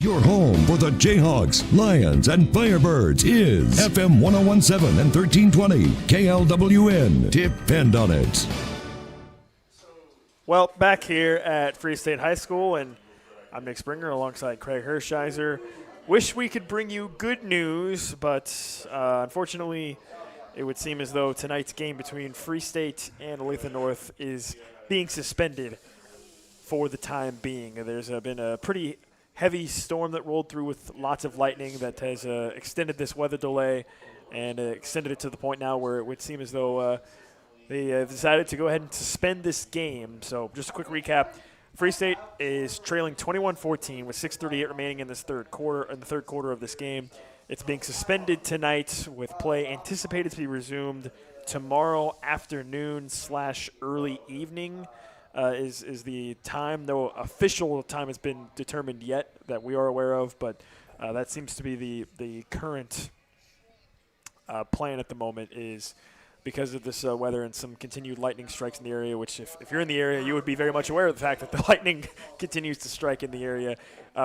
Your home for the Jayhawks, Lions, and Firebirds is FM 1017 and 1320 KLWN. Depend on it. Well, back here at Free State High School, and I'm Nick Springer alongside Craig Hershiser. Wish we could bring you good news, but unfortunately, it would seem as though tonight's game between Free State and Olathe North is being suspended for the time being. There's been a pretty heavy storm that rolled through with lots of lightning that has extended this weather delay and extended it to the point now where it would seem as though they decided to go ahead and suspend this game. So just a quick recap. Free State is trailing 21-14 with 6:38 remaining in this third quarter of this game. It's being suspended tonight with play anticipated to be resumed tomorrow afternoon / early evening. Is the time. No official time has been determined yet that we are aware of, but that seems to be the current plan at the moment, is because of this weather and some continued lightning strikes in the area, which if you're in the area, you would be very much aware of the fact that the lightning continues to strike in the area.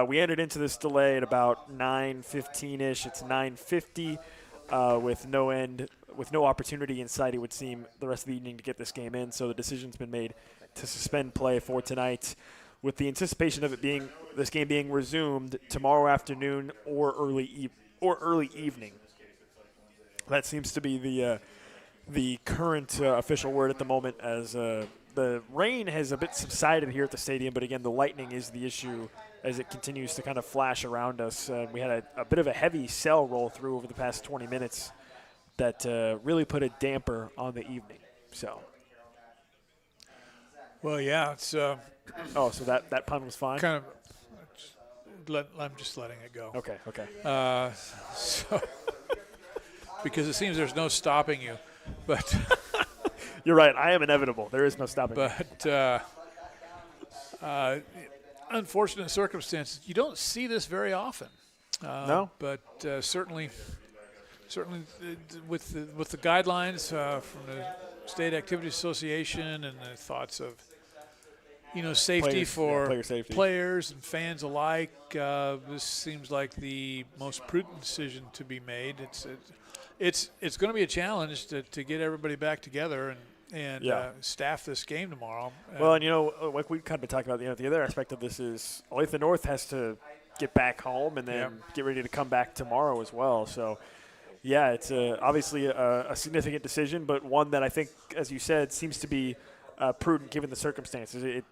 We entered into this delay at about 9:15-ish. It's 9:50 with no opportunity in sight, it would seem, the rest of the evening to get this game in. So the decision's been made to suspend play for tonight, with the anticipation of this game being resumed tomorrow afternoon or early evening. That seems to be the current official word at the moment, as the rain has a bit subsided here at the stadium, but again, the lightning is the issue as it continues to kind of flash around us. We had a bit of a heavy cell roll through over the past 20 minutes that really put a damper on the evening. So. Well, yeah, it's. So that pun was fine. Kind of. I'm just letting it go. Okay. So, because it seems there's no stopping you, but. You're right. I am inevitable. There is no stopping. But unfortunate circumstances. You don't see this very often. No. But certainly with the guidelines from the State Activity Association and the thoughts of safety for player safety. Players and fans alike, this seems like the most prudent decision to be made. It's going to be a challenge to get everybody back together and staff this game tomorrow. Well, and like we've kind of been talking about, the other aspect of this is Olathe North has to get back home and then get ready to come back tomorrow as well. So, yeah, it's obviously a significant decision, but one that I think, as you said, seems to be prudent given the circumstances.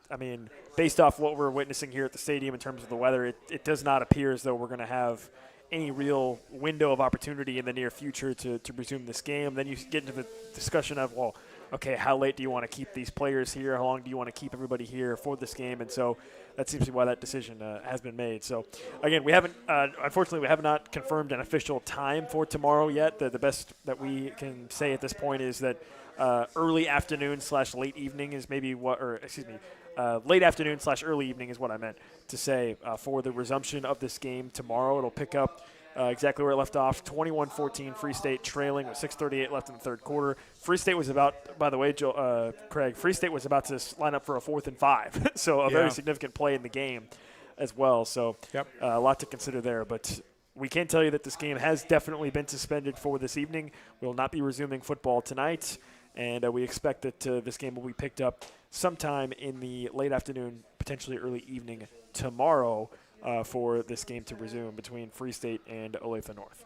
Based off what we're witnessing here at the stadium in terms of the weather, it does not appear as though we're going to have any real window of opportunity in the near future to resume this game. Then you get into the discussion of, well, okay, how late do you want to keep these players here? How long do you want to keep everybody here for this game? And so that seems to be why that decision has been made. So, again, we haven't unfortunately, we have not confirmed an official time for tomorrow yet. The best that we can say at this point is that early afternoon / late evening is maybe late afternoon / early evening is what I meant to say for the resumption of this game tomorrow. It'll pick up exactly where it left off, 21-14, Free State trailing with 6:38 left in the third quarter. Free State was about, by the way, Craig, Free State was about to line up for a 4th and 5, so a very significant play in the game as well. So a lot to consider there, but we can tell you that this game has definitely been suspended for this evening. We will not be resuming football tonight, and we expect that this game will be picked up sometime in the late afternoon, potentially early evening tomorrow for this game to resume between Free State and Olathe North.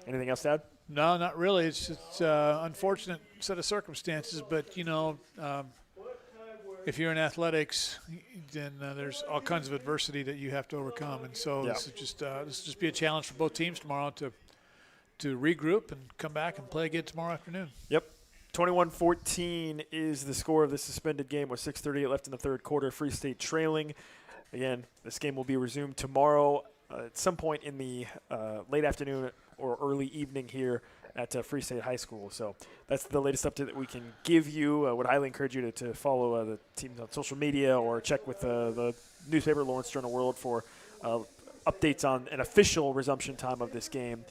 Anything else to add? No, not really. It's just unfortunate set of circumstances, but, if you're in athletics, then there's all kinds of adversity that you have to overcome. And so this will just be a challenge for both teams tomorrow to regroup and come back and play again tomorrow afternoon. Yep. 21-14 is the score of the suspended game with 6:38 left in the third quarter. Free State trailing. Again, this game will be resumed tomorrow at some point in the late afternoon or early evening here at Free State High School. So that's the latest update that we can give you. I would highly encourage you to follow the teams on social media or check with the newspaper Lawrence Journal-World for updates on an official resumption time of this game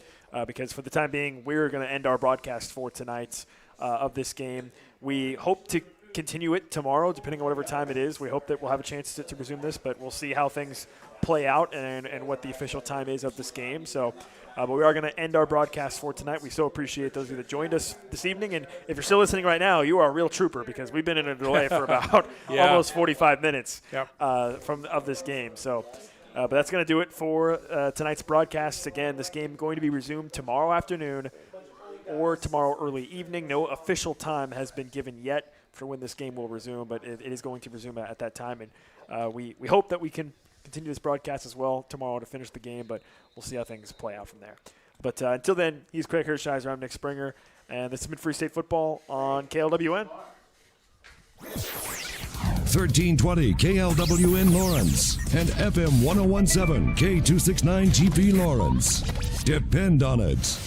because for the time being, we're going to end our broadcast for tonight of this game. We hope to continue it tomorrow, depending on whatever time it is. We hope that we'll have a chance to resume this, but we'll see how things play out and what the official time is of this game. So, but we are going to end our broadcast for tonight. We so appreciate those of you that joined us this evening. And if you're still listening right now, you are a real trooper because we've been in a delay for about almost 45 minutes of this game. So, but that's going to do it for tonight's broadcast. Again, this game going to be resumed tomorrow afternoon or tomorrow early evening. No official time has been given yet for when this game will resume, but it is going to resume at that time. And we hope that we can continue this broadcast as well tomorrow to finish the game, but we'll see how things play out from there. But until then, he's Craig Hershiser. I'm Nick Springer, and this has been Free State Football on KLWN. 1320 KLWN Lawrence and FM 1017 K269 GP Lawrence. Depend on it.